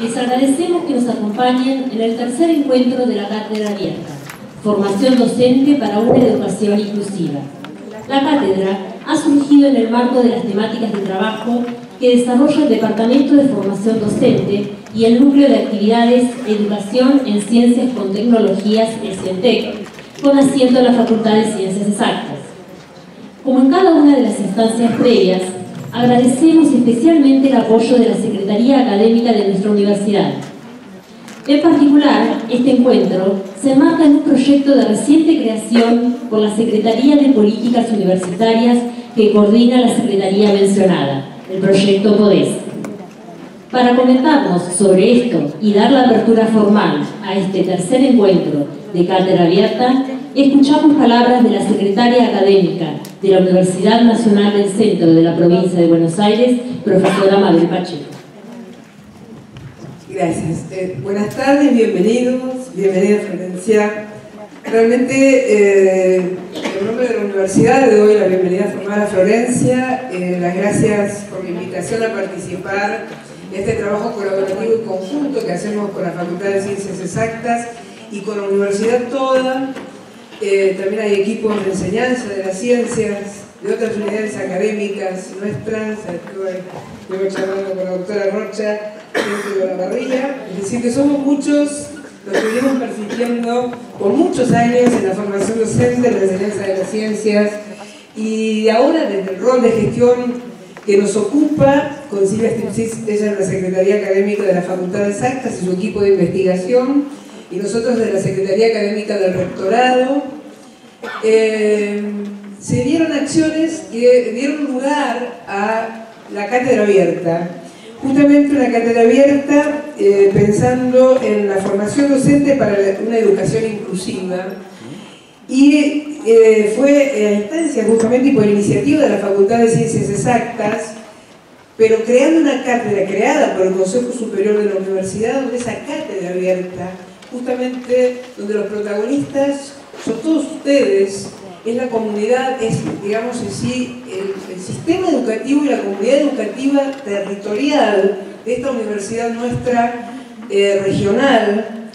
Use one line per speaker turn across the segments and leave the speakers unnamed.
Les agradecemos que nos acompañen en el tercer encuentro de la Cátedra Abierta, Formación Docente para una Educación Inclusiva. La cátedra ha surgido en el marco de las temáticas de trabajo que desarrolla el Departamento de Formación Docente y el Núcleo de Actividades Educación en Ciencias con Tecnologías, SENTEC, con asiento en la Facultad de Ciencias Exactas. Como en cada una de las instancias previas, agradecemos especialmente el apoyo de la Secretaría Académica de nuestra universidad. En particular, este encuentro se enmarca en un proyecto de reciente creación por la Secretaría de Políticas Universitarias que coordina la Secretaría mencionada, el proyecto PODES. Para comentarnos sobre esto y dar la apertura formal a este tercer encuentro de Cátedra Abierta, escuchamos palabras de la secretaria académica de la Universidad Nacional del Centro de la Provincia de Buenos Aires, profesora Mabel Pacheco.
Gracias. Buenas tardes, bienvenidos, bienvenida Florencia. Realmente, en nombre de la universidad, le doy la bienvenida formal a Florencia. Las gracias por la invitación a participar en este trabajo colaborativo y conjunto que hacemos con la Facultad de Ciencias Exactas y con la universidad toda. También hay equipos de enseñanza de las ciencias, de otras unidades académicas nuestras. Estuve charlando con la doctora Rocha, de la parrilla. Es decir, que somos muchos los que venimos persistiendo por muchos años en la formación docente, en la enseñanza de las ciencias, y ahora desde el rol de gestión que nos ocupa, con Silvia Stipsis, ella es la Secretaría Académica de la Facultad de Exactas y su equipo de investigación, y nosotros de la Secretaría Académica del Rectorado. Se dieron acciones que dieron lugar a la Cátedra Abierta. Justamente una cátedra abierta pensando en la formación docente para una educación inclusiva, y fue a instancia justamente y por iniciativa de la Facultad de Ciencias Exactas, pero creando una cátedra creada por el Consejo Superior de la Universidad, donde esa cátedra abierta, justamente donde los protagonistas son todos ustedes, es la comunidad, es, digamos en sí, el sistema educativo y la comunidad educativa territorial de esta universidad nuestra regional,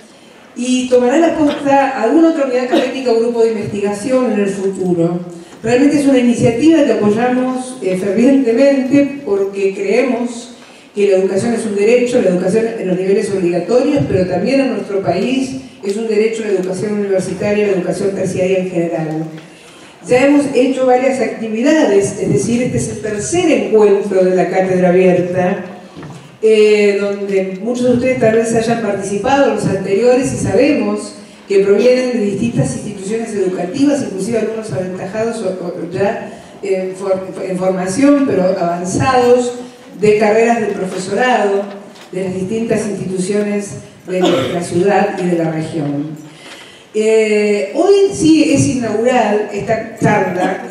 y tomará la posta alguna otra unidad académica o grupo de investigación en el futuro. Realmente es una iniciativa que apoyamos fervientemente porque creemos que la educación es un derecho, la educación en los niveles obligatorios, pero también en nuestro país es un derecho a la educación universitaria y la educación terciaria en general. Ya hemos hecho varias actividades, es decir, este es el tercer encuentro de la Cátedra Abierta, donde muchos de ustedes tal vez hayan participado en los anteriores y sabemos que provienen de distintas instituciones educativas, inclusive algunos aventajados ya en formación, pero avanzados, de carreras del profesorado, de las distintas instituciones de nuestra ciudad y de la región. Hoy sí es inaugural esta charla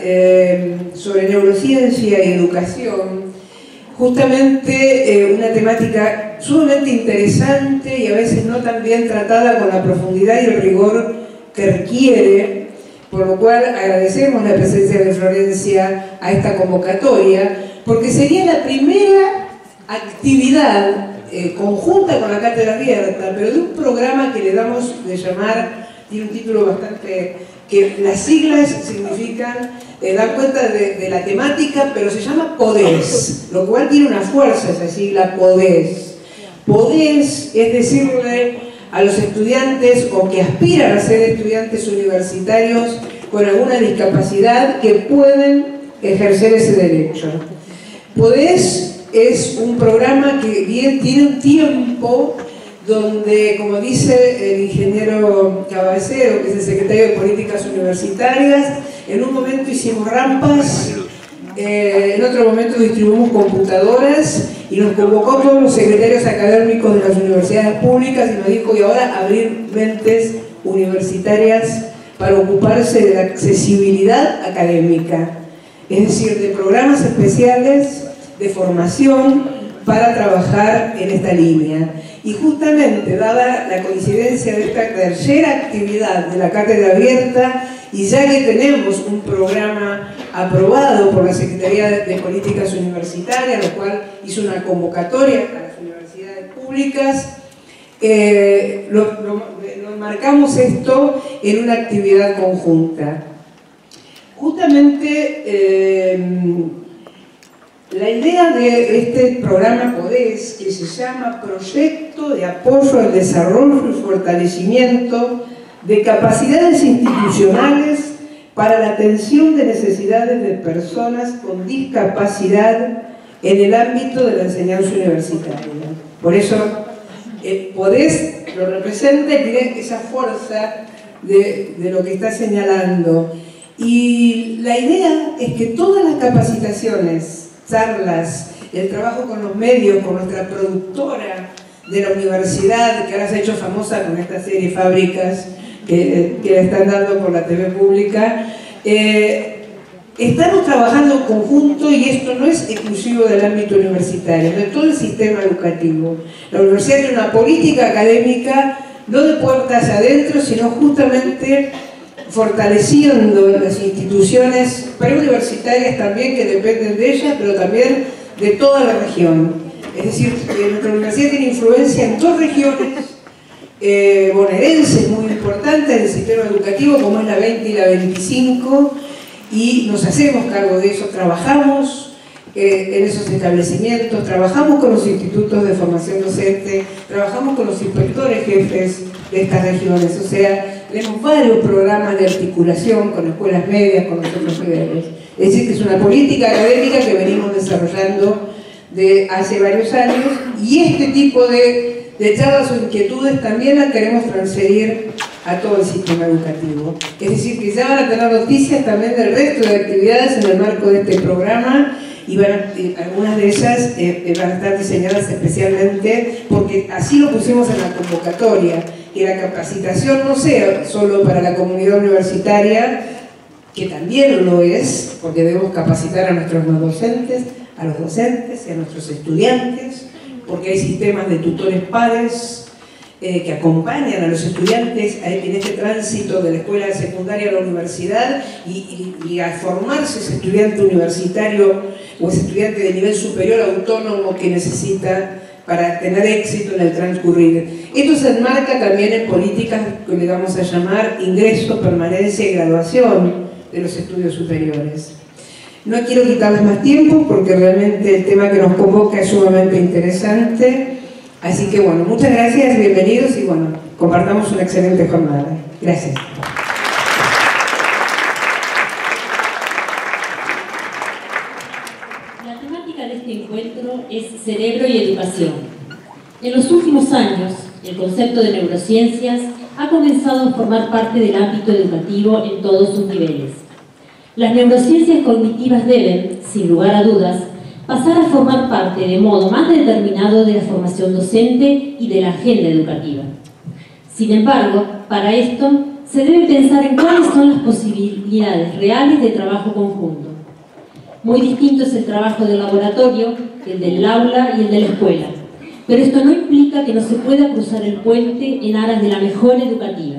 sobre neurociencia y educación, justamente una temática sumamente interesante y a veces no tan bien tratada con la profundidad y el rigor que requiere, por lo cual agradecemos la presencia de Florencia a esta convocatoria, porque sería la primera actividad conjunta con la Cátedra Abierta, pero de un programa que le damos de llamar, tiene un título bastante, que las siglas significan, dan cuenta de la temática, pero se llama PODES, lo cual tiene una fuerza esa sigla PODES. PODES es decirle a los estudiantes o que aspiran a ser estudiantes universitarios con alguna discapacidad que pueden ejercer ese derecho. PODES es un programa que tiene un tiempo donde, como dice el ingeniero Cabacero, que es el secretario de Políticas Universitarias, en un momento hicimos rampas, en otro momento distribuimos computadoras y nos convocó a todos los secretarios académicos de las universidades públicas y nos dijo, y ahora abrir mentes universitarias para ocuparse de la accesibilidad académica, es decir, de programas especiales de formación para trabajar en esta línea. Y justamente, dada la coincidencia de esta tercera actividad de la Cátedra Abierta, y ya que tenemos un programa aprobado por la Secretaría de Políticas Universitarias, lo cual hizo una convocatoria a la las universidades públicas, lo marcamos esto en una actividad conjunta. Justamente la idea de este programa PODES, que se llama Proyecto de Apoyo al Desarrollo y Fortalecimiento de Capacidades Institucionales para la Atención de Necesidades de Personas con Discapacidad en el ámbito de la enseñanza universitaria. Por eso, PODES lo representa y tiene esa fuerza de lo que está señalando. Y la idea es que todas las capacitaciones, charlas, el trabajo con los medios, con nuestra productora de la universidad, que ahora se ha hecho famosa con esta serie Fábricas, que la están dando por la TV pública, estamos trabajando en conjunto, y esto no es exclusivo del ámbito universitario, de todo el sistema educativo. La universidad tiene una política académica no de puertas adentro, sino justamente fortaleciendo las instituciones preuniversitarias también, que dependen de ellas, pero también de toda la región. Es decir, nuestra universidad tiene influencia en dos regiones bonaerenses muy importantes del sistema educativo, como es la 20 y la 25, y nos hacemos cargo de eso, trabajamos en esos establecimientos, trabajamos con los institutos de formación docente, trabajamos con los inspectores jefes de estas regiones, o sea, tenemos varios programas de articulación con escuelas medias, con los otros niveles. Es decir, que es una política académica que venimos desarrollando de hace varios años, y este tipo de charlas o inquietudes también las queremos transferir a todo el sistema educativo. Es decir, que ya van a tener noticias también del resto de actividades en el marco de este programa, y algunas de ellas van a estar diseñadas especialmente porque así lo pusimos en la convocatoria, que la capacitación no sea solo para la comunidad universitaria, que también lo es, porque debemos capacitar a nuestros no docentes, a los docentes y a nuestros estudiantes, porque hay sistemas de tutores pares que acompañan a los estudiantes en este tránsito de la escuela secundaria a la universidad, y a formarse ese estudiante universitario o ese estudiante de nivel superior autónomo que necesita para tener éxito en el transcurrir. Esto se enmarca también en políticas que le vamos a llamar ingreso, permanencia y graduación de los estudios superiores. No quiero quitarles más tiempo porque realmente el tema que nos convoca es sumamente interesante. Así que bueno, muchas gracias, bienvenidos, y bueno, compartamos una excelente jornada. Gracias.
La temática de este encuentro es cerebro y educación. En los últimos años, el concepto de neurociencias ha comenzado a formar parte del ámbito educativo en todos sus niveles. Las neurociencias cognitivas deben, sin lugar a dudas, pasar a formar parte de modo más determinado de la formación docente y de la agenda educativa. Sin embargo, para esto se debe pensar en cuáles son las posibilidades reales de trabajo conjunto. Muy distinto es el trabajo del laboratorio, el del aula y el de la escuela, pero esto no implica que no se pueda cruzar el puente en aras de la mejora educativa.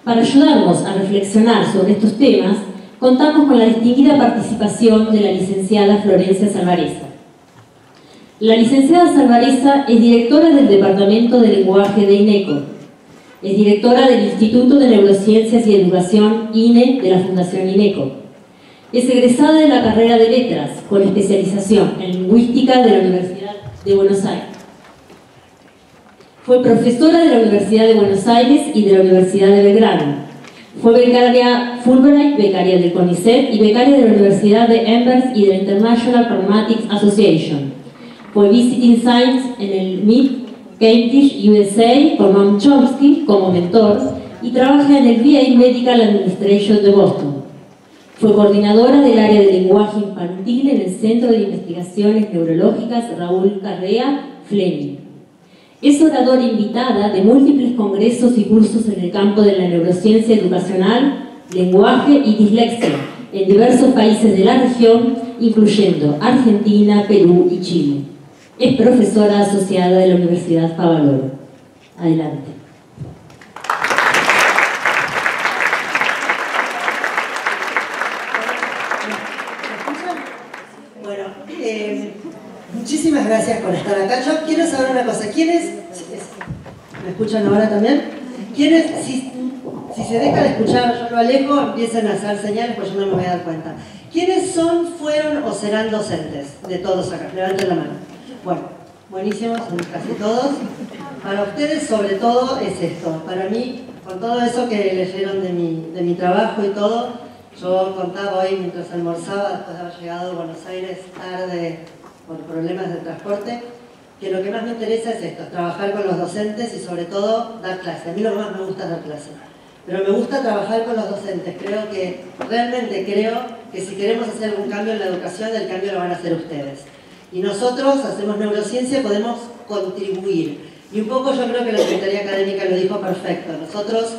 Para ayudarnos a reflexionar sobre estos temas, contamos con la distinguida participación de la licenciada Florencia Salvareza. La licenciada Salvareza es directora del Departamento de Lenguaje de INECO, es directora del Instituto de Neurociencias y Educación INE de la Fundación INECO, es egresada de la carrera de Letras con especialización en Lingüística de la Universidad de Buenos Aires. Fue profesora de la Universidad de Buenos Aires y de la Universidad de Belgrano. Fue becaria Fulbright, becaria del CONICET y becaria de la Universidad de Amherst y de la International Pragmatics Association. Fue Visiting Science en el MIT, Cambridge, USA, por Noam Chomsky como mentor, y trabaja en el VA Medical Administration de Boston. Fue coordinadora del área de lenguaje infantil en el Centro de Investigaciones Neurológicas Raúl Carrea Fleming. Es oradora invitada de múltiples congresos y cursos en el campo de la neurociencia educacional, lenguaje y dislexia en diversos países de la región, incluyendo Argentina, Perú y Chile. Es profesora asociada de la Universidad Favaloro. Adelante.
Bueno, muchísimas gracias por estar acá. Yo quiero saber una cosa. ¿Quiénes, me escuchan ahora también? ¿Quiénes, si se deja de escuchar, yo lo alejo, empiecen a hacer señales, pues yo no me voy a dar cuenta? ¿Quiénes son, fueron o serán docentes de todos acá? Levanten la mano. Bueno, buenísimo, son casi todos. Para ustedes, sobre todo, es esto. Para mí, con todo eso que leyeron de mi trabajo y todo, yo contaba hoy mientras almorzaba, después de haber llegado a Buenos Aires tarde por problemas de transporte, que lo que más me interesa es esto, trabajar con los docentes y sobre todo dar clase. A mí lo que más me gusta es dar clase. Pero me gusta trabajar con los docentes. Realmente creo que si queremos hacer algún cambio en la educación, el cambio lo van a hacer ustedes. Y nosotros hacemos neurociencia y podemos contribuir. Y un poco yo creo que la Secretaría Académica lo dijo perfecto. Nosotros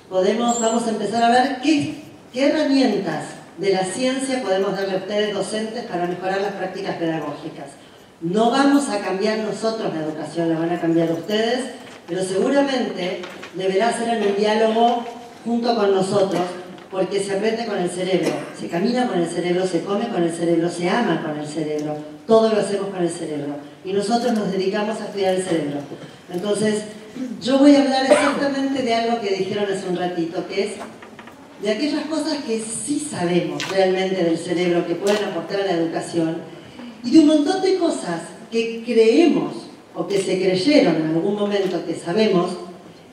vamos a empezar a ver qué herramientas de la ciencia podemos darle a ustedes docentes para mejorar las prácticas pedagógicas. No vamos a cambiar nosotros la educación, la van a cambiar ustedes, pero seguramente deberá ser en un diálogo junto con nosotros, porque se aprende con el cerebro, se camina con el cerebro, se come con el cerebro, se ama con el cerebro, todo lo hacemos con el cerebro. Y nosotros nos dedicamos a estudiar el cerebro. Entonces, yo voy a hablar exactamente de algo que dijeron hace un ratito, que es de aquellas cosas que sí sabemos realmente del cerebro, que pueden aportar a la educación, y de un montón de cosas que creemos o que se creyeron en algún momento que sabemos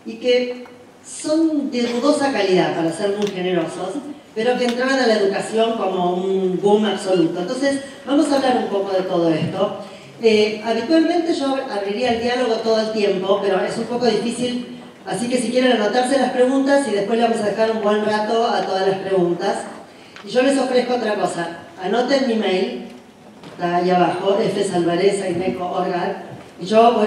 y que son de dudosa calidad, para ser muy generosos, pero que entraban a la educación como un boom absoluto. Entonces, vamos a hablar un poco de todo esto. Habitualmente yo abriría el diálogo todo el tiempo, pero es un poco difícil, así que si quieren anotarse las preguntas y después le vamos a dejar un buen rato a todas las preguntas. Y yo les ofrezco otra cosa. Anoten mi mail, está ahí abajo, fsalvarez@ineco.org. Y yo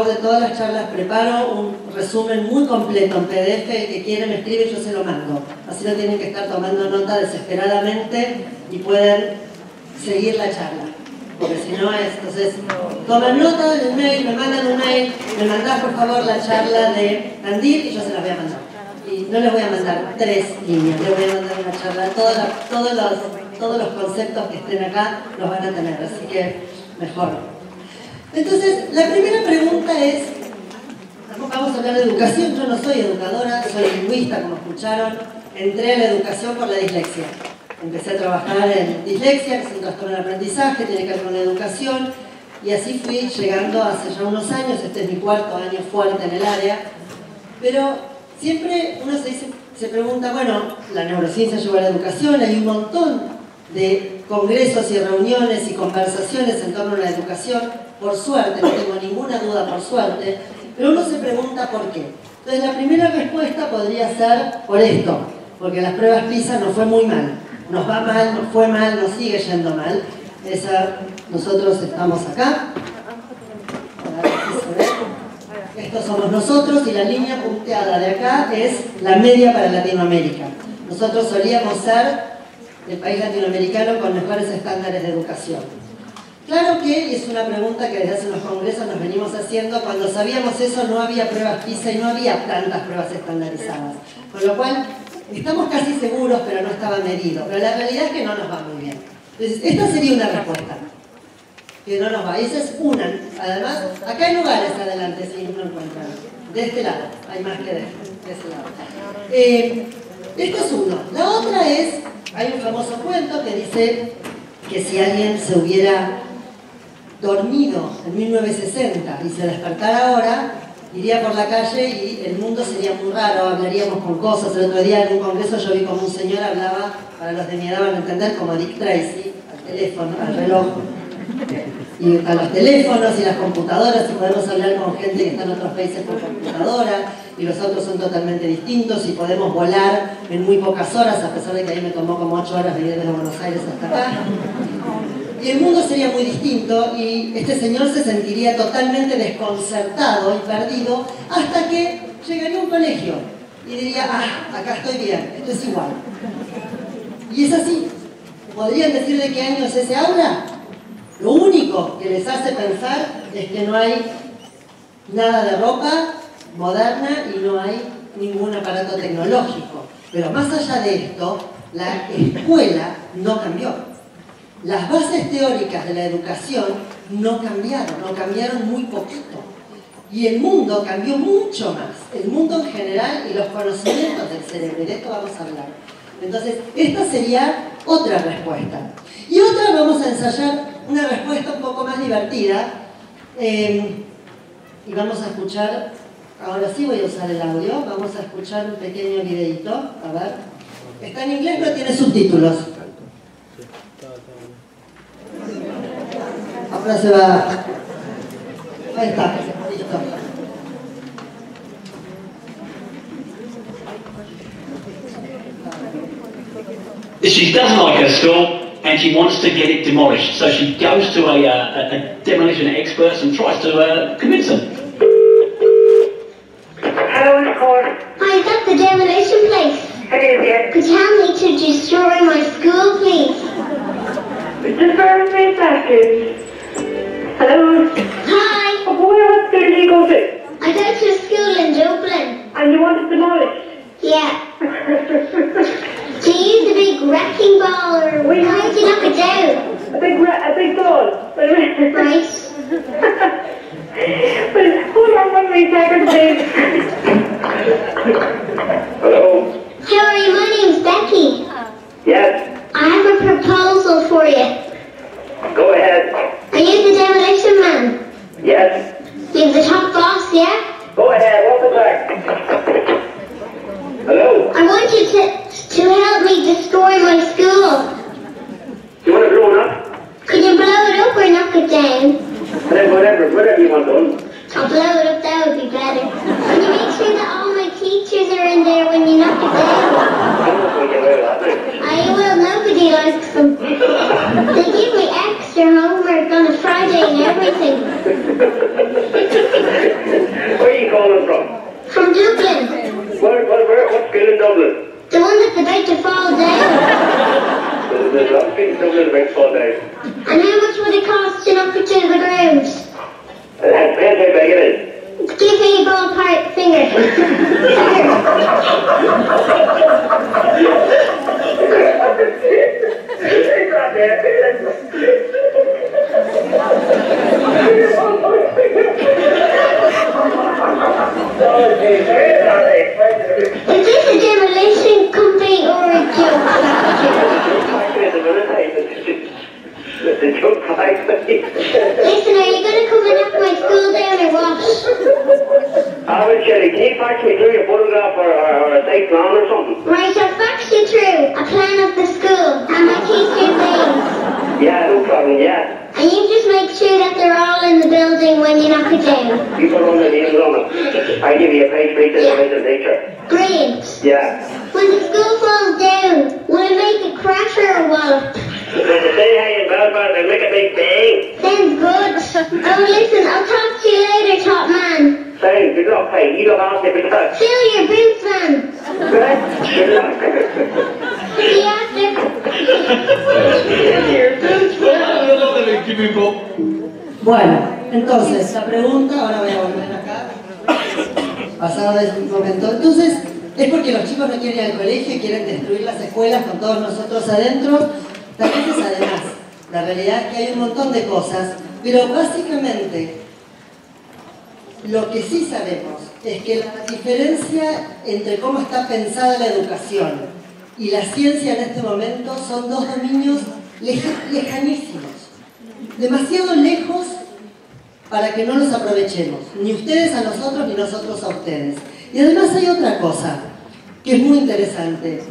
de todas las charlas preparo un resumen muy completo en PDF, el que quiere me escribe y yo se lo mando. Así no tienen que estar tomando nota desesperadamente y pueden seguir la charla. Porque si no es, entonces, toman nota del mail, me mandan un mail, me mandás por favor la charla de Tandil y yo se las voy a mandar. Y no les voy a mandar 3 líneas, les voy a mandar una charla, todos los conceptos que estén acá los van a tener, así que mejor. Entonces, la primera pregunta es, vamos a hablar de educación, yo no soy educadora, soy lingüista, como escucharon, entré a la educación por la dislexia. Empecé a trabajar en dislexia, que es un trastorno del aprendizaje, tiene que ver con la educación, y así fui llegando hace ya unos años, este es mi 4º año fuerte en el área, pero siempre uno se pregunta, bueno, la neurociencia lleva a la educación, hay un montón de congresos y reuniones y conversaciones en torno a la educación, por suerte, no tengo ninguna duda, por suerte, pero uno se pregunta por qué. Entonces la primera respuesta podría ser por esto, porque las pruebas PISA nos fue muy mal, nos va mal, nos fue mal, nos sigue yendo mal. Nosotros estamos acá, estos somos nosotros y la línea punteada de acá es la media para Latinoamérica. Nosotros solíamos ser el país latinoamericano con mejores estándares de educación. Claro que es una pregunta que desde hace unos congresos nos venimos haciendo. Cuando sabíamos eso no había pruebas PISA y no había tantas pruebas estandarizadas. Con lo cual, estamos casi seguros, pero no estaba medido. Pero la realidad es que no nos va muy bien. Entonces, esta sería una respuesta. Que no nos va. Esa es una. Además, acá hay lugares adelante, si no encuentran. De este lado. Hay más que de ese lado. Esto es uno. La otra es, hay un famoso cuento que dice que si alguien se hubiera dormido en 1960 y se despertara ahora, iría por la calle y el mundo sería muy raro, hablaríamos con cosas. El otro día en un congreso yo vi como un señor hablaba, para los de mi edad van a entender, como Dick Tracy, al teléfono, al reloj, y a los teléfonos y las computadoras, y podemos hablar con gente que está en otros países por computadora, y los otros son totalmente distintos, y podemos volar en muy pocas horas, a pesar de que a mí me tomó como 8 horas venir desde Buenos Aires hasta acá. Y el mundo sería muy distinto y este señor se sentiría totalmente desconcertado y perdido hasta que llegaría a un colegio y diría, acá estoy bien, esto es igual. Y es así. ¿Podrían decir de qué año es ese aula? Lo único que les hace pensar es que no hay nada de ropa moderna y no hay ningún aparato tecnológico. Pero más allá de esto, la escuela no cambió. Las bases teóricas de la educación no cambiaron muy poquito. Y el mundo cambió mucho más, el mundo en general y los conocimientos del cerebro, y de esto vamos a hablar. Entonces, esta sería otra respuesta. Y otra, vamos a ensayar una respuesta un poco más divertida, y vamos a escuchar, ahora sí voy a usar el audio, vamos a escuchar un pequeño videito, a ver. Está en inglés, pero tiene subtítulos. Ahora se va. Ahí está, listo.
She doesn't like her school and she wants to get it demolished. So she goes to a demolition expert and tries to convince them.
Hello, Nicole.
Hi, is that the demolition place?
It is, yes.
Could you help me to destroy my school, please?
Just bear with me a second. Hello.
Hi,
What school do you go to?
I go to a school in Dublin.
And you want it demolished?
Yeah. Do you use a big wrecking ball or how do you knock it down?
A big ball.
Right.
Well, hold on 1 second, please. Hello.
How are you? My name's Becky.
Yes.
I have a proposal for you.
Go ahead.
Are you the demolition man?
Yes.
You're the top boss, yeah?
Go ahead. What's the crack? Hello.
I want you to help me destroy my school.
You want it blown up?
Could you blow it up or knock it down?
And then whatever you want done.
I'll blow it up, that would be better. Can you make sure that all my teachers are in there when you knock it down?
I don't know if we get away with that, mate.
I will, nobody likes them. They give me extra homework on a Friday and everything.
Where are you calling from?
From Dublin.
What school in Dublin?
The one that's about to fall down.
There's a lot of things in Dublin about fall down.
And how much would it cost to knock it to the ground?
Depends how big it is.
Give me a ballpark finger. Is this a demolition company or a joke factory?
The joke factory.
Listen, are you going to come and knock my school down or what?
Sherry, can you fax me through your photograph or a fake plan or something?
Right, I'll fax you through a plan of the school and my teacher's names.
Yeah, no problem, yeah.
And you just make sure that they're all in the building when you knock it down.
You put all the names on it. I give you a page for each individual teacher.
Brilliant.
Yeah.
When the school falls down, will it make a crash or a wallop?
When they say hey in Belfast, they make a big bang.
Sounds good. Oh, listen, I'll talk to you later, top man.
Sounds good luck, hey. You look after me, because.
Fill your boots, man.
Right? Good luck.
See you after.
Bueno, entonces, la pregunta, ahora voy a volver acá, pasado ese momento. Entonces, ¿es porque los chicos no quieren ir al colegio y quieren destruir las escuelas con todos nosotros adentro? Tal vez es además. La realidad es que hay un montón de cosas, pero básicamente lo que sí sabemos es que la diferencia entre cómo está pensada la educación y la ciencia en este momento son dos dominios lejanísimos, demasiado lejos para que no los aprovechemos, ni ustedes a nosotros ni nosotros a ustedes. Y además hay otra cosa que es muy interesante.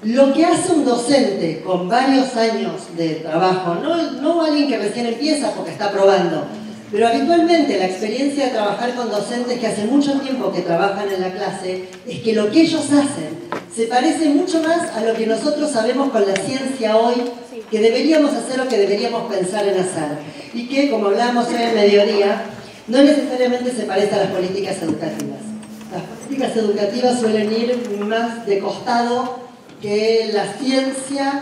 Lo que hace un docente con varios años de trabajo, no alguien que recién empieza porque está probando, pero habitualmente la experiencia de trabajar con docentes que hace mucho tiempo que trabajan en la clase es que lo que ellos hacen se parece mucho más a lo que nosotros sabemos con la ciencia hoy que deberíamos hacer o que deberíamos pensar en hacer. Y que, como hablábamos hoy en mediodía, no necesariamente se parece a las políticas educativas. Las políticas educativas suelen ir más de costado que la ciencia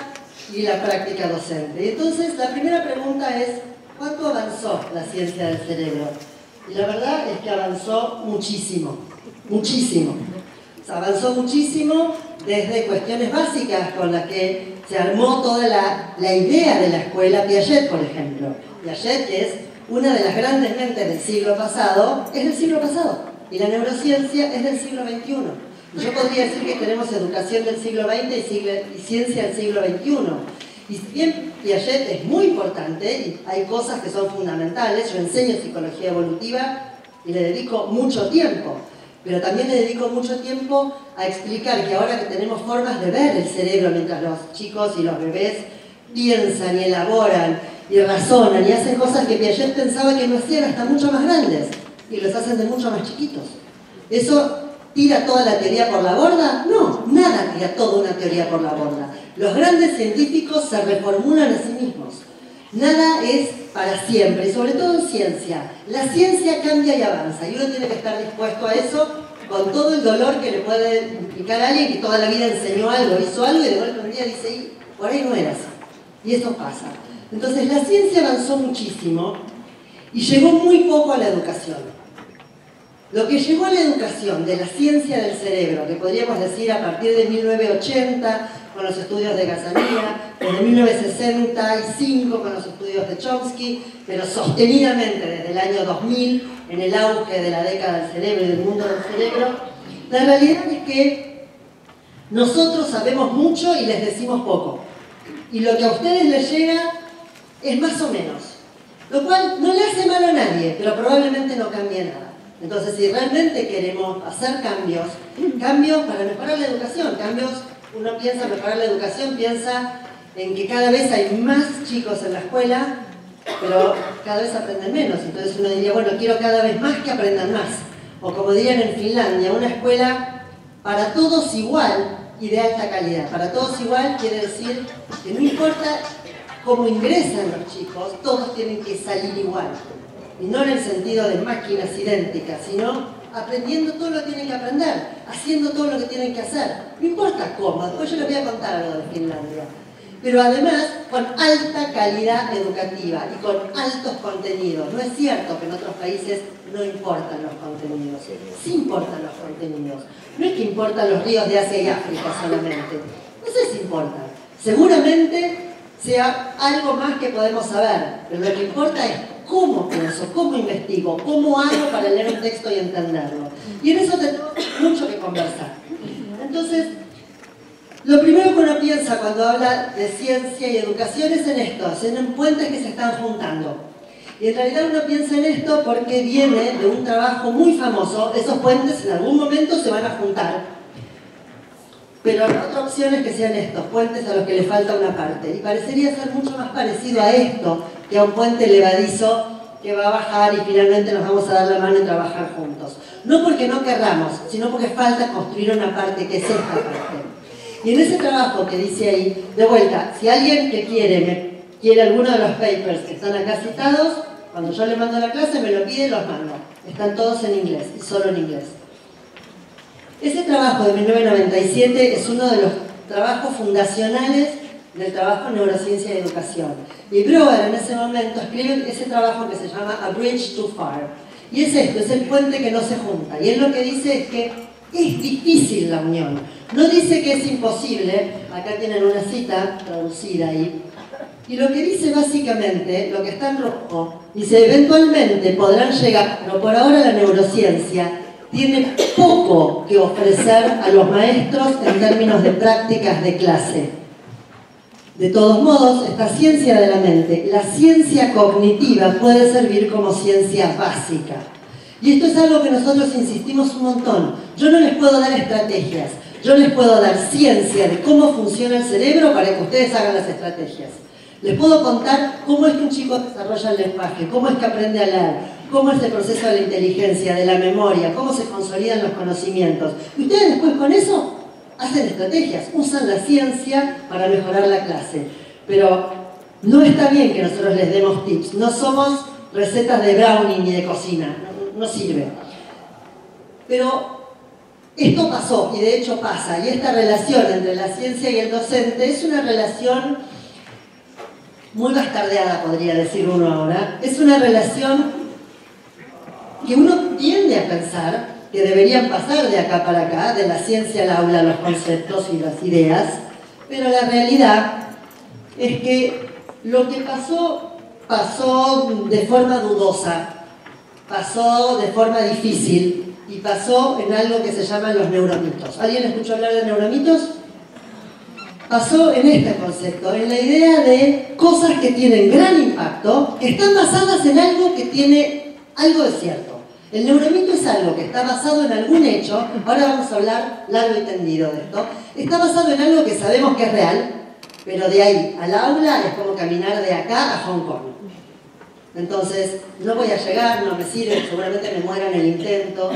y la práctica docente. Y entonces, la primera pregunta es, ¿cuánto avanzó la ciencia del cerebro? Y la verdad es que avanzó muchísimo, muchísimo. O sea, avanzó muchísimo desde cuestiones básicas con las que se armó toda la idea de la escuela Piaget, por ejemplo. Piaget, que es una de las grandes mentes del siglo pasado, es del siglo pasado. Y la neurociencia es del siglo XXI. Yo podría decir que tenemos educación del siglo XX y ciencia del siglo XXI. Y si bien Piaget es muy importante y hay cosas que son fundamentales, yo enseño psicología evolutiva y le dedico mucho tiempo, pero también le dedico mucho tiempo a explicar que ahora que tenemos formas de ver el cerebro mientras los chicos y los bebés piensan y elaboran y razonan y hacen cosas que Piaget pensaba que no hacían hasta mucho más grandes y los hacen de mucho más chiquitos. ¿Eso tira toda la teoría por la borda? No, nada tira toda una teoría por la borda. Los grandes científicos se reformulan a sí mismos. Nada es para siempre, y sobre todo en ciencia. La ciencia cambia y avanza, y uno tiene que estar dispuesto a eso con todo el dolor que le puede implicar a alguien que toda la vida enseñó algo, hizo algo, y de golpe un día dice, y por ahí no era así. Y eso pasa. Entonces la ciencia avanzó muchísimo y llegó muy poco a la educación. Lo que llegó a la educación de la ciencia del cerebro, que podríamos decir a partir de 1980, con los estudios de Gazzaniga, desde 1965 con los estudios de Chomsky, pero sostenidamente desde el año 2000, en el auge de la década del cerebro y del mundo del cerebro, la realidad es que nosotros sabemos mucho y les decimos poco. Y lo que a ustedes les llega es más o menos. Lo cual no le hace mal a nadie, pero probablemente no cambie nada. Entonces, si realmente queremos hacer cambios para mejorar la educación, uno piensa mejorar la educación, piensa en que cada vez hay más chicos en la escuela, pero cada vez aprenden menos. Entonces uno diría, bueno, quiero cada vez más que aprendan más. O como dirían en Finlandia, una escuela para todos igual y de alta calidad. Para todos igual quiere decir que no importa cómo ingresan los chicos, todos tienen que salir igual. Y no en el sentido de máquinas idénticas, sino aprendiendo todo lo que tienen que aprender, haciendo todo lo que tienen que hacer. No importa cómo, después yo les voy a contar algo de Finlandia. Pero además con alta calidad educativa y con altos contenidos. No es cierto que en otros países no importan los contenidos, sí importan los contenidos. No es que importan los ríos de Asia y África solamente, no sé si importan. Seguramente sea algo más que podemos saber, pero lo que importa es cómo pienso, cómo investigo, cómo hago para leer un texto y entenderlo. Y en eso tenemos mucho que conversar. Entonces, lo primero que uno piensa cuando habla de ciencia y educación es en esto, en puentes que se están juntando. Y en realidad uno piensa en esto porque viene de un trabajo muy famoso. Esos puentes en algún momento se van a juntar. Pero la otra opción es que sean estos puentes a los que le falta una parte. Y parecería ser mucho más parecido a esto que a un puente levadizo que va a bajar y finalmente nos vamos a dar la mano y trabajar juntos. No porque no querramos, sino porque falta construir una parte que es esta parte. Y en ese trabajo que dice ahí, de vuelta, si alguien que quiere alguno de los papers que están acá citados, cuando yo le mando a la clase me lo pide y los mando. Están todos en inglés y solo en inglés. Ese trabajo de 1997 es uno de los trabajos fundacionales del trabajo en neurociencia y educación. Y Broer en ese momento escribe ese trabajo que se llama A Bridge Too Far. Y es esto, es el puente que no se junta. Y él lo que dice es que es difícil la unión. No dice que es imposible, acá tienen una cita traducida ahí. Y lo que dice básicamente, lo que está en rojo, dice eventualmente podrán llegar, pero por ahora la neurociencia tiene poco que ofrecer a los maestros en términos de prácticas de clase. De todos modos, esta ciencia de la mente, la ciencia cognitiva, puede servir como ciencia básica. Y esto es algo que nosotros insistimos un montón. Yo no les puedo dar estrategias, yo les puedo dar ciencia de cómo funciona el cerebro para que ustedes hagan las estrategias. Les puedo contar cómo es que un chico desarrolla el lenguaje, cómo es que aprende a leer, cómo es el proceso de la inteligencia, de la memoria, cómo se consolidan los conocimientos. Y ustedes después con eso hacen estrategias, usan la ciencia para mejorar la clase. Pero no está bien que nosotros les demos tips, no somos recetas de brownie ni de cocina, no sirve. Pero esto pasó, y de hecho pasa, y esta relación entre la ciencia y el docente es una relación muy bastardeada, podría decir uno ahora. Es una relación que uno tiende a pensar que deberían pasar de acá para acá, de la ciencia al aula, los conceptos y las ideas, pero la realidad es que lo que pasó pasó de forma dudosa, pasó de forma difícil y pasó en algo que se llaman los neuromitos. ¿Alguien escuchó hablar de neuromitos? Pasó en este concepto, en la idea de cosas que tienen gran impacto, que están basadas en algo que tiene algo de cierto. El neuromito es algo que está basado en algún hecho, ahora vamos a hablar largo y tendido de esto, está basado en algo que sabemos que es real, pero de ahí al aula es como caminar de acá a Hong Kong. Entonces, no voy a llegar, no me sirve, seguramente me muera en el intento.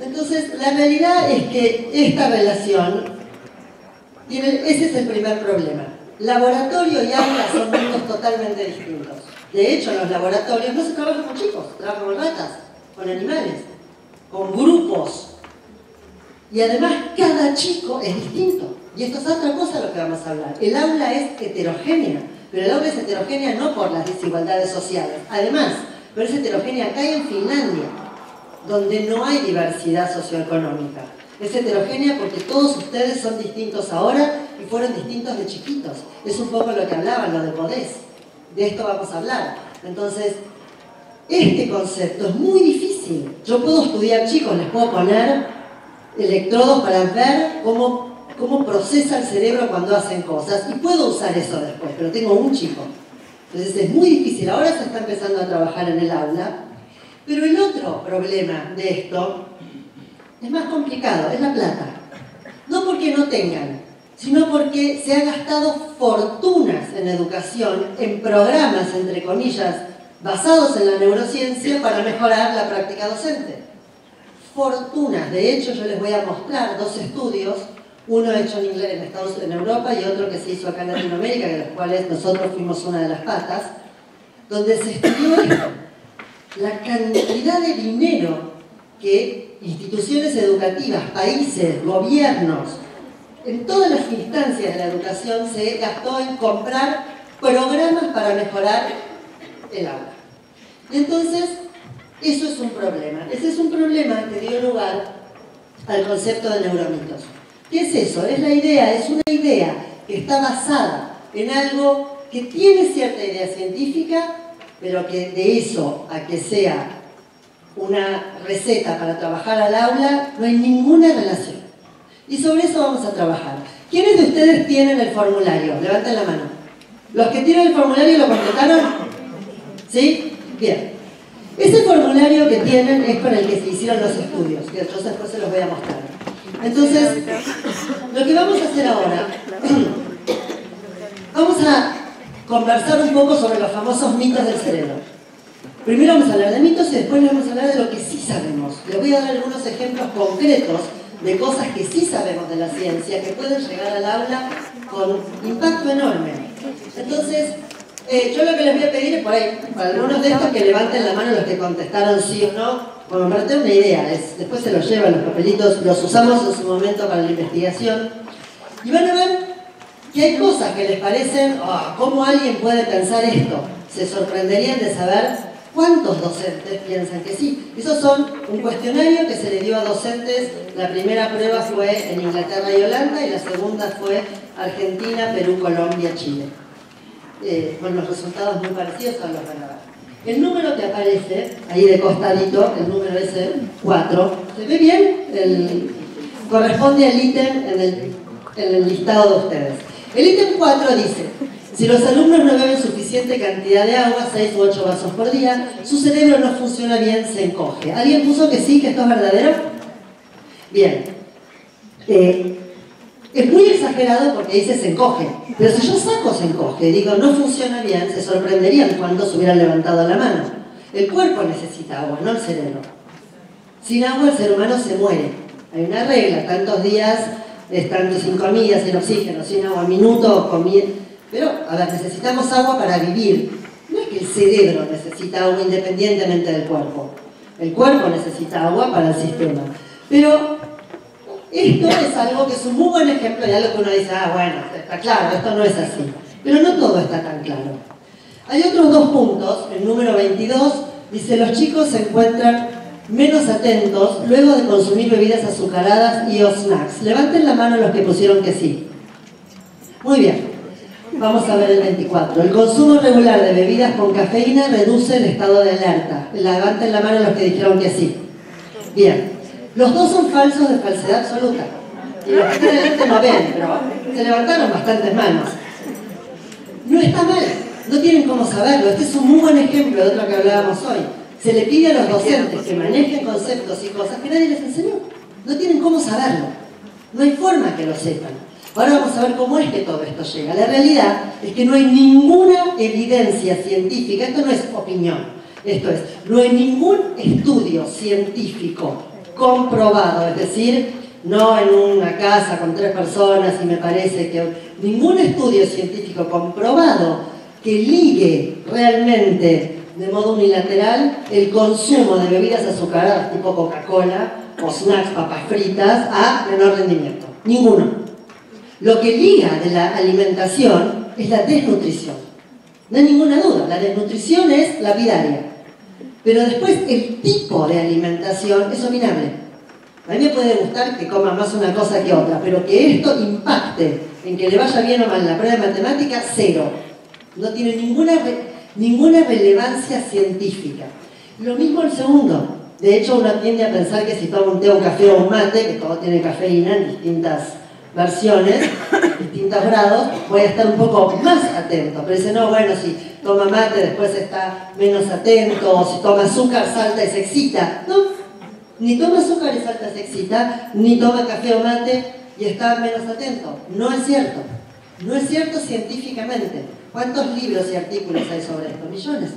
Entonces, la realidad es que esta relación, ese es el primer problema. Laboratorio y aula son mundos totalmente distintos. De hecho, en los laboratorios no se trabaja con chicos, se trabaja con ratas, con animales, con grupos. Y además, cada chico es distinto. Y esto es otra cosa de lo que vamos a hablar. El aula es heterogénea. Pero el aula es heterogénea no por las desigualdades sociales. Además, pero es heterogénea acá en Finlandia, donde no hay diversidad socioeconómica. Es heterogénea porque todos ustedes son distintos ahora y fueron distintos de chiquitos. Es un poco lo que hablaban, lo de Podés. De esto vamos a hablar. Entonces, este concepto es muy difícil. Yo puedo estudiar chicos, les puedo poner electrodos para ver cómo procesa el cerebro cuando hacen cosas, y puedo usar eso después, pero tengo un chico. Entonces es muy difícil. Ahora se está empezando a trabajar en el aula, pero el otro problema de esto es más complicado, es la plata. No porque no tengan, sino porque se han gastado fortunas en educación, en programas, entre comillas, basados en la neurociencia para mejorar la práctica docente. Fortunas. De hecho, yo les voy a mostrar dos estudios, uno hecho en inglés en Europa y otro que se hizo acá en Latinoamérica, de los cuales nosotros fuimos una de las patas, donde se estudió esto, la cantidad de dinero que instituciones educativas, países, gobiernos, en todas las instancias de la educación se gastó en comprar programas para mejorar el aula. Y entonces, eso es un problema. Ese es un problema que dio lugar al concepto de neuromitos. ¿Qué es eso? Es una idea que está basada en algo que tiene cierta idea científica, pero que de eso a que sea una receta para trabajar al aula, no hay ninguna relación. Y sobre eso vamos a trabajar. ¿Quiénes de ustedes tienen el formulario? Levanten la mano. ¿Los que tienen el formulario lo completaron? ¿Sí? Bien. Ese formulario que tienen es con el que se hicieron los estudios, que yo después se los voy a mostrar. Entonces, lo que vamos a hacer ahora, vamos a conversar un poco sobre los famosos mitos del cerebro. Primero vamos a hablar de mitos y después vamos a hablar de lo que sí sabemos. Les voy a dar algunos ejemplos concretos de cosas que sí sabemos de la ciencia, que pueden llegar al aula con impacto enorme. Entonces, yo lo que les voy a pedir es por ahí, para algunos de estos, que levanten la mano los que contestaron sí o no, como para tener una idea. Después se los llevan los papelitos, los usamos en su momento para la investigación. Y van a ver que hay cosas que les parecen, ¿cómo alguien puede pensar esto? Se sorprenderían de saber cuántos docentes piensan que sí. Esos son un cuestionario que se le dio a docentes. La primera prueba fue en Inglaterra y Holanda y la segunda fue Argentina, Perú, Colombia, Chile. Con los resultados muy parecidos a los van a ver. El número que aparece ahí de costadito, el número ese 4, ¿se ve bien? Corresponde al ítem en el listado de ustedes. El ítem 4 dice: si los alumnos no beben suficiente cantidad de agua, 6 u 8 vasos por día, su cerebro no funciona bien, se encoge. ¿Alguien puso que sí, que esto es verdadero? Bien. Es muy exagerado porque dice se encoge. Pero si yo saco se encoge, digo no funciona bien, se sorprenderían cuando se hubieran levantado la mano. El cuerpo necesita agua, no el cerebro. Sin agua el ser humano se muere. Hay una regla, tantos días, tanto sin comida, sin oxígeno, sin agua, minutos, comida. Pero, a ver, necesitamos agua para vivir. No es que el cerebro necesita agua independientemente del cuerpo. El cuerpo necesita agua para el sistema. Pero esto es algo que es un muy buen ejemplo de algo que uno dice, bueno, está claro, esto no es así. Pero no todo está tan claro. Hay otros dos puntos. El número 22 dice: los chicos se encuentran menos atentos luego de consumir bebidas azucaradas y o snacks. Levanten la mano los que pusieron que sí. Muy bien. Vamos a ver el 24. El consumo regular de bebidas con cafeína reduce el estado de alerta. Levanten la mano los que dijeron que sí. Bien. Los dos son falsos de falsedad absoluta. Y los que están adelante no ven, pero se levantaron bastantes manos. No está mal. No tienen cómo saberlo. Este es un muy buen ejemplo de otro que hablábamos hoy. Se le pide a los docentes que manejen conceptos y cosas que nadie les enseñó. No tienen cómo saberlo. No hay forma que lo sepan. Ahora vamos a ver cómo es que todo esto llega. La realidad es que no hay ninguna evidencia científica, esto no es opinión, esto es, no hay ningún estudio científico comprobado, es decir, no en una casa con 3 personas y me parece que ningún estudio científico comprobado que ligue realmente de modo unilateral el consumo de bebidas azucaradas tipo Coca-Cola o snacks, papas fritas a menor rendimiento. Ninguno. Lo que liga de la alimentación es la desnutrición. No hay ninguna duda, la desnutrición es lapidaria. Pero después el tipo de alimentación es opinable. A mí me puede gustar que coma más una cosa que otra, pero que esto impacte en que le vaya bien o mal en la prueba de matemática, cero. No tiene ninguna relevancia científica. Lo mismo el segundo. De hecho, uno tiende a pensar que si toma un té, un café o un mate, que todo tiene cafeína en distintas versiones, distintos grados, voy a estar un poco más atento. Pero dice, no, bueno, si toma mate después está menos atento, o si toma azúcar salta y se excita. No, ni toma azúcar y salta y se excita, ni toma café o mate y está menos atento. No es cierto. No es cierto científicamente. ¿Cuántos libros y artículos hay sobre esto? Millones.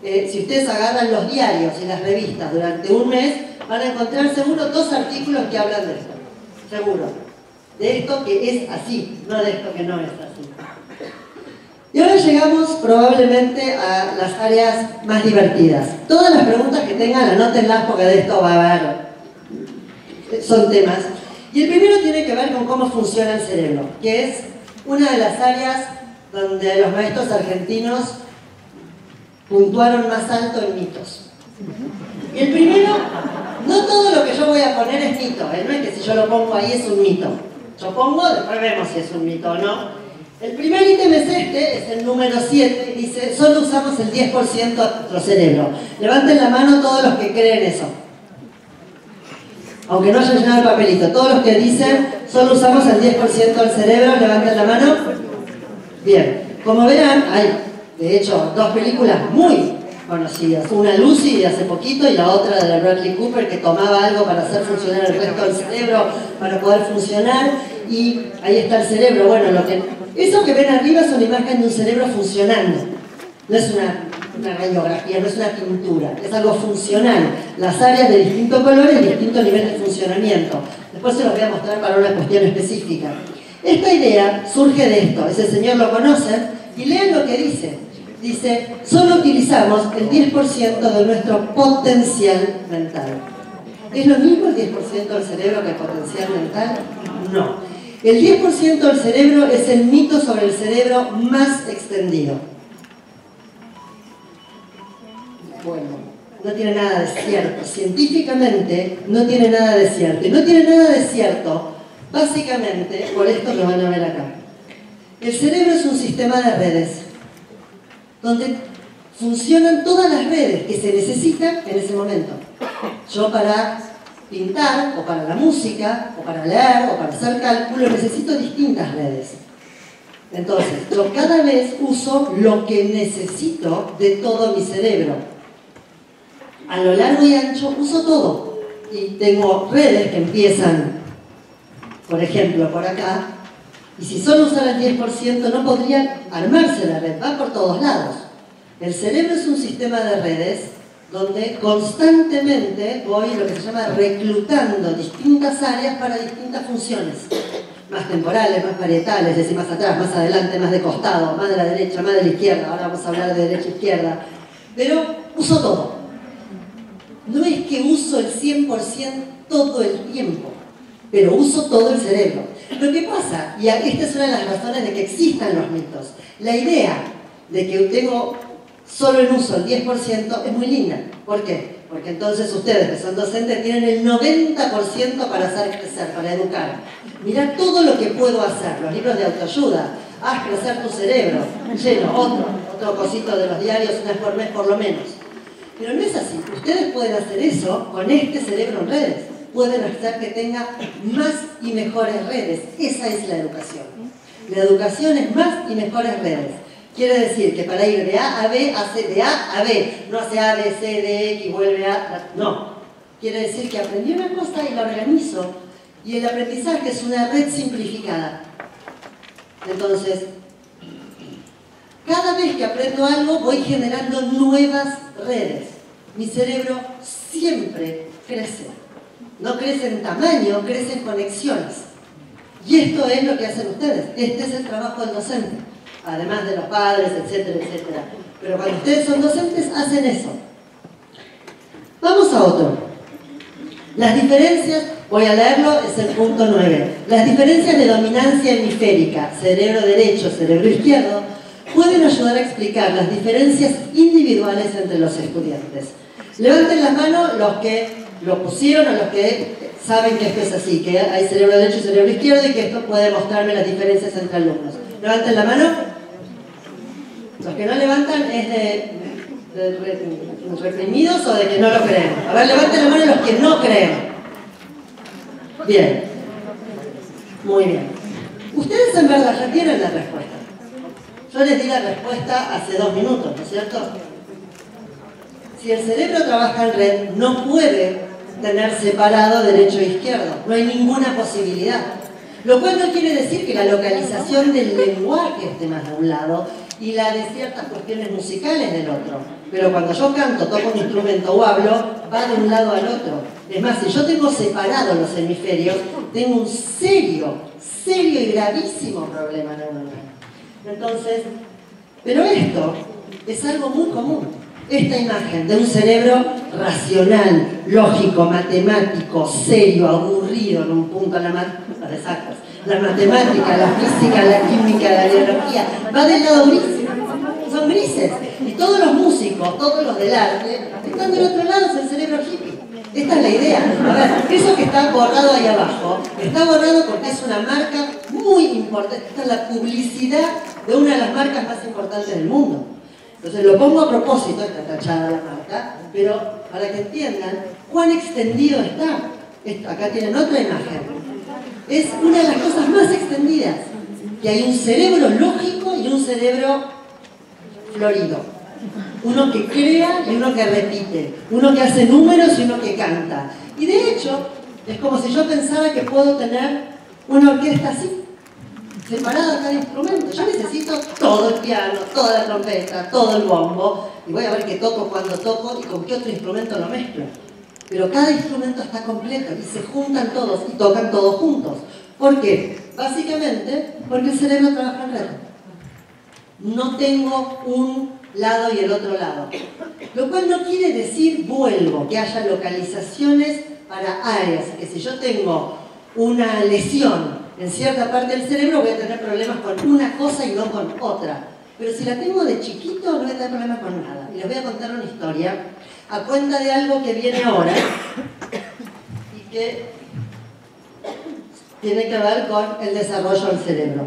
Si ustedes agarran los diarios y las revistas durante un mes, van a encontrar seguro 2 artículos que hablan de esto. Seguro. De esto que es así, no de esto que no es así. Y ahora llegamos probablemente a las áreas más divertidas. Todas las preguntas que tengan, anótenlas porque de esto va a haber, son temas. Y el primero tiene que ver con cómo funciona el cerebro, que es una de las áreas donde los maestros argentinos puntuaron más alto en mitos. Y el primero, no todo lo que yo voy a poner es mito, no es que si yo lo pongo ahí es un mito. Yo pongo, después vemos si es un mito o no. El primer ítem es este, es el número 7, y dice, solo usamos el 10% de nuestro cerebro. Levanten la mano todos los que creen eso. Aunque no hayan llenado el papelito, todos los que dicen, solo usamos el 10% del cerebro, levanten la mano. Bien, como verán, hay de hecho 2 películas muy conocidas. Una Lucy de hace poquito y la otra de la Bradley Cooper, que tomaba algo para hacer funcionar el resto del cerebro para poder funcionar, y ahí está el cerebro. Bueno, eso que ven arriba es una imagen de un cerebro funcionando. No es una radiografía, no es una pintura, es algo funcional. Las áreas de distintos colores, distintos niveles de funcionamiento. Después se los voy a mostrar para una cuestión específica. Esta idea surge de esto. Ese señor lo conocen y lean lo que dice. Dice, solo utilizamos el 10% de nuestro potencial mental. ¿Es lo mismo el 10% del cerebro que el potencial mental? No. El 10% del cerebro es el mito sobre el cerebro más extendido. Bueno, no tiene nada de cierto. Científicamente no tiene nada de cierto. Y no tiene nada de cierto, básicamente, por esto que van a ver acá. El cerebro es un sistema de redes donde funcionan todas las redes que se necesitan en ese momento. Yo para pintar, o para la música, o para leer, o para hacer cálculo, necesito distintas redes. Entonces, yo cada vez uso lo que necesito de todo mi cerebro. A lo largo y ancho uso todo. Y tengo redes que empiezan, por ejemplo, por acá, y si solo usara el 10% no podría armarse la red, va por todos lados. El cerebro es un sistema de redes donde constantemente voy lo que se llama reclutando distintas áreas para distintas funciones. Más temporales, más parietales, es decir, más atrás, más adelante, más de costado, más de la derecha, más de la izquierda. Ahora vamos a hablar de derecha e izquierda. Pero uso todo. No es que uso el 100% todo el tiempo, pero uso todo el cerebro. Lo que pasa, y esta es una de las razones de que existan los mitos, la idea de que tengo solo en uso el 10% es muy linda. ¿Por qué? Porque entonces ustedes, que son docentes, tienen el 90% para hacer crecer, para educar. Mirá todo lo que puedo hacer, los libros de autoayuda. haz crecer tu cerebro, lleno, otro cosito de los diarios una vez por mes por lo menos. Pero no es así. Ustedes pueden hacer eso con este cerebro en redes. Pueden hacer que tenga más y mejores redes. Esa es la educación. La educación es más y mejores redes. Quiere decir que para ir de A a B, hace de A a B. No hace A, B, C, D, X y vuelve a... No. Quiere decir que aprendí una cosa y la organizo. Y el aprendizaje es una red simplificada. Entonces, cada vez que aprendo algo voy generando nuevas redes. Mi cerebro siempre crece. No crece en tamaño, crece en conexiones. Y esto es lo que hacen ustedes. Este es el trabajo del docente. Además de los padres, etcétera, etcétera. Pero cuando ustedes son docentes, hacen eso. Vamos a otro. Las diferencias, voy a leerlo, es el punto 9. Las diferencias de dominancia hemisférica, cerebro derecho, cerebro izquierdo, pueden ayudar a explicar las diferencias individuales entre los estudiantes. Levanten la mano los que lo pusieron o los que saben que esto es así, que hay cerebro derecho y cerebro izquierdo y que esto puede mostrarme las diferencias entre alumnos. Levanten la mano. Los que no levantan es de reprimidos o de que no lo creen. A ver, levanten la mano los que no creen. Bien. Muy bien. Ustedes en verdad ya tienen la respuesta. Yo les di la respuesta hace 2 minutos, ¿no es cierto? Si el cerebro trabaja en red, no puede tener separado derecho e izquierdo. No hay ninguna posibilidad. Lo cual no quiere decir que la localización del lenguaje esté más de un lado y la de ciertas cuestiones musicales del otro. Pero cuando yo canto, toco un instrumento o hablo, va de un lado al otro. Es más, si yo tengo separados los hemisferios, tengo un serio y gravísimo problema neuronal. Entonces, pero esto es algo muy común. Esta imagen de un cerebro racional, lógico, matemático, serio, aburrido en un punto, la matemática, la física, la química, la biología, va del lado gris, son grises. Y todos los músicos, todos los del arte, están del otro lado, es el cerebro hippie. Esta es la idea. A ver, eso que está borrado ahí abajo, está borrado porque es una marca muy importante. Esta es la publicidad de una de las marcas más importantes del mundo. Entonces lo pongo a propósito, está tachada la marca, pero para que entiendan cuán extendido está. Acá tienen otra imagen. Es una de las cosas más extendidas, que hay un cerebro lógico y un cerebro florido. Uno que crea y uno que repite. Uno que hace números y uno que canta. Y de hecho, es como si yo pensara que puedo tener una orquesta así, separada cada instrumento. Yo necesito todo el piano, toda la trompeta, todo el bombo, y voy a ver qué toco, cuándo toco y con qué otro instrumento lo mezclo. Pero cada instrumento está completo y se juntan todos y tocan todos juntos. ¿Por qué? Básicamente porque el cerebro trabaja en red. No tengo un lado y el otro lado. Lo cual no quiere decir, vuelvo, que haya localizaciones para áreas. Que si yo tengo una lesión en cierta parte del cerebro voy a tener problemas con una cosa y no con otra. Pero si la tengo de chiquito no voy a tener problemas con nada. Y les voy a contar una historia a cuenta de algo que viene ahora y que tiene que ver con el desarrollo del cerebro.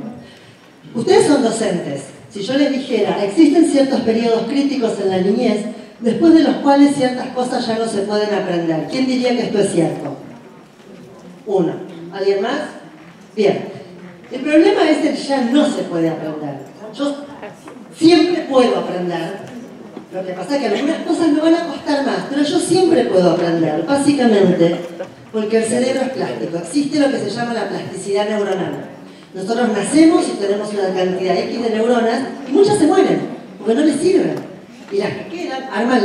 Ustedes son docentes. Si yo les dijera, existen ciertos periodos críticos en la niñez después de los cuales ciertas cosas ya no se pueden aprender. ¿Quién diría que esto es cierto? Uno. ¿Alguien más? Bien. El problema es que ya no se puede aprender. Yo siempre puedo aprender. Lo que pasa es que algunas cosas me van a costar más, pero yo siempre puedo aprender, básicamente porque el cerebro es plástico. Existe lo que se llama la plasticidad neuronal. Nosotros nacemos y tenemos una cantidad X de neuronas y muchas se mueren, porque no les sirven. Y las que quedan arman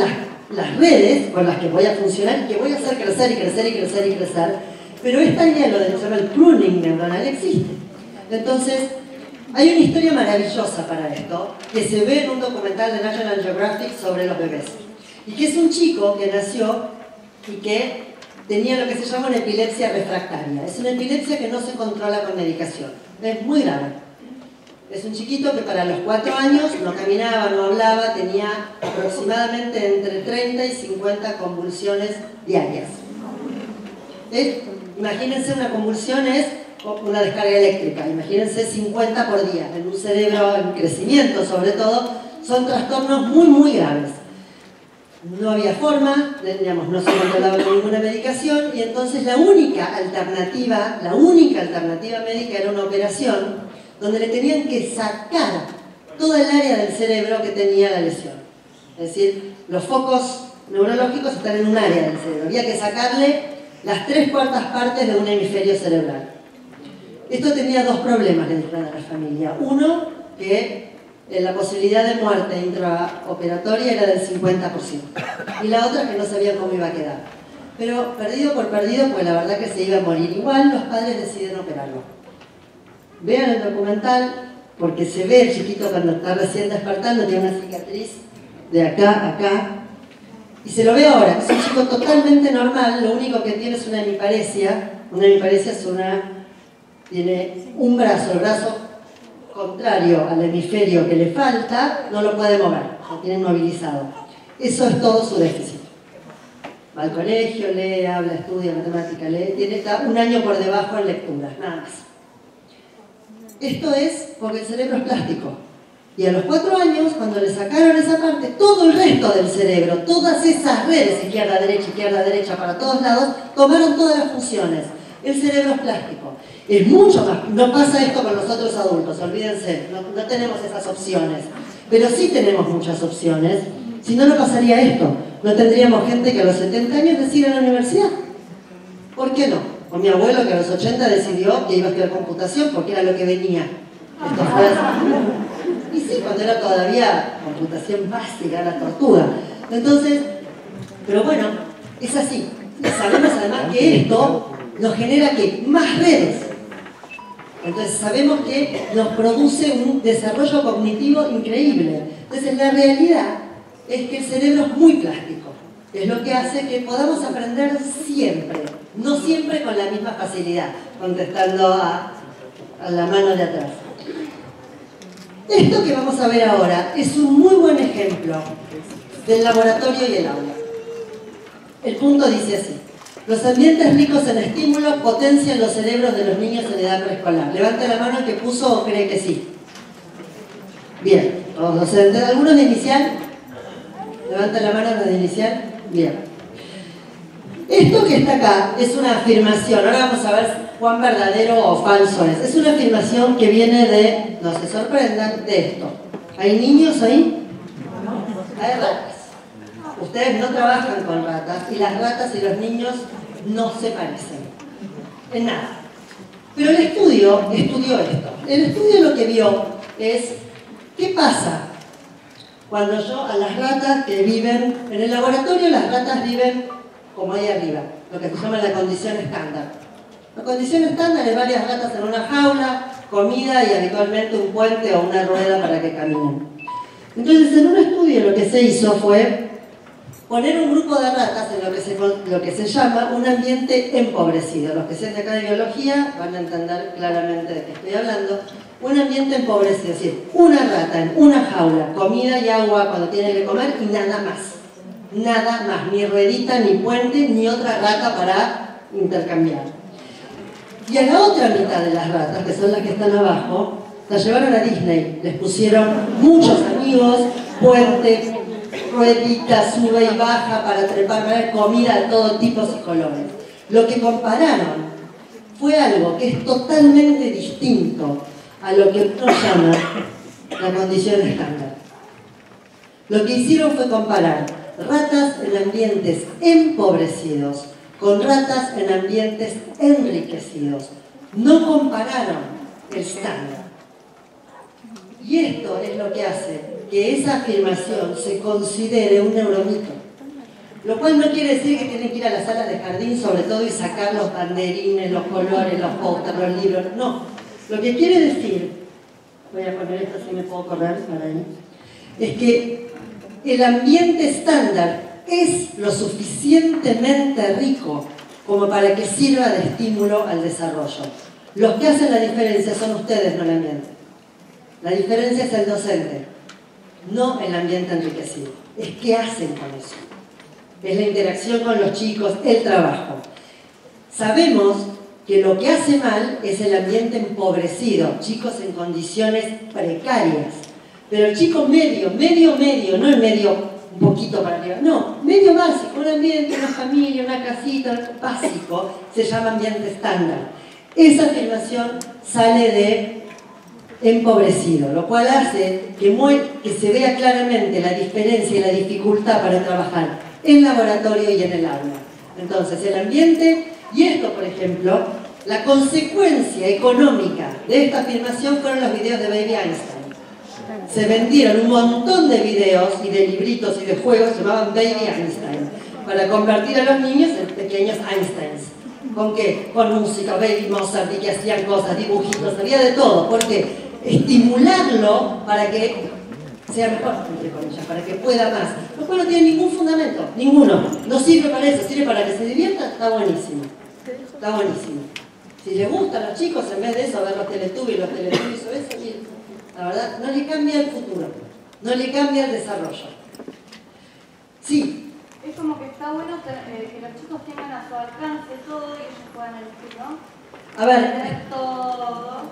las redes con las que voy a funcionar y que voy a hacer crecer y crecer y crecer y crecer. Pero esta idea, lo de que se llama el pruning neuronal, existe. Entonces, hay una historia maravillosa para esto, que se ve en un documental de National Geographic sobre los bebés. Y que es un chico que nació y que tenía lo que se llama una epilepsia refractaria. Es una epilepsia que no se controla con medicación. Es muy grave. Es un chiquito que para los 4 años no caminaba, no hablaba, tenía aproximadamente entre 30 y 50 convulsiones diarias. Imagínense, una convulsión es una descarga eléctrica. Imagínense 50 por día. En un cerebro en crecimiento, sobre todo, son trastornos muy, muy graves. No había forma, digamos, no se controlaba con ninguna medicación, y entonces la única alternativa médica era una operación donde le tenían que sacar toda el área del cerebro que tenía la lesión. Es decir, los focos neurológicos están en un área del cerebro. Había que sacarle las 3/4 partes de un hemisferio cerebral. Esto tenía dos problemas, le dijeron a la familia. Uno, que la posibilidad de muerte intraoperatoria era del 50%. Y la otra, que no sabían cómo iba a quedar. Pero perdido por perdido, pues la verdad que se iba a morir igual, los padres deciden operarlo. Vean el documental, porque se ve el chiquito cuando está recién despertando, tiene una cicatriz de acá a acá. Y se lo ve ahora, es un chico totalmente normal, lo único que tiene es una hemiparesia. Una hemiparesia es tiene un brazo, el brazo contrario al hemisferio que le falta, no lo puede mover, lo tiene inmovilizado. Eso es todo su déficit. Va al colegio, lee, habla, estudia matemática, está un año por debajo en lecturas, nada más. Esto es porque el cerebro es plástico. Y a los 4 años, cuando le sacaron esa parte, todo el resto del cerebro, todas esas redes, izquierda, derecha, para todos lados, tomaron todas las funciones. El cerebro es plástico. Es mucho más. No pasa esto con los otros adultos, olvídense. No tenemos esas opciones. Pero sí tenemos muchas opciones. Si no, no pasaría esto. No tendríamos gente que a los 70 años decide ir a la universidad. ¿Por qué no? O mi abuelo que a los 80 decidió que iba a estudiar computación porque era lo que venía. Esto fue... Y sí, cuando era todavía computación básica, era tortuga. Entonces, pero bueno, es así. Y sabemos además que esto nos genera ¿qué? Más redes. Entonces sabemos que nos produce un desarrollo cognitivo increíble. Entonces la realidad es que el cerebro es muy plástico. Es lo que hace que podamos aprender siempre. No siempre con la misma facilidad, contestando a la mano de atrás. Esto que vamos a ver ahora es un muy buen ejemplo del laboratorio y el aula. El punto dice así: los ambientes ricos en estímulos potencian los cerebros de los niños en edad preescolar. Levante la mano el que puso o cree que sí. Bien, todos docentes. ¿Algunos de inicial? Levante la mano los de inicial. Bien. Esto que está acá es una afirmación. Ahora vamos a ver cuán verdadero o falso es. Es una afirmación que viene de, no se sorprendan, de esto. ¿Hay niños ahí? Hay ratas. Ustedes no trabajan con ratas y las ratas y los niños no se parecen en nada. Pero el estudio estudió esto. El estudio lo que vio es qué pasa cuando yo a las ratas que viven en el laboratorio, las ratas viven como ahí arriba, lo que se llama la condición estándar. La condición estándar es varias ratas en una jaula, comida y habitualmente un puente o una rueda para que caminen. Entonces, en un estudio lo que se hizo fue poner un grupo de ratas en lo que se llama un ambiente empobrecido. Los que sean de acá de biología van a entender claramente de qué estoy hablando. Un ambiente empobrecido, es decir, una rata en una jaula, comida y agua cuando tiene que comer y nada más. Nada más, ni ruedita, ni puente, ni otra rata para intercambiar. Y a la otra mitad de las ratas, que son las que están abajo, las llevaron a Disney. Les pusieron muchos amigos, puente, rueditas, sube y baja para trepar, para ver comida de todo tipo y colores. Lo que compararon fue algo que es totalmente distinto a lo que uno llama la condición estándar. Lo que hicieron fue comparar ratas en ambientes empobrecidos con ratas en ambientes enriquecidos. No compararon el estándar. Y esto es lo que hace que esa afirmación se considere un neuromito. Lo cual no quiere decir que tienen que ir a la sala de jardín, sobre todo, y sacar los banderines, los colores, los pósters, los libros. No. Lo que quiere decir, voy a poner esto si me puedo correr para ahí, es que el ambiente estándar es lo suficientemente rico como para que sirva de estímulo al desarrollo. Los que hacen la diferencia son ustedes, no el ambiente. La diferencia es el docente, no el ambiente enriquecido. Es qué hacen con eso. Es la interacción con los chicos, el trabajo. Sabemos que lo que hace mal es el ambiente empobrecido, chicos en condiciones precarias. Pero el chico medio, no el medio un poquito para arriba, no, medio básico, un ambiente, una familia, una casita, básico, se llama ambiente estándar. Esa afirmación sale de empobrecido, lo cual hace que se vea claramente la diferencia y la dificultad para trabajar en laboratorio y en el aula. Entonces, el ambiente, y esto, por ejemplo, la consecuencia económica de esta afirmación fueron los videos de Baby Einstein. Se vendieron un montón de videos y de libritos y de juegos que se llamaban Baby Einstein, para convertir a los niños en pequeños Einsteins. ¿Con qué? Con música, Baby Mozart, y que hacían cosas, dibujitos, había de todo. ¿Por qué? Estimularlo para que sea mejor, entre comillas, para que pueda más. Lo cual no tiene ningún fundamento, ninguno. No sirve para eso, sirve para que se divierta, está buenísimo. Está buenísimo. Si les gustan a los chicos, en vez de eso, ver los Teletubbies o eso, bien. La verdad, no le cambia el futuro, no le cambia el desarrollo. Sí.
Es como que está bueno que los chicos tengan a su alcance todo y ellos puedan elegir, ¿no?
A ver,
tener todo.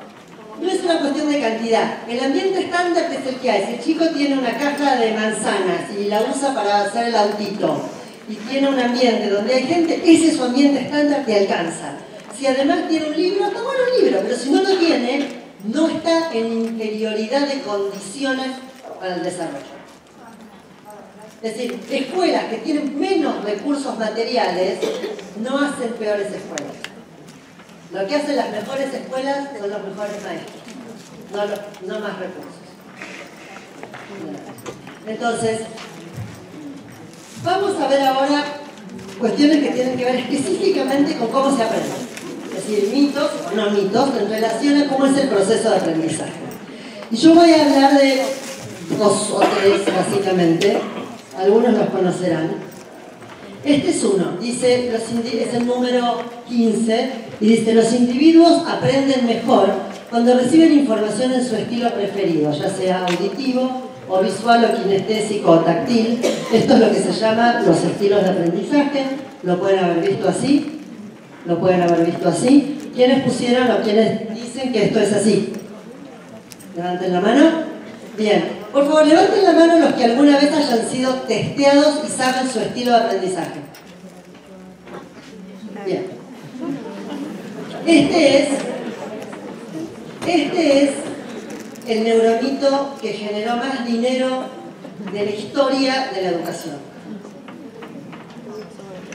no es una cuestión de cantidad. El ambiente estándar es el que hay. Si el chico tiene una caja de manzanas y la usa para hacer el autito y tiene un ambiente donde hay gente, ese es su ambiente estándar que alcanza. Si además tiene un libro, está bueno un libro, pero si no lo tiene, no está en inferioridad de condiciones para el desarrollo. Es decir, escuelas que tienen menos recursos materiales no hacen peores escuelas. Lo que hacen las mejores escuelas son los mejores maestros, no más recursos. Entonces, vamos a ver ahora cuestiones que tienen que ver específicamente con cómo se aprende. Es decir, mitos o no mitos en relación a cómo es el proceso de aprendizaje. Y yo voy a hablar de 2 o 3 básicamente, algunos los conocerán. Este es uno, dice, es el número 15, y dice: los individuos aprenden mejor cuando reciben información en su estilo preferido, ya sea auditivo, o visual, o kinestésico, o táctil. Esto es lo que se llama los estilos de aprendizaje. Lo pueden haber visto así, lo pueden haber visto así. ¿Quiénes pusieron o quiénes dicen que esto es así? Levanten la mano. Bien. Por favor, levanten la mano los que alguna vez hayan sido testeados y saben su estilo de aprendizaje. Bien. Este es el neuromito que generó más dinero de la historia de la educación.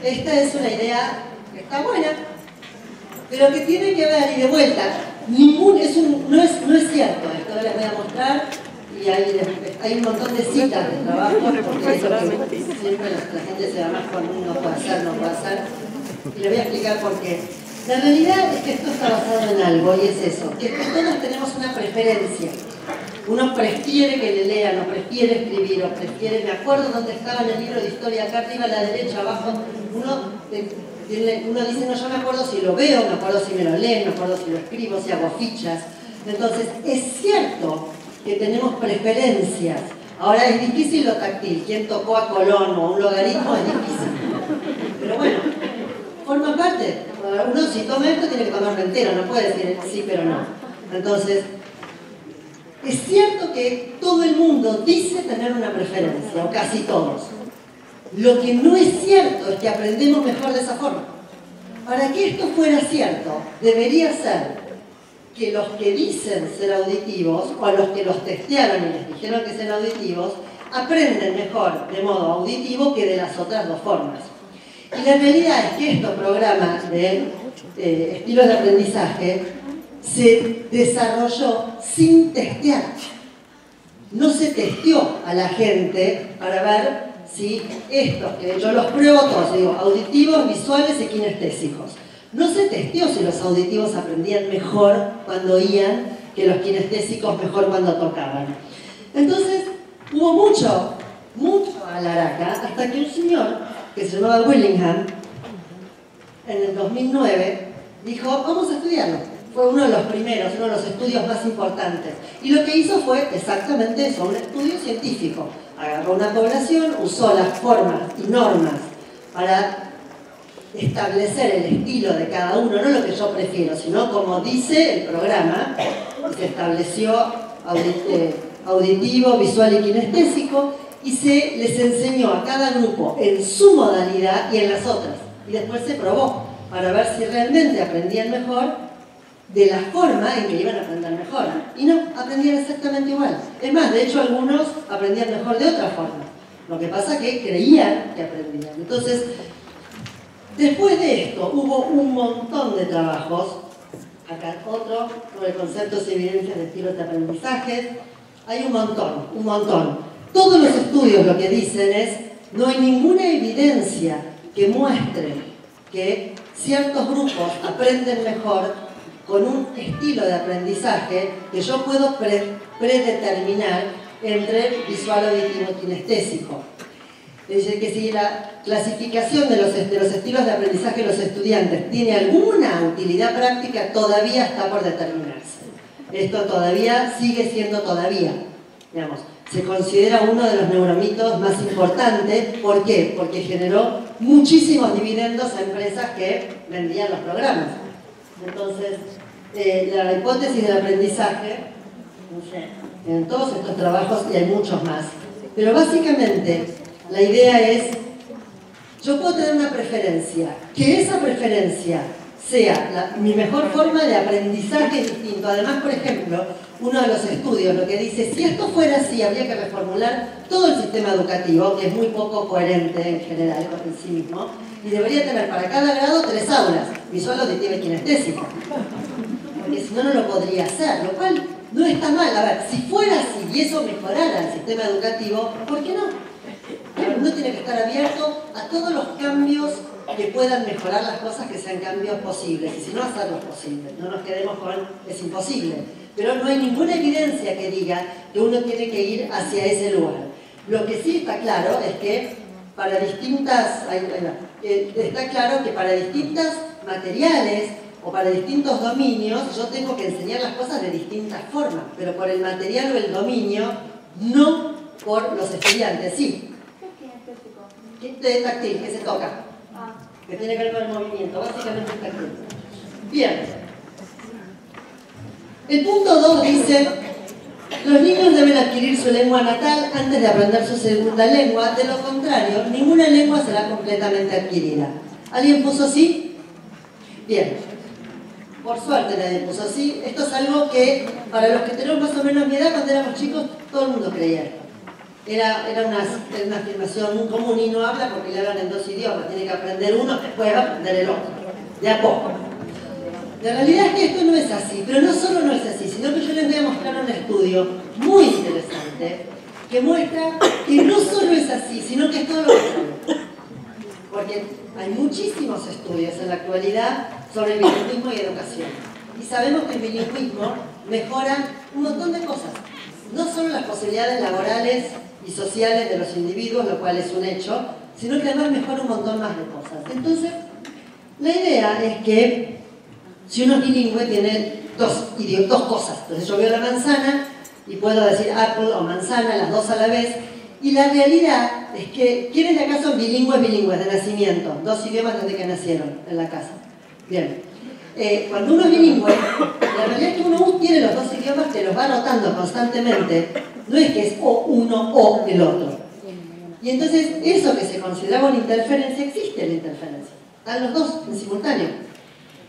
Esta es una idea que está buena, pero que tiene que ver, y de vuelta, no es cierto esto, les voy a mostrar. Y hay un montón de citas de trabajo, porque es lo que siempre la gente se da más cuando uno puede hacer. Y les voy a explicar por qué. La realidad es que esto está basado en algo, y es eso, que todos tenemos una preferencia. Uno prefiere que le lean, o prefiere escribir, o prefiere, me acuerdo dónde estaba en el libro de historia, acá arriba a la derecha, abajo, uno dice, no, yo me acuerdo si lo veo, me acuerdo si me lo leen, me acuerdo si lo escribo, si hago fichas. Entonces, es cierto que tenemos preferencias. Ahora es difícil lo táctil. ¿Quién tocó a Colón o un logaritmo? Es difícil. Pero bueno, forma parte. Uno si toma esto tiene que tomarlo entero, no puede decir sí pero no. Entonces, es cierto que todo el mundo dice tener una preferencia, o casi todos. Lo que no es cierto es que aprendemos mejor de esa forma. Para que esto fuera cierto, debería ser que los que dicen ser auditivos, o a los que los testearon y les dijeron que sean auditivos, aprenden mejor de modo auditivo que de las otras 2 formas. Y la realidad es que estos programas de estilos de aprendizaje se desarrolló sin testear. No se testeó a la gente para ver si estos, que yo los pruebo todos, digo, auditivos, visuales y kinestésicos. No se testeó si los auditivos aprendían mejor cuando oían que los kinestésicos mejor cuando tocaban. Entonces, hubo mucho alaraca, hasta que un señor que se llamaba Willingham, en el 2009, dijo, vamos a estudiarlo. Fue uno de los primeros, uno de los estudios más importantes. Y lo que hizo fue exactamente eso, un estudio científico. Agarró una población, usó las formas y normas para establecer el estilo de cada uno, no lo que yo prefiero, sino como dice el programa, se estableció auditivo, visual y kinestésico, y se les enseñó a cada grupo en su modalidad y en las otras. Y después se probó para ver si realmente aprendían mejor de la forma en que iban a aprender mejor. Y no, aprendían exactamente igual. Es más, de hecho algunos aprendían mejor de otra forma. Lo que pasa es que creían que aprendían. Entonces, después de esto hubo un montón de trabajos. Acá otro, sobre conceptos y evidencias de estilos de aprendizaje. Hay un montón, un montón. Todos los estudios lo que dicen es, no hay ninguna evidencia que muestre que ciertos grupos aprenden mejor con un estilo de aprendizaje que yo puedo predeterminar entre visual, auditivo y kinestésico. Es decir, que si la clasificación de los estilos de aprendizaje de los estudiantes tiene alguna utilidad práctica, todavía está por determinarse. Esto todavía sigue siendo todavía, digamos, se considera uno de los neuromitos más importantes. ¿Por qué? Porque generó muchísimos dividendos a empresas que vendían los programas. Entonces, la hipótesis del aprendizaje, no sé, en todos estos trabajos, y hay muchos más, pero básicamente la idea es, yo puedo tener una preferencia, que esa preferencia sea mi mejor forma de aprendizaje distinto. Además, por ejemplo, uno de los estudios lo que dice, si esto fuera así, habría que reformular todo el sistema educativo, que es muy poco coherente en general con sí mismo, y debería tener para cada grado 3 aulas, visual, auditiva y kinestésica. Porque si no, no lo podría hacer, lo cual no está mal. A ver, si fuera así y eso mejorara el sistema educativo, ¿por qué no? Uno tiene que estar abierto a todos los cambios que puedan mejorar las cosas, que sean cambios posibles, y si no, hacerlos posibles. No nos quedemos con es imposible. Pero no hay ninguna evidencia que diga que uno tiene que ir hacia ese lugar. Lo que sí está claro es que para distintas, está claro que para distintos materiales o para distintos dominios yo tengo que enseñar las cosas de distintas formas, pero por el material o el dominio, no por los estudiantes, sí. ¿Qué es kinestésico? Táctil, que se toca, que tiene que ver con el movimiento, básicamente es táctil. Bien. El punto 2 dice, los niños deben adquirir su lengua natal antes de aprender su segunda lengua, de lo contrario, ninguna lengua será completamente adquirida. ¿Alguien puso sí? Bien. Por suerte nadie puso sí. Esto es algo que, para los que tenemos más o menos mi edad, cuando éramos chicos, todo el mundo creía esto. Era una afirmación muy común, y no habla porque le hablan en 2 idiomas, tiene que aprender uno, después va a aprender el otro, de a poco. La realidad es que esto no es así, pero no solo no es así, sino que yo les voy a mostrar un estudio muy interesante que muestra que no solo es así, sino que es todo lo contrario. Porque hay muchísimos estudios en la actualidad sobre bilingüismo y educación. Y sabemos que el bilingüismo mejora un montón de cosas. No solo las posibilidades laborales y sociales de los individuos, lo cual es un hecho, sino que además mejora un montón más de cosas. Entonces, la idea es que si uno es bilingüe tiene dos cosas. Entonces yo veo la manzana y puedo decir apple o manzana, las dos a la vez. Y la realidad es que, ¿quiénes de acá son bilingües de nacimiento? 2 idiomas desde que nacieron en la casa. Bien. Cuando uno es bilingüe, la realidad es que uno tiene los 2 idiomas que los va rotando constantemente. No es que es o uno o el otro. Y entonces eso que se consideraba una interferencia, existe la interferencia. Están los dos en simultáneo.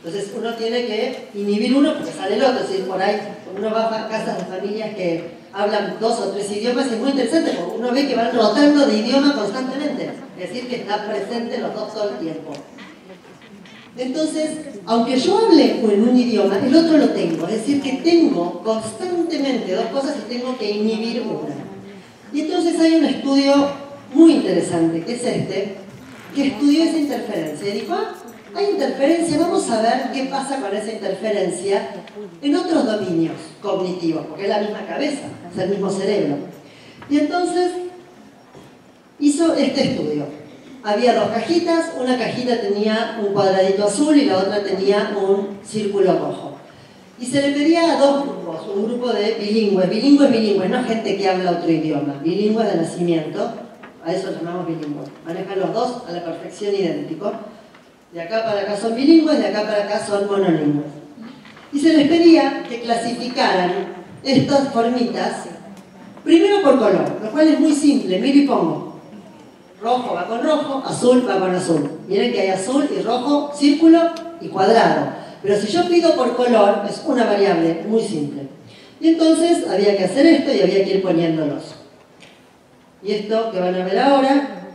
Entonces uno tiene que inhibir uno porque sale el otro. Es decir, por ahí uno va a casas de familias que hablan 2 o 3 idiomas, y es muy interesante porque uno ve que van rotando de idioma constantemente. Es decir, que están presentes los 2 todo el tiempo. Entonces, aunque yo hable en un idioma, el otro lo tengo. Es decir, que tengo constantemente 2 cosas y tengo que inhibir una. Y entonces hay un estudio muy interesante, que es este, que estudió esa interferencia. Y dijo, hay interferencia, vamos a ver qué pasa con esa interferencia en otros dominios cognitivos, porque es la misma cabeza, es el mismo cerebro. Y entonces hizo este estudio. Había 2 cajitas, una cajita tenía un cuadradito azul y la otra tenía un círculo rojo. Y se le pedía a 2 grupos, un grupo de bilingües, no gente que habla otro idioma, bilingües de nacimiento, a eso llamamos bilingües, manejan los 2 a la perfección idéntico. De acá para acá son bilingües, de acá para acá son monolingües. Y se les pedía que clasificaran estas formitas, primero por color, lo cual es muy simple, miro y pongo. Rojo va con rojo, azul va con azul. Miren que hay azul y rojo, círculo y cuadrado. Pero si yo pido por color, es una variable muy simple. Y entonces había que hacer esto y había que ir poniéndolos. Y esto que van a ver ahora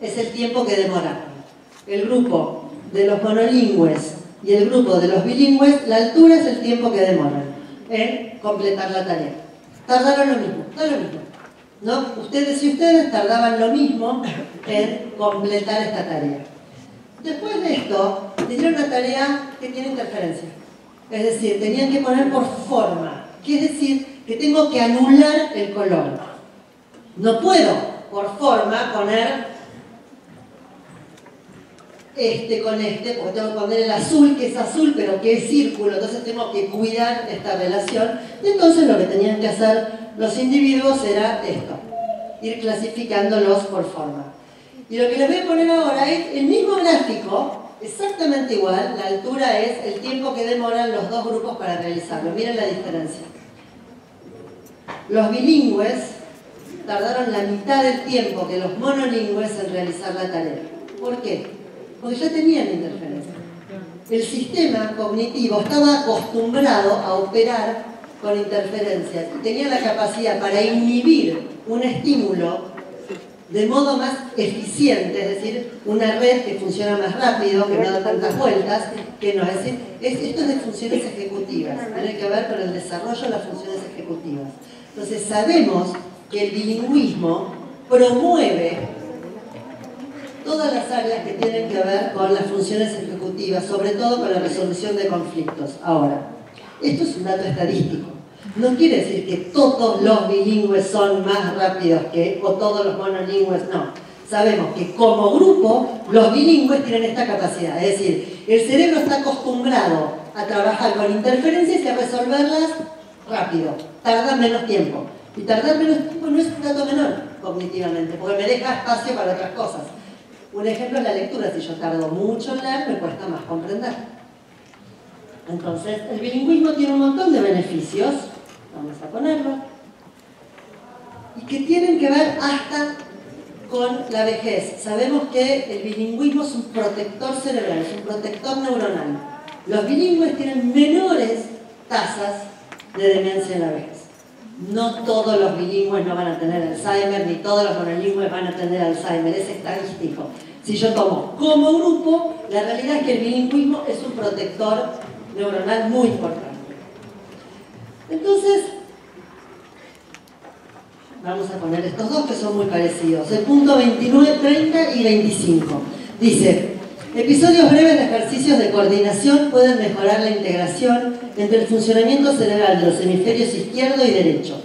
es el tiempo que demora. El grupo de los monolingües y el grupo de los bilingües, la altura es el tiempo que demoran en completar la tarea. Tardaron lo mismo, da lo mismo. ¿No? Ustedes y ustedes tardaban lo mismo en completar esta tarea. Después de esto, les dieron una tarea que tiene interferencia. Es decir, tenían que poner por forma. Quiere decir que tengo que anular el color. No puedo, por forma, poner este con este, porque tengo que poner el azul, que es azul, pero que es círculo. Entonces tengo que cuidar esta relación. Y entonces lo que tenían que hacer los individuos era esto, ir clasificándolos por forma. Y lo que les voy a poner ahora es el mismo gráfico, exactamente igual, la altura es el tiempo que demoran los dos grupos para realizarlo. Miren la diferencia. Los bilingües tardaron la mitad del tiempo que los monolingües en realizar la tarea. ¿Por qué? Porque ya tenían interferencia. El sistema cognitivo estaba acostumbrado a operar con interferencias y tenía la capacidad para inhibir un estímulo de modo más eficiente, es decir, una red que funciona más rápido, que no da tantas vueltas, que no, es decir, esto es de funciones ejecutivas, tiene que ver con el desarrollo de las funciones ejecutivas. Entonces sabemos que el bilingüismo promueve todas las áreas que tienen que ver con las funciones ejecutivas, sobre todo con la resolución de conflictos. Ahora, esto es un dato estadístico. No quiere decir que todos los bilingües son más rápidos que, o todos los monolingües, no. Sabemos que como grupo, los bilingües tienen esta capacidad. Es decir, el cerebro está acostumbrado a trabajar con interferencias y a resolverlas rápido. Tarda menos tiempo. Y tardar menos tiempo no es un dato menor cognitivamente, porque me deja espacio para otras cosas. Un ejemplo es la lectura. Si yo tardo mucho en leer, me cuesta más comprender. Entonces, el bilingüismo tiene un montón de beneficios, vamos a ponerlo, y que tienen que ver hasta con la vejez. Sabemos que el bilingüismo es un protector cerebral, es un protector neuronal. Los bilingües tienen menores tasas de demencia en la vejez. No todos los bilingües no van a tener Alzheimer, ni todos los monolingües van a tener Alzheimer, es estadístico. Si yo tomo como grupo, la realidad es que el bilingüismo es un protector neuronal muy importante. Entonces, vamos a poner estos dos que son muy parecidos. El punto 29, 30 y 25. Dice, episodios breves de ejercicios de coordinación pueden mejorar la integración entre el funcionamiento cerebral de los hemisferios izquierdo y derecho.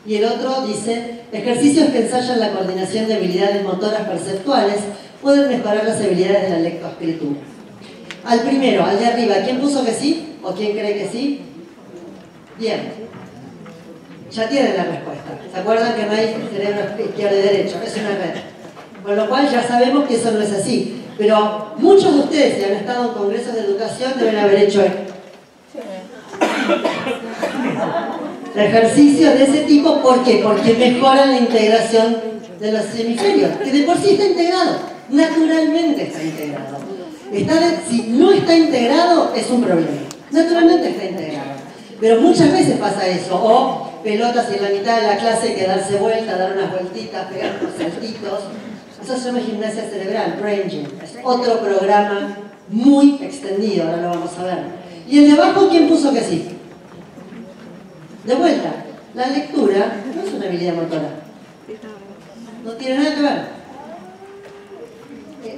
Y el otro dice, ejercicios que ensayan la coordinación de habilidades motoras perceptuales pueden mejorar las habilidades de la lectoescritura. Al primero, al de arriba, ¿quién puso que sí? ¿O quién cree que sí? Bien. Ya tienen la respuesta. ¿Se acuerdan que no hay cerebro izquierdo y derecho? Es una red. Con lo cual ya sabemos que eso no es así. Pero muchos de ustedes, si han estado en congresos de educación, deben haber hecho ejercicios de ese tipo. ¿Por qué? Porque mejoran la integración de los hemisferios, que de por sí está integrado. Naturalmente está integrado. Si no está integrado, es un problema. Naturalmente está integrado. Pero muchas veces pasa eso. O pelotas y en la mitad de la clase hay que darse vuelta, dar unas vueltitas, pegar unos saltitos. Eso se llama gimnasia cerebral, brain gym. Es otro programa muy extendido, ahora lo vamos a ver. Y el de abajo, ¿quién puso que sí? De vuelta, la lectura no es una habilidad motora. No tiene nada que ver.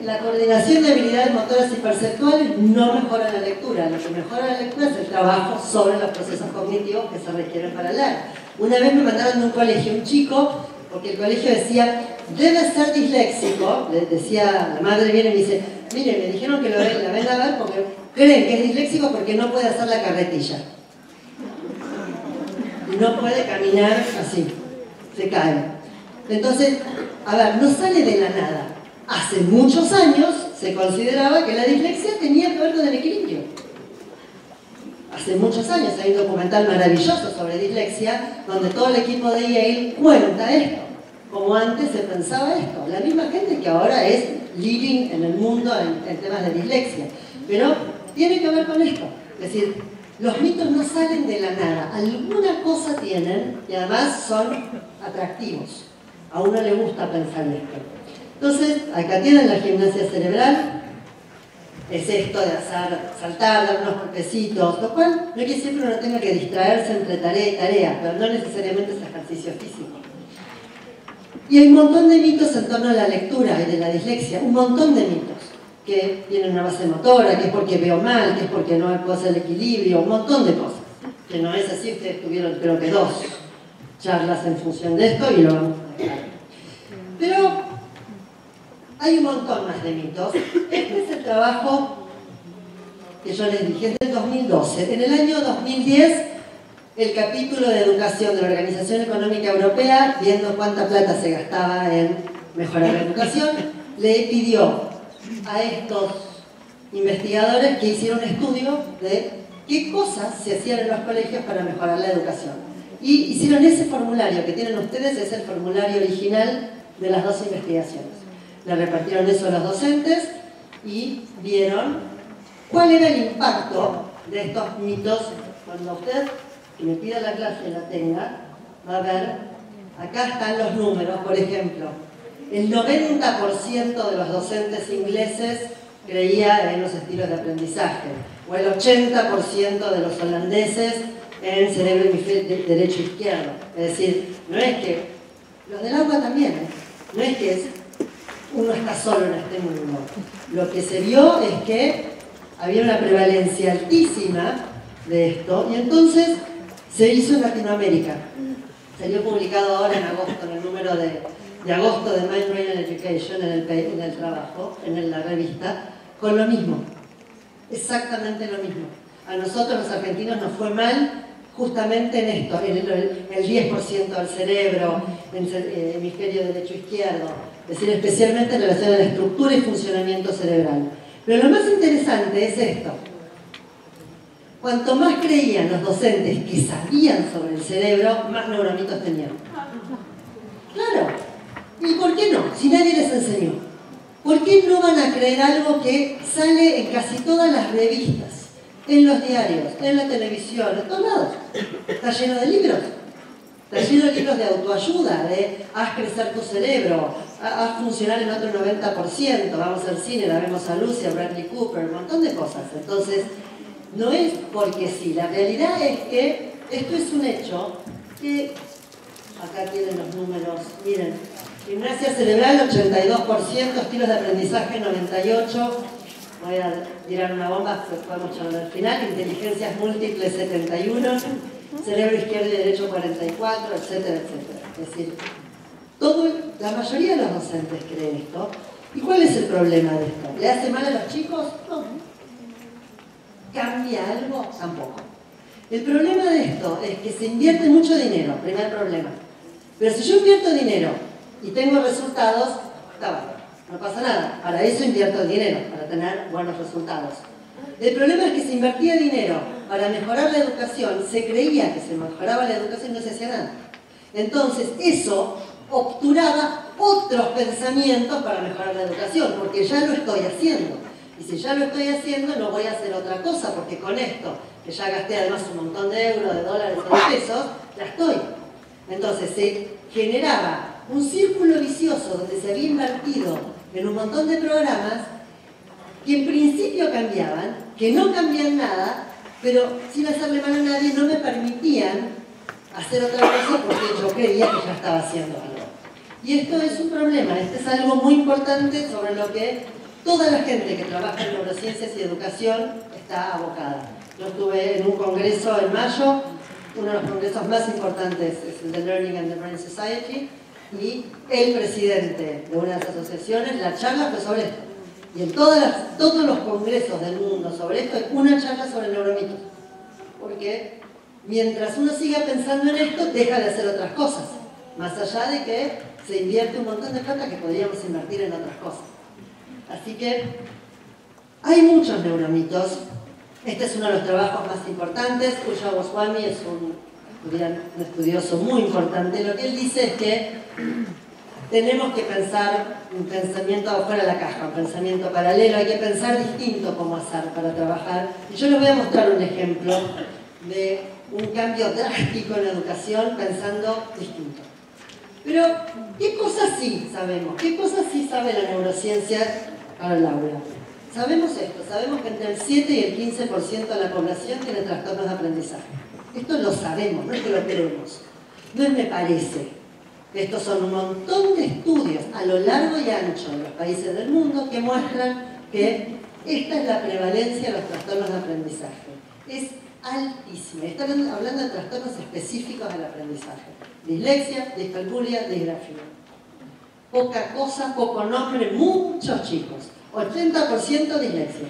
La coordinación de habilidades motoras y perceptuales no mejora la lectura. Lo que mejora la lectura es el trabajo sobre los procesos cognitivos que se requieren para leer. Una vez me mandaron de un colegio un chico, porque el colegio decía, debe ser disléxico. Le decía, la madre viene y me dice, mire, me dijeron que la venga a ver porque creen que es disléxico porque no puede hacer la carretilla. Y no puede caminar así, se cae. Entonces, a ver, no sale de la nada. Hace muchos años se consideraba que la dislexia tenía que ver con el equilibrio. Hace muchos años hay un documental maravilloso sobre dislexia, donde todo el equipo de Yale cuenta esto, como antes se pensaba esto. La misma gente que ahora es leading en el mundo en temas de dislexia. Pero tiene que ver con esto. Es decir, los mitos no salen de la nada. Alguna cosa tienen y además son atractivos. A uno le gusta pensar en esto. Entonces, acá tienen la gimnasia cerebral. Es esto de hacer saltar, dar unos golpecitos, lo cual no quiere decir que uno tenga que distraerse entre tarea y tarea, pero no necesariamente es ejercicio físico. Y hay un montón de mitos en torno a la lectura y de la dislexia, un montón de mitos, que tienen una base motora, que es porque veo mal, que es porque no puedo hacer el equilibrio, un montón de cosas. Que no es así, ustedes tuvieron creo que 2 charlas en función de esto y lo vamos a dejar. Pero hay un montón más de mitos. Este es el trabajo que yo les dije, es del 2012. En el año 2010, el capítulo de educación de la Organización Económica Europea, viendo cuánta plata se gastaba en mejorar la educación, le pidió a estos investigadores que hicieran un estudio de qué cosas se hacían en los colegios para mejorar la educación. Y hicieron ese formulario que tienen ustedes, es el formulario original de las 2 investigaciones. Le repartieron eso a los docentes y vieron cuál era el impacto de estos mitos. Cuando usted, que me pida la clase, la tenga, va a ver, acá están los números. Por ejemplo, el 90% de los docentes ingleses creía en los estilos de aprendizaje, o el 80% de los holandeses en cerebro derecho e izquierdo. Es decir, no es que, los del agua también, no es que uno está solo en este mundo. Lo que se vio es que había una prevalencia altísima de esto, y entonces se hizo en Latinoamérica. Salió publicado ahora en agosto, en el número de agosto de Mind, Brain and Education, en el trabajo, en la revista, con lo mismo. Exactamente lo mismo. A nosotros los argentinos nos fue mal justamente en esto, en el 10% del cerebro, en el hemisferio derecho-izquierdo, es decir, especialmente en relación a la estructura y funcionamiento cerebral. Pero lo más interesante es esto. Cuanto más creían los docentes que sabían sobre el cerebro, más neuromitos tenían. Claro. ¿Y por qué no? Si nadie les enseñó. ¿Por qué no van a creer algo que sale en casi todas las revistas, en los diarios, en la televisión, en todos lados? Está lleno de libros. Está lleno de libros de autoayuda, de haz crecer tu cerebro, haz funcionar en otro 90%, vamos al cine, la vemos a Lucy, a Bradley Cooper, un montón de cosas. Entonces, no es porque sí, la realidad es que esto es un hecho que, acá tienen los números, miren, gimnasia cerebral 82%, estilos de aprendizaje 98%, voy a tirar una bomba, podemos charlar al final, inteligencias múltiples 71%, cerebro izquierdo y derecho 44%, etcétera, etcétera. Es decir, la mayoría de los docentes creen esto. ¿Y cuál es el problema de esto? ¿Le hace mal a los chicos? No. ¿Cambia algo? Tampoco. El problema de esto es que se invierte mucho dinero, primer problema. Pero si yo invierto dinero y tengo resultados, está bárbaro, no pasa nada. Para eso invierto el dinero, para tener buenos resultados. El problema es que se invertía dinero para mejorar la educación, se creía que se mejoraba la educación y no se hacía nada. Entonces eso obturaba otros pensamientos para mejorar la educación, porque ya lo estoy haciendo. Y si ya lo estoy haciendo, no voy a hacer otra cosa, porque con esto, que ya gasté además un montón de euros, de dólares o de pesos, ya estoy. Entonces se generaba un círculo vicioso donde se había invertido en un montón de programas que en principio cambiaban, que no cambian nada, pero sin hacerle mal a nadie no me permitían hacer otra cosa porque yo creía que ya estaba haciendo algo. Y esto es un problema, esto es algo muy importante sobre lo que toda la gente que trabaja en neurociencias y educación está abocada. Yo estuve en un congreso en mayo, uno de los congresos más importantes es el de Learning and the Brain Society, y el presidente de una de las asociaciones, la charla fue sobre esto. Y en todos los congresos del mundo sobre esto hay una charla sobre neuromitos. Porque mientras uno siga pensando en esto, deja de hacer otras cosas. Más allá de que se invierte un montón de plata que podríamos invertir en otras cosas. Así que hay muchos neuromitos. Este es uno de los trabajos más importantes. Usha Goswami es un estudioso muy importante. Lo que él dice es que tenemos que pensar un pensamiento fuera de la caja, un pensamiento paralelo. Hay que pensar distinto cómo hacer para trabajar. Y yo les voy a mostrar un ejemplo de un cambio drástico en la educación pensando distinto. Pero, ¿qué cosas sí sabemos? ¿Qué cosas sí sabe la neurociencia para el aula? Sabemos esto, sabemos que entre el 7 y el 15% de la población tiene trastornos de aprendizaje. Esto lo sabemos, no es que lo creemos. No es me parece. Estos son un montón de estudios a lo largo y ancho de los países del mundo que muestran que esta es la prevalencia de los trastornos de aprendizaje. Es altísima. Están hablando de trastornos específicos del aprendizaje. Dislexia, discalculia, disgrafía. Poca cosa, poco nombre, muchos chicos. 80% dislexia.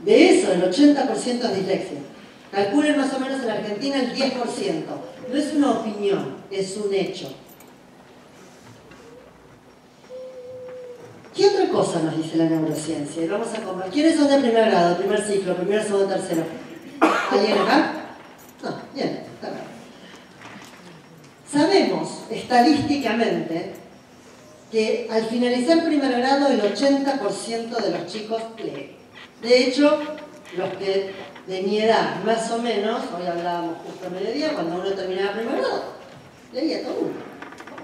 De eso, el 80% es dislexia. Calculen más o menos en Argentina el 10%. No es una opinión, es un hecho. ¿Qué otra cosa nos dice la neurociencia? Y vamos a conversar. ¿Quiénes son de primer grado, primer ciclo, primero, segundo, tercero? ¿Alguien acá? No, bien, está bien. Sabemos estadísticamente que al finalizar primer grado el 80% de los chicos leen. De hecho, los que de mi edad, más o menos, hoy hablábamos justo a mediodía, cuando uno terminaba primer grado, leía todo uno,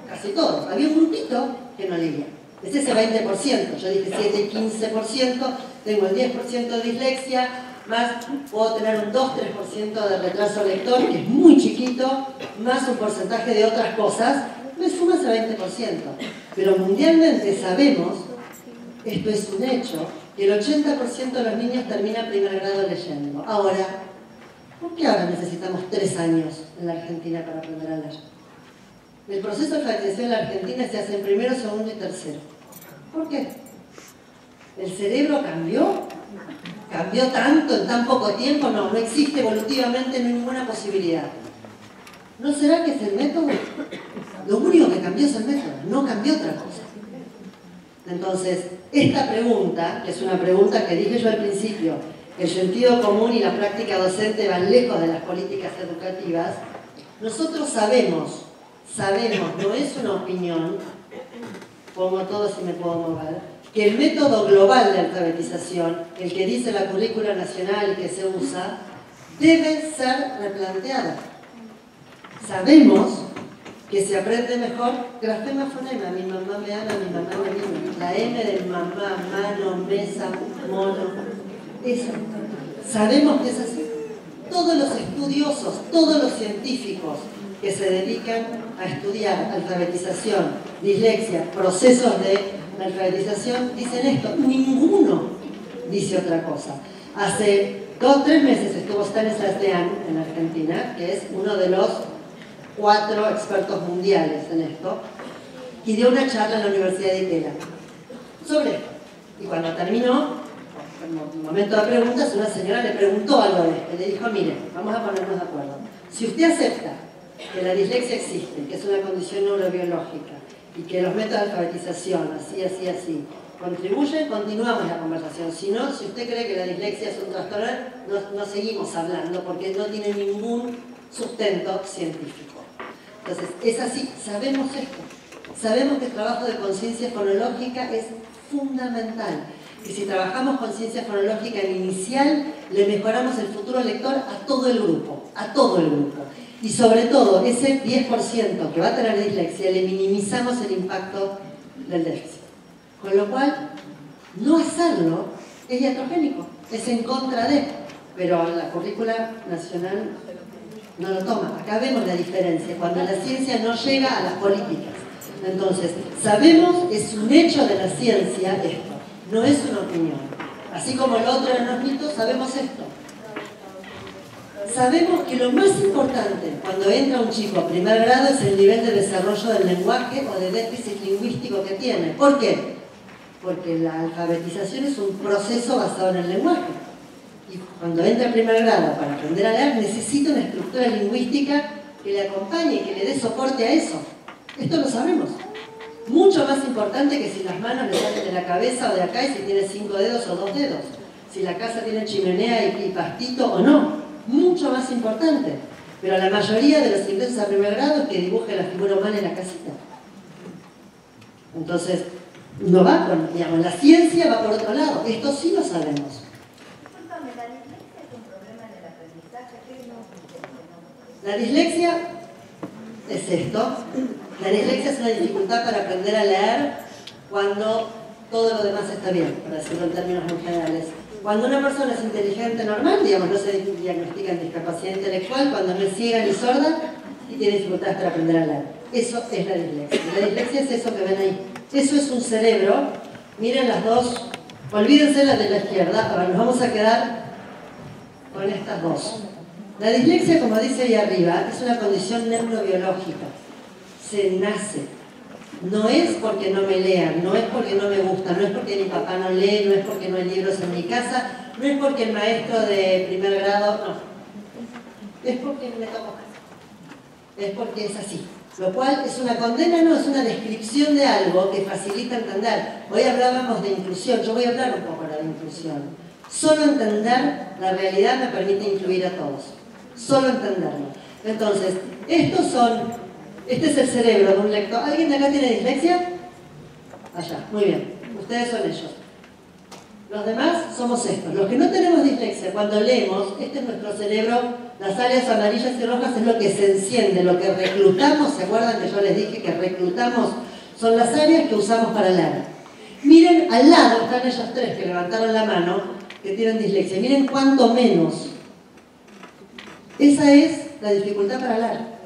casi todos. Había un grupito que no leía. Es ese 20%, yo dije 7 y 15%, tengo el 10% de dislexia, más puedo tener un 2-3% de retraso lector, que es muy chiquito, más un porcentaje de otras cosas, me suma ese 20%. Pero mundialmente sabemos, esto es un hecho, que el 80% de los niños termina primer grado leyendo. Ahora, ¿por qué ahora necesitamos 3 años en la Argentina para aprender a leer? El proceso de alfabetización en la Argentina se hace en primero, segundo y tercero. ¿Por qué? ¿El cerebro cambió? ¿Cambió tanto en tan poco tiempo? No, no existe evolutivamente ninguna posibilidad. ¿No será que es el método? Lo único que cambió es el método, no cambió otra cosa. Entonces, esta pregunta, que es una pregunta que dije yo al principio, el sentido común y la práctica docente van lejos de las políticas educativas, nosotros sabemos, no es una opinión, pongo todo si me puedo mover, que el método global de alfabetización, el que dice la currícula nacional que se usa, debe ser replanteada. Sabemos que se aprende mejor grafema fonema, mi mamá me ama, mi mamá me mima, la M del mamá, mano, mesa, mono, eso. Sabemos que es así. Todos los estudiosos, todos los científicos que se dedican a estudiar alfabetización, dislexia, procesos de alfabetización, dicen esto. Ninguno dice otra cosa. Hace 2-3 meses estuvo Stanislas Dehaene en Argentina, que es uno de los 4 expertos mundiales en esto, y dio una charla en la Universidad de Itela sobre esto. Y cuando terminó, en el momento de preguntas, una señora le preguntó algo de esto. Le dijo, mire, vamos a ponernos de acuerdo. Si usted acepta que la dislexia existe, que es una condición neurobiológica, y que los métodos de alfabetización, así, contribuyen, continuamos la conversación. Si no, si usted cree que la dislexia es un trastorno, no seguimos hablando, porque no tiene ningún sustento científico. Entonces, es así, sabemos esto. Sabemos que el trabajo de conciencia fonológica es fundamental. Y si trabajamos con ciencia fonológica en inicial, le mejoramos el futuro lector a todo el grupo, Y sobre todo, ese 10% que va a tener dislexia, le minimizamos el impacto del déficit. Con lo cual, no hacerlo es iatrogénico, es en contra de, pero la currícula nacional no lo toma. Acá vemos la diferencia, cuando la ciencia no llega a las políticas. Entonces, sabemos, es un hecho de la ciencia esto, no es una opinión. Así como el otro eran los mitos, sabemos esto. Sabemos que lo más importante cuando entra un chico a primer grado es el nivel de desarrollo del lenguaje o de déficit lingüístico que tiene. ¿Por qué? Porque la alfabetización es un proceso basado en el lenguaje. Y cuando entra a primer grado para aprender a leer, necesita una estructura lingüística que le acompañe, que le dé soporte a eso. Esto lo sabemos. Mucho más importante que si las manos le salen de la cabeza o de acá y si tiene 5 dedos o 2 dedos. Si la casa tiene chimenea y pastito o no. Mucho más importante. Pero la mayoría de los ingresos a primer grado es que dibuje la figura humana en la casita. Entonces, no va con, digamos, la ciencia va por otro lado. Esto sí lo sabemos.
Discúlpame, ¿la dislexia es un problema en el aprendizaje? ¿Qué es no?
La dislexia es esto. La dislexia es una dificultad para aprender a leer cuando todo lo demás está bien, para decirlo en términos muy generales. Cuando una persona es inteligente normal, digamos, no se diagnostica en discapacidad intelectual, cuando no es ciega ni sorda y tiene dificultades para aprender a leer. Eso es la dislexia. La dislexia es eso que ven ahí. Eso es un cerebro. Miren las dos. Olvídense las de la izquierda. Ahora nos vamos a quedar con estas dos. La dislexia, como dice ahí arriba, es una condición neurobiológica. Se nace. No es porque no me lean, no es porque no me gusta, no es porque mi papá no lee, no es porque no hay libros en mi casa, no es porque el maestro de primer grado, no. Es porque me tocó. Es porque es así. Lo cual es una condena, no, es una descripción de algo que facilita entender. Hoy hablábamos de inclusión, yo voy a hablar un poco ahora de inclusión. Solo entender la realidad me permite incluir a todos. Solo entenderlo. Entonces, este es el cerebro de un lector. ¿Alguien de acá tiene dislexia? Allá, muy bien. Ustedes son ellos. Los demás somos estos. Los que no tenemos dislexia, cuando leemos, este es nuestro cerebro, las áreas amarillas y rojas es lo que se enciende, lo que reclutamos. ¿Se acuerdan que yo les dije que reclutamos? Son las áreas que usamos para leer. Miren, al lado están ellos tres que levantaron la mano, que tienen dislexia. Miren cuánto menos. Esa es la dificultad para leer.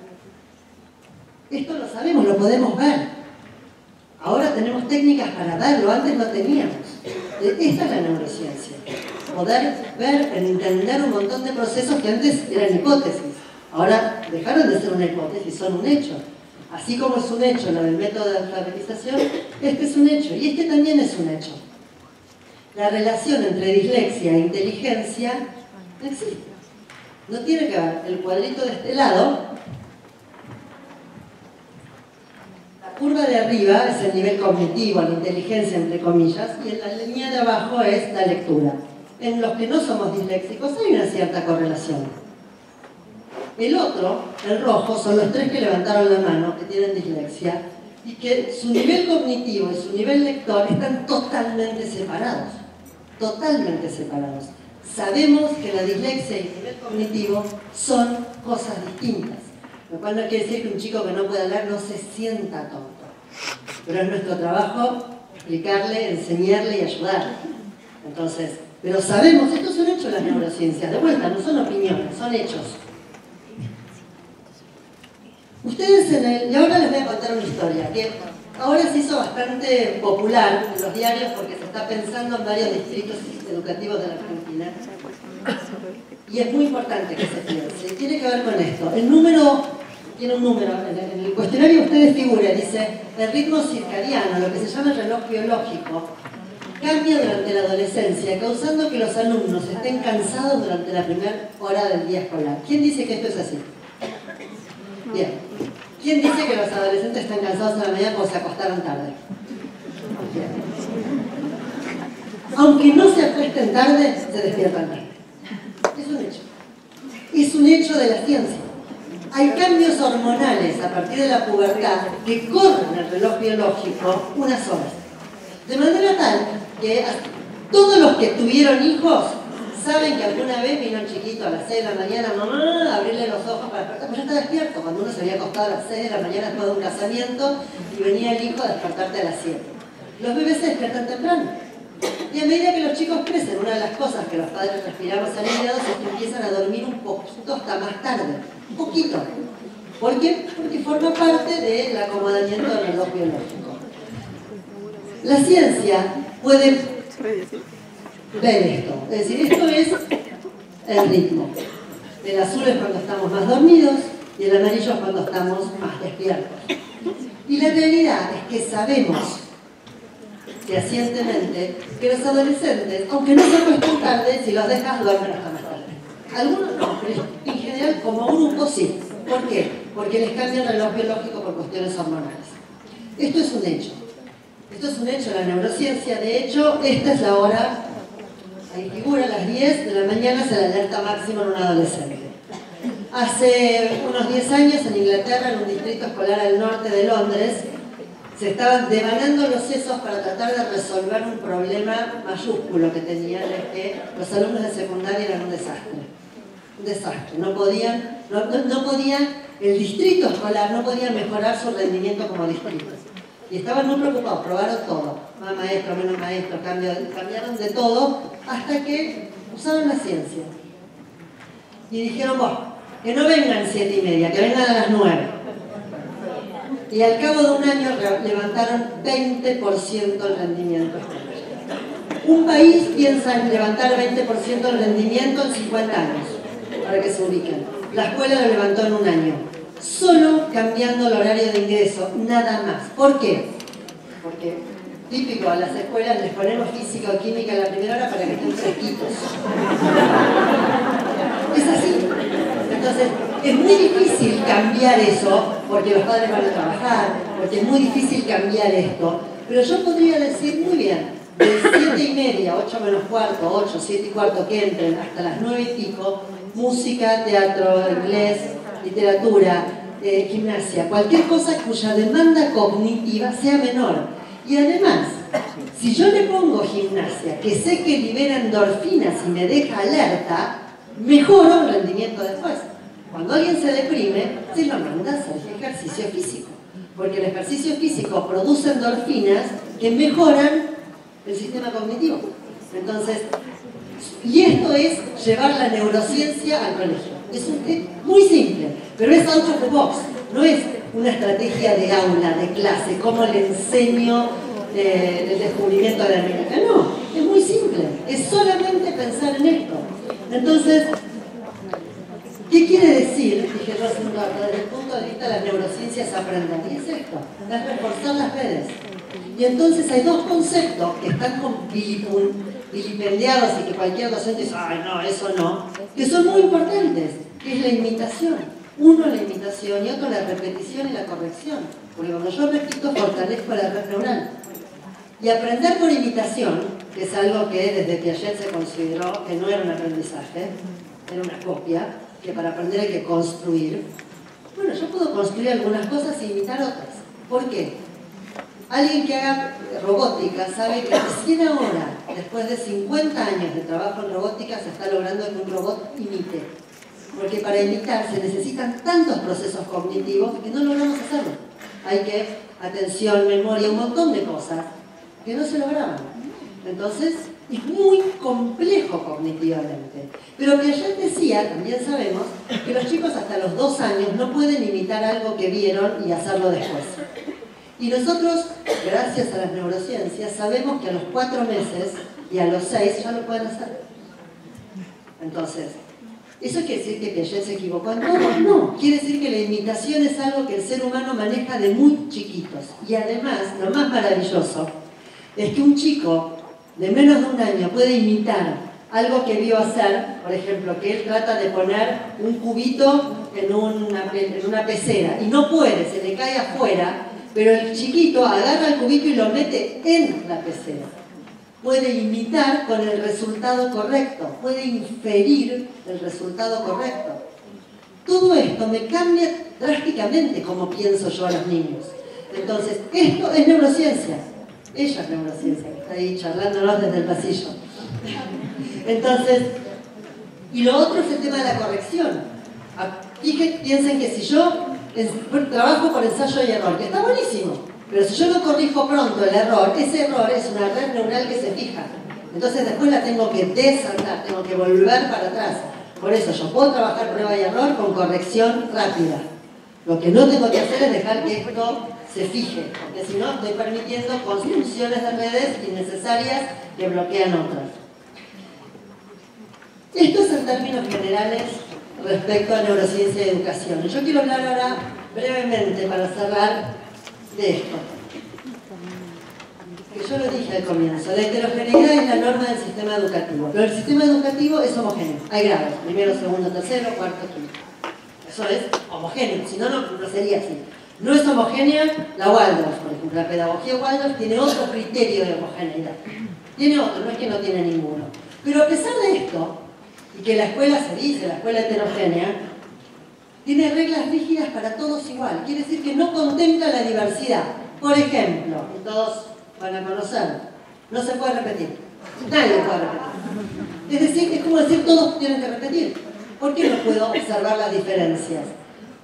Esto lo sabemos, lo podemos ver. Ahora tenemos técnicas para verlo, antes no teníamos. Esta es la neurociencia. Poder ver, entender un montón de procesos que antes eran hipótesis. Ahora dejaron de ser una hipótesis, son un hecho. Así como es un hecho lo del método de alfabetización, este es un hecho y este también es un hecho. La relación entre dislexia e inteligencia no existe. No tiene que ver. El cuadrito de este lado, la curva de arriba es el nivel cognitivo, la inteligencia entre comillas, y en la línea de abajo es la lectura. En los que no somos disléxicos hay una cierta correlación. El otro, el rojo, son los tres que levantaron la mano, que tienen dislexia, y que su nivel cognitivo y su nivel lector están totalmente separados. Totalmente separados. Sabemos que la dislexia y el nivel cognitivo son cosas distintas. Lo cual no quiere decir que un chico que no pueda hablar no se sienta tonto. Pero es nuestro trabajo explicarle, enseñarle y ayudarle. Entonces, pero sabemos, estos son hechos las neurociencias, de vuelta, no son opiniones, son hechos. Ustedes y ahora les voy a contar una historia que ahora se hizo bastante popular en los diarios porque se está pensando en varios distritos educativos de la Argentina. Y es muy importante que se piense. Tiene que ver con esto. El número, tiene un número, en el cuestionario ustedes figuran, dice el ritmo circadiano, lo que se llama el reloj biológico, cambia durante la adolescencia, causando que los alumnos estén cansados durante la primera hora del día escolar. ¿Quién dice que esto es así? Bien. ¿Quién dice que los adolescentes están cansados en la mañana porque se acostaron tarde? Bien. Aunque no se acuesten tarde, se despiertan tarde. Es un hecho. Es un hecho de la ciencia. Hay cambios hormonales a partir de la pubertad que corren el reloj biológico unas horas. De manera tal que todos los que tuvieron hijos saben que alguna vez vino un chiquito a las 6 de la mañana, mamá, a abrirle los ojos para despertar, pues ya está despierto. Cuando uno se había acostado a las 6 de la mañana después de un casamiento y venía el hijo a despertarte a las 7. Los bebés se despiertan temprano. Y a medida que los chicos crecen, una de las cosas que los padres respiramos aliviados es que empiezan a dormir un poquito hasta más tarde. Un poquito. ¿Por qué? Porque forma parte del acomodamiento del reloj biológico. La ciencia puede ver esto. Es decir, esto es el ritmo. El azul es cuando estamos más dormidos y el amarillo es cuando estamos más despiertos. Y la realidad es que sabemos fehacientemente que los adolescentes, aunque no se acuesten tarde, si los dejas duermen hasta más tarde. Algunos no, pero en general como grupo sí. ¿Por qué? Porque les cambia el reloj biológico por cuestiones hormonales. Esto es un hecho. Esto es un hecho en la neurociencia. De hecho, esta es la hora, ahí figura, a las 10 de la mañana es la alerta máxima en un adolescente. Hace unos 10 años en Inglaterra, en un distrito escolar al norte de Londres, se estaban devanando los sesos para tratar de resolver un problema mayúsculo que tenían, es que los alumnos de secundaria eran un desastre. Un desastre. No podían, el distrito escolar no podía mejorar su rendimiento como distrito. Y estaban muy preocupados, probaron todo. Más maestro, menos maestro, cambiaron de todo, hasta que usaron la ciencia. Y dijeron, bueno, que no vengan 7:30, que vengan a las 9. Y al cabo de un año levantaron 20% el rendimiento escolar. Un país piensa en levantar 20% el rendimiento en 50 años, para que se ubiquen. La escuela lo levantó en un año, solo cambiando el horario de ingreso, nada más. ¿Por qué? Porque, típico, a las escuelas les ponemos física o química en la primera hora para que estén fresquitos. Es así. Entonces, es muy difícil cambiar eso, porque los padres van a trabajar, porque es muy difícil cambiar esto. Pero yo podría decir, muy bien, de 7:30, 8 menos cuarto, 8, 7 y cuarto que entren, hasta las 9 y pico, música, teatro, inglés, literatura, gimnasia, cualquier cosa cuya demanda cognitiva sea menor. Y además, si yo le pongo gimnasia, que sé que libera endorfinas y me deja alerta, mejoro el rendimiento después. Cuando alguien se deprime, se lo manda a hacer ejercicio físico, porque el ejercicio físico produce endorfinas que mejoran el sistema cognitivo. Entonces, y esto es llevar la neurociencia al colegio. Es muy simple, pero es out of the box. No es una estrategia de aula, de clase, cómo le enseño el descubrimiento de América. No, es muy simple. Es solamente pensar en esto. Entonces, ¿qué quiere decir? Dije yo hace un rato, desde el punto de vista de las neurociencias aprender. Y es esto, es reforzar las redes. Y entonces hay dos conceptos que están vilipendiados y que cualquier docente dice, ay no, eso no, que son muy importantes, que es la imitación. Uno la imitación y otro la repetición y la corrección. Porque cuando yo repito, fortalezco la red neural. Y aprender por imitación, que es algo que desde Piaget se consideró que no era un aprendizaje, era una copia, que para aprender hay que construir. Bueno, yo puedo construir algunas cosas e imitar otras. ¿Por qué? Alguien que haga robótica sabe que recién ahora, después de 50 años de trabajo en robótica, se está logrando que un robot imite. Porque para imitar se necesitan tantos procesos cognitivos que no logramos hacerlo. Hay que, atención, memoria, un montón de cosas que no se lograban. Entonces, es muy complejo cognitivamente. Pero que ayer decía, también sabemos, que los chicos hasta los 2 años no pueden imitar algo que vieron y hacerlo después. Y nosotros, gracias a las neurociencias, sabemos que a los 4 meses y a los 6 ya lo pueden hacer. Entonces, ¿eso quiere decir que Piaget se equivocó en todo? No, quiere decir que la imitación es algo que el ser humano maneja de muy chiquitos. Y además, lo más maravilloso es que un chico de menos de 1 año puede imitar algo que vio hacer, por ejemplo, que él trata de poner un cubito en una pecera y no puede, se le cae afuera, pero el chiquito agarra el cubito y lo mete en la pecera. Puede imitar con el resultado correcto, puede inferir el resultado correcto. Todo esto me cambia drásticamente cómo pienso yo a los niños. Entonces, esto es neurociencia. Ella es neurociencia, que está ahí charlándonos desde el pasillo. Entonces, y lo otro es el tema de la corrección. Piensen que si yo trabajo por ensayo y error, que está buenísimo, pero si yo no corrijo pronto el error, ese error es una red neural que se fija. Entonces después la tengo que desandar, tengo que volver para atrás. Por eso yo puedo trabajar prueba y error con corrección rápida. Lo que no tengo que hacer es dejar que esto se fije, porque si no estoy permitiendo construcciones de redes innecesarias que bloquean otras. Esto es en términos generales respecto a neurociencia y educación. Yo quiero hablar ahora brevemente, para cerrar, de esto. Que yo lo dije al comienzo, la heterogeneidad es la norma del sistema educativo, pero el sistema educativo es homogéneo. Hay grados, primero, segundo, tercero, cuarto, quinto. Eso es homogéneo, si no, no sería así. No es homogénea la Waldorf, por ejemplo. La pedagogía Waldorf tiene otro criterio de homogeneidad. Tiene otro, no es que no tiene ninguno. Pero a pesar de esto, y que la escuela se dice, la escuela heterogénea, tiene reglas rígidas para todos igual. Quiere decir que no contempla la diversidad. Por ejemplo, y todos van a conocer, no se puede repetir. Nadie puede repetir. Es decir, es como decir todos tienen que repetir. ¿Por qué no puedo observar las diferencias?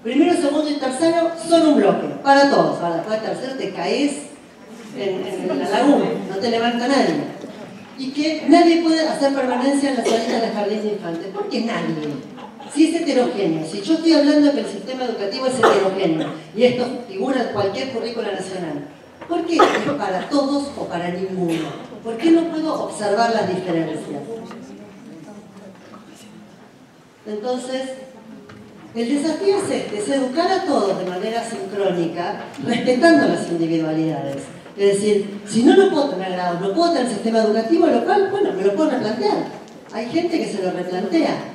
Primero, segundo y tercero son un bloque, para todos. Ahora, después de tercero te caes en la laguna, no te levanta nadie. Y que nadie puede hacer permanencia en la salita del jardín de infantes. ¿Por qué nadie? Si es heterogéneo, si yo estoy hablando que el sistema educativo es heterogéneo, y esto figura en cualquier currícula nacional, ¿por qué es para todos o para ninguno? ¿Por qué no puedo observar las diferencias? Entonces, el desafío es este, es educar a todos de manera sincrónica, respetando las individualidades. Es decir, si no puedo tener grados, no puedo tener sistema educativo local, bueno, me lo puedo replantear. Hay gente que se lo replantea.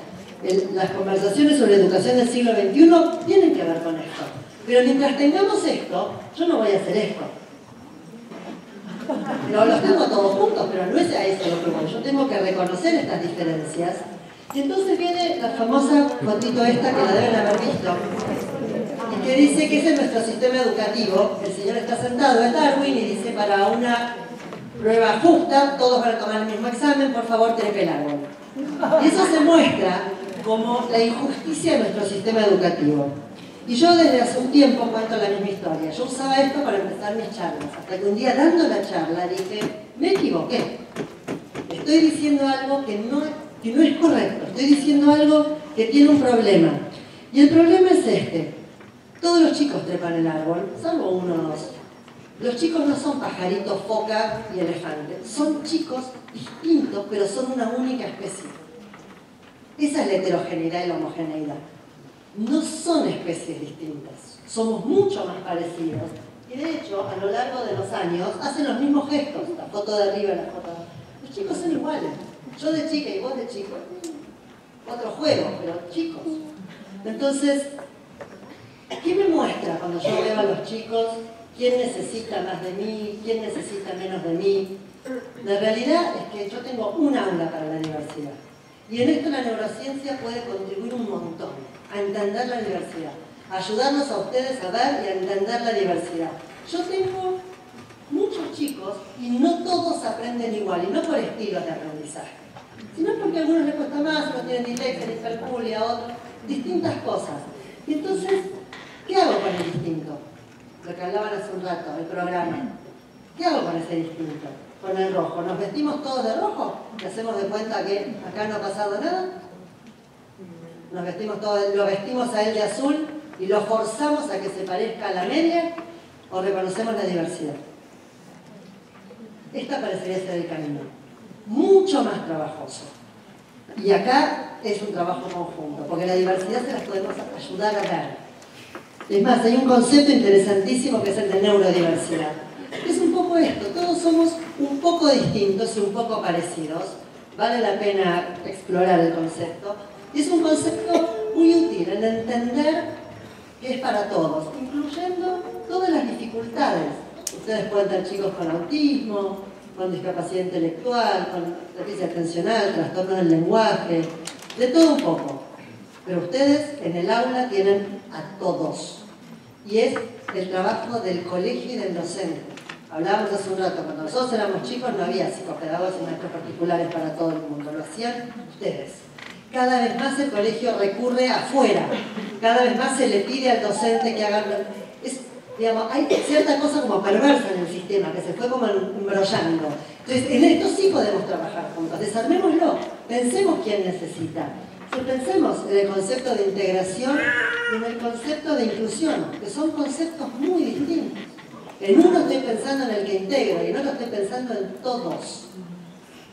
Las conversaciones sobre educación del siglo XXI tienen que ver con esto. Pero mientras tengamos esto, yo no voy a hacer esto. Los tengo todos juntos, pero no es a eso lo que voy. Yo tengo que reconocer estas diferencias. Y entonces viene la famosa fotito esta que la deben haber visto, y que dice que ese es nuestro sistema educativo. El señor está sentado en Darwin y dice, para una prueba justa, todos van a tomar el mismo examen, por favor, trepe el árbol. Y eso se muestra como la injusticia de nuestro sistema educativo. Y yo desde hace un tiempo cuento la misma historia. Yo usaba esto para empezar mis charlas, hasta que un día dando la charla dije, me equivoqué. Estoy diciendo algo que no es correcto. Estoy diciendo algo que tiene un problema. Y el problema es este. Todos los chicos trepan el árbol, salvo uno o dos. Los chicos no son pajaritos, foca y elefante. Son chicos distintos, pero son una única especie. Esa es la heterogeneidad y la homogeneidad. No son especies distintas. Somos mucho más parecidos. Y de hecho, a lo largo de los años, hacen los mismos gestos. La foto de arriba y la foto de abajo. Los chicos son iguales. Yo de chica y vos de chico. Otro juego, pero chicos. Entonces, ¿qué me muestra cuando yo veo a los chicos? ¿Quién necesita más de mí? ¿Quién necesita menos de mí? La realidad es que yo tengo un aula para la diversidad. Y en esto la neurociencia puede contribuir un montón a entender la diversidad, a ayudarnos a ustedes a ver y a entender la diversidad. Yo tengo muchos chicos y no todos aprenden igual, y no por estilos de aprendizaje, sino porque a algunos les cuesta más, otros tienen dislexia, discalculia, otros, distintas cosas. Y entonces, ¿qué hago con el distinto? Lo que hablaban hace un rato, el programa. ¿Qué hago con ese distinto? Con el rojo. ¿Nos vestimos todos de rojo? ¿Y hacemos de cuenta que acá no ha pasado nada? ¿Nos vestimos todos, lo vestimos a él de azul y lo forzamos a que se parezca a la media? ¿O reconocemos la diversidad? Esta parecería ser el camino. Mucho más trabajoso. Y acá es un trabajo conjunto, porque la diversidad se las podemos ayudar a ver. Es más, hay un concepto interesantísimo que es el de neurodiversidad. Es un poco esto, todos somos un poco distintos y un poco parecidos. Vale la pena explorar el concepto. Y es un concepto muy útil en entender que es para todos, incluyendo todas las dificultades. Ustedes pueden tener chicos con autismo, con discapacidad intelectual, con déficit atencional, trastornos del lenguaje, de todo un poco. Pero ustedes en el aula tienen a todos. Y es el trabajo del colegio y del docente. Hablábamos hace un rato, cuando nosotros éramos chicos no había psicopedagogos y maestros particulares para todo el mundo, lo hacían ustedes. Cada vez más el colegio recurre afuera, cada vez más se le pide al docente que haga... Digamos, hay cierta cosa como perversa en el sistema, que se fue como embrollando. Entonces, en esto sí podemos trabajar juntos, desarmémoslo, pensemos quién necesita. Pensemos en el concepto de integración y en el concepto de inclusión, que son conceptos muy distintos. En uno estoy pensando en el que integra y en otro estoy pensando en todos.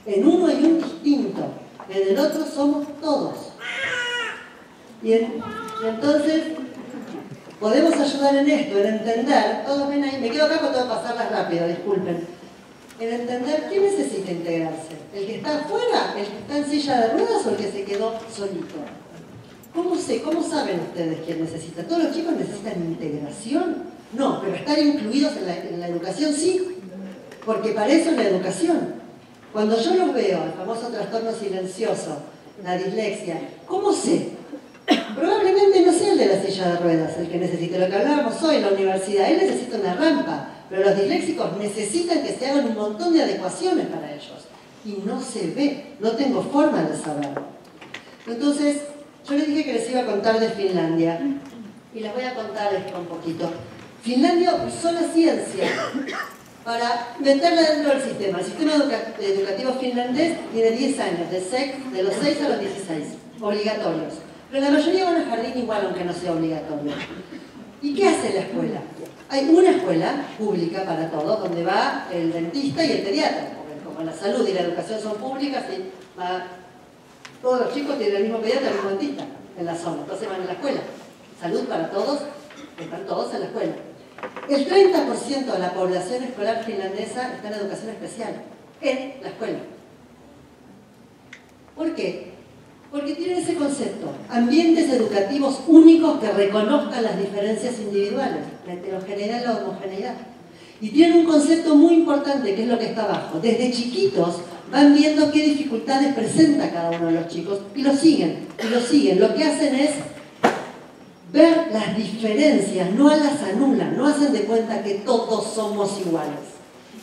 En uno hay un distinto, en el otro somos todos. Y entonces podemos ayudar en esto, en entender, todos ven ahí, me quedo acá porque tengo que pasarlas rápido, disculpen. En entender quién necesita integrarse. ¿El que está afuera? ¿El que está en silla de ruedas o el que se quedó solito? ¿Cómo saben ustedes quién necesita? ¿Todos los chicos necesitan integración? No, pero estar incluidos en la educación sí, porque para eso es la educación. Cuando yo los veo, el famoso trastorno silencioso, la dislexia, ¿cómo sé? Probablemente no sea el de la silla de ruedas el que necesite, lo que hablábamos hoy en la universidad, él necesita una rampa, pero los disléxicos necesitan que se hagan un montón de adecuaciones para ellos. Y no se ve, no tengo forma de saberlo. Entonces, yo les dije que les iba a contar de Finlandia, y les voy a contar esto un poquito. Finlandia usó la ciencia para meterla dentro del sistema. El sistema educativo finlandés tiene 10 años, de los 6 a los 16, obligatorios. Pero la mayoría van al jardín igual, aunque no sea obligatorio. ¿Y qué hace la escuela? Hay una escuela pública para todos, donde va el dentista y el pediatra, porque como la salud y la educación son públicas, todos los chicos tienen el mismo pediatra y el mismo dentista en la zona, entonces van a la escuela. Salud para todos, están todos en la escuela. El 30% de la población escolar finlandesa está en educación especial, en la escuela. ¿Por qué? Porque tienen ese concepto, ambientes educativos únicos que reconozcan las diferencias individuales, la heterogeneidad y la homogeneidad. Y tienen un concepto muy importante, que es lo que está abajo. Desde chiquitos van viendo qué dificultades presenta cada uno de los chicos y lo siguen, y lo siguen. Lo que hacen es ver las diferencias, no las anulan, no hacen de cuenta que todos somos iguales.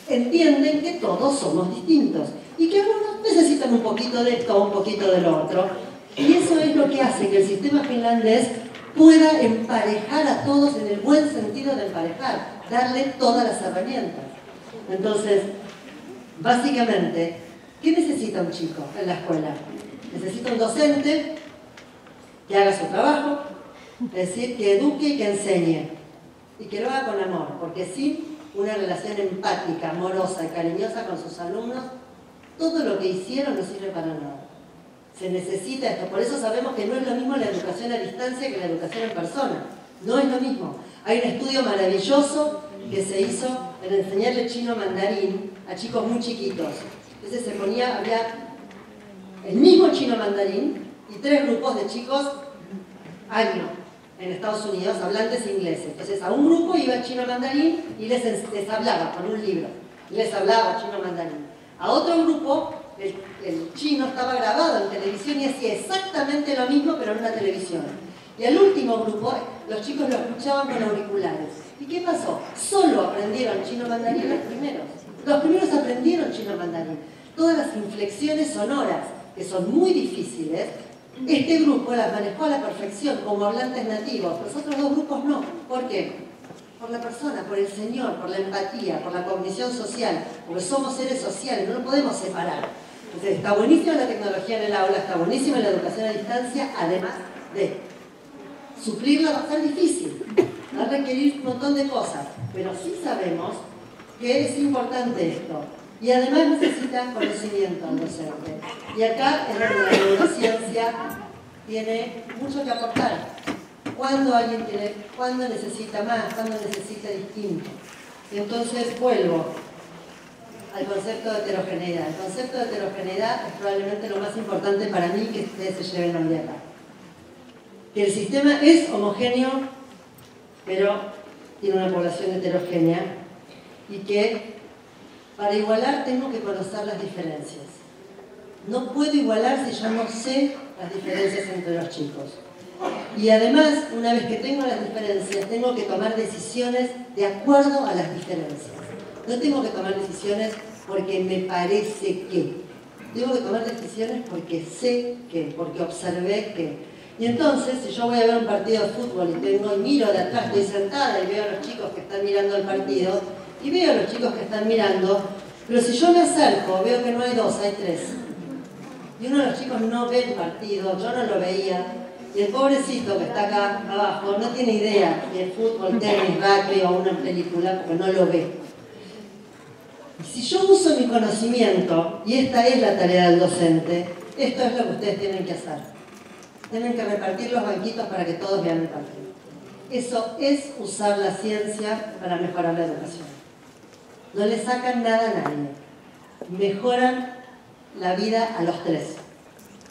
Entienden que todos somos distintos y que algunos necesitan un poquito de esto o un poquito de lo otro. Y eso es lo que hace que el sistema finlandés pueda emparejar a todos en el buen sentido de emparejar, darle todas las herramientas. Entonces, básicamente, ¿qué necesita un chico en la escuela? Necesita un docente que haga su trabajo, es decir, que eduque y que enseñe, y que lo haga con amor, porque sin una relación empática, amorosa y cariñosa con sus alumnos, todo lo que hicieron no sirve para nada. Se necesita esto, por eso sabemos que no es lo mismo la educación a distancia que la educación en persona, no es lo mismo. Hay un estudio maravilloso que se hizo en enseñarle chino mandarín a chicos muy chiquitos. Entonces había el mismo chino mandarín y 3 grupos de chicos año en Estados Unidos, hablantes ingleses. Entonces a un grupo iba chino mandarín y les hablaba con un libro, les hablaba chino mandarín. A otro grupo el chino estaba grabado en televisión y hacía exactamente lo mismo, pero en una televisión. Y al último grupo los chicos lo escuchaban con auriculares. ¿Y qué pasó? Solo aprendieron chino mandarín los primeros. Los primeros aprendieron chino mandarín. Todas las inflexiones sonoras, que son muy difíciles, este grupo las manejó a la perfección como hablantes nativos. Los otros 2 grupos no. ¿Por qué? Por la persona, por el Señor, por la empatía, por la cognición social, porque somos seres sociales, no lo podemos separar. Entonces está buenísima la tecnología en el aula, está buenísima la educación a distancia, además de suplirla va a ser difícil, va a requerir un montón de cosas, pero sí sabemos que es importante esto. Y además necesita conocimiento al docente. Y acá es donde la neurociencia tiene mucho que aportar. Cuando necesita más, cuando necesita distinto. Entonces vuelvo al concepto de heterogeneidad. El concepto de heterogeneidad es probablemente lo más importante para mí que ustedes se lleven hoy de acá. Que el sistema es homogéneo, pero tiene una población heterogénea y que para igualar tengo que conocer las diferencias. No puedo igualar si yo no sé las diferencias entre los chicos. Y además, una vez que tengo las diferencias, tengo que tomar decisiones de acuerdo a las diferencias. No tengo que tomar decisiones porque me parece que. Tengo que tomar decisiones porque sé que, porque observé que. Y entonces, si yo voy a ver un partido de fútbol y miro de atrás, estoy sentada y veo a los chicos que están mirando el partido, y veo a los chicos que están mirando, pero si yo me acerco, veo que no hay 2, hay 3. Y uno de los chicos no ve el partido, yo no lo veía, y el pobrecito que está acá abajo no tiene idea de fútbol, tenis, rugby o una película, porque no lo ve. Y si yo uso mi conocimiento, y esta es la tarea del docente, esto es lo que ustedes tienen que hacer. Tienen que repartir los banquitos para que todos vean el partido. Eso es usar la ciencia para mejorar la educación. No le sacan nada a nadie. Mejoran la vida a los 3.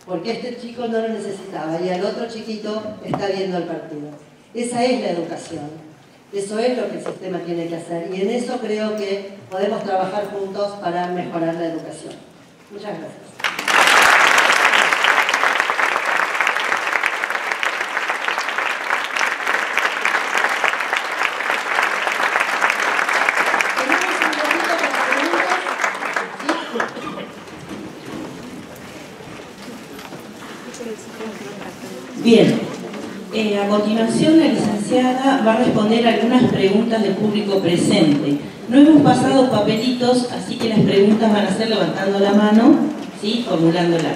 Porque este chico no lo necesitaba y al otro chiquito está viendo el partido. Esa es la educación. Eso es lo que el sistema tiene que hacer y en eso creo que podemos trabajar juntos para mejorar la educación. Muchas gracias.
Bien, a continuación la licenciada va a responder algunas preguntas del público presente. No hemos pasado papelitos, así que las preguntas van a ser levantando la mano, ¿sí? Formulándolas.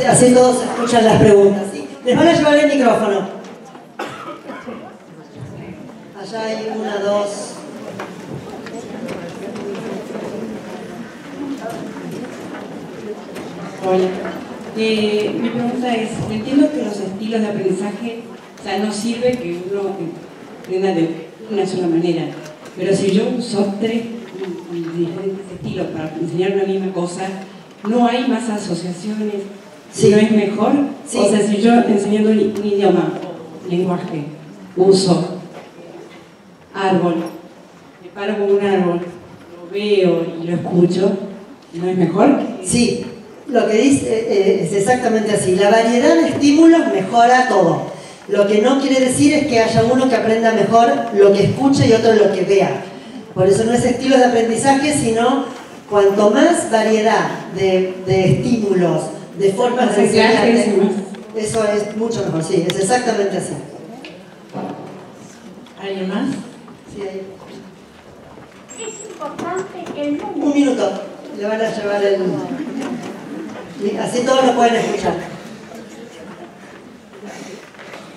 Así todos escuchan las preguntas, ¿sí? Les van a llevar el micrófono. Allá hay una, dos.
Hola. Mi pregunta es, entiendo que los estilos de aprendizaje, o sea, no sirve que uno aprenda de una sola manera, pero si yo uso tres diferentes estilos para enseñar una misma cosa, ¿no hay más asociaciones?
Sí.
¿No es mejor?
Sí.
O sea, si yo enseñando un idioma, lenguaje, uso árbol, me paro con un árbol, lo veo y lo escucho, ¿no es mejor?
Sí. Lo que dice es exactamente así. La variedad de estímulos mejora todo. Lo que no quiere decir es que haya uno que aprenda mejor lo que escuche y otro lo que vea. Por eso no es estilo de aprendizaje, sino cuanto más variedad de estímulos, de formas de enseñar, eso es mucho mejor. Sí, es exactamente así.
¿Alguien más?
Sí, ahí.
Es importante el número.
Un minuto. Le van a llevar el... Así todos lo pueden escuchar.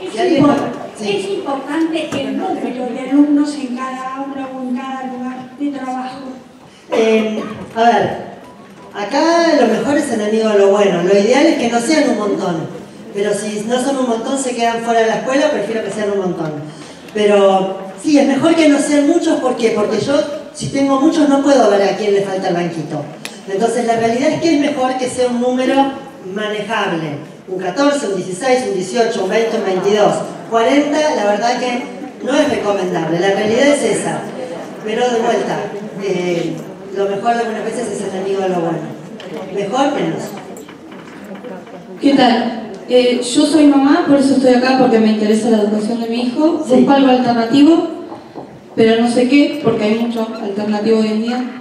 Es importante el número de alumnos en cada aula o en cada lugar de trabajo.
A ver, acá lo mejor es enemigo de lo bueno. Lo ideal es que no sean un montón. Pero si no son un montón, se quedan fuera de la escuela, prefiero que sean un montón. Pero sí, es mejor que no sean muchos. ¿Por qué? Porque yo, si tengo muchos, no puedo ver a quién le falta el banquito. Entonces la realidad es que es mejor que sea un número manejable. Un 14, un 16, un 18, un 20, un 22. 40, la verdad que no es recomendable. La realidad es esa. Pero de vuelta, lo mejor algunas veces es enemigo de lo bueno. Mejor, menos.
¿Qué tal? Yo soy mamá, por eso estoy acá, porque me interesa la educación de mi hijo.
Sí.
Busco algo alternativo, pero no sé qué, porque hay mucho alternativo hoy en día.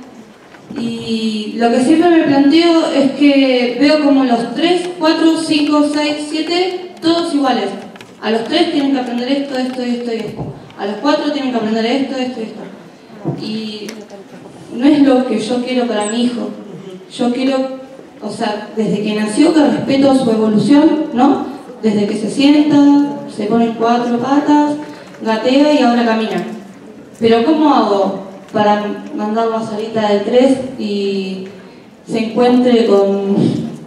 Y lo que siempre me planteo es que veo como los 3, 4, 5, 6, 7, todos iguales. A los 3 tienen que aprender esto, esto y esto y esto. A los 4 tienen que aprender esto, esto y esto. Y no es lo que yo quiero para mi hijo. Yo quiero, o sea, desde que nació que respeto su evolución, ¿no? Desde que se sienta, se pone en 4 patas, gatea y ahora camina. Pero ¿cómo hago para mandarlo a salita de 3 y se encuentre con...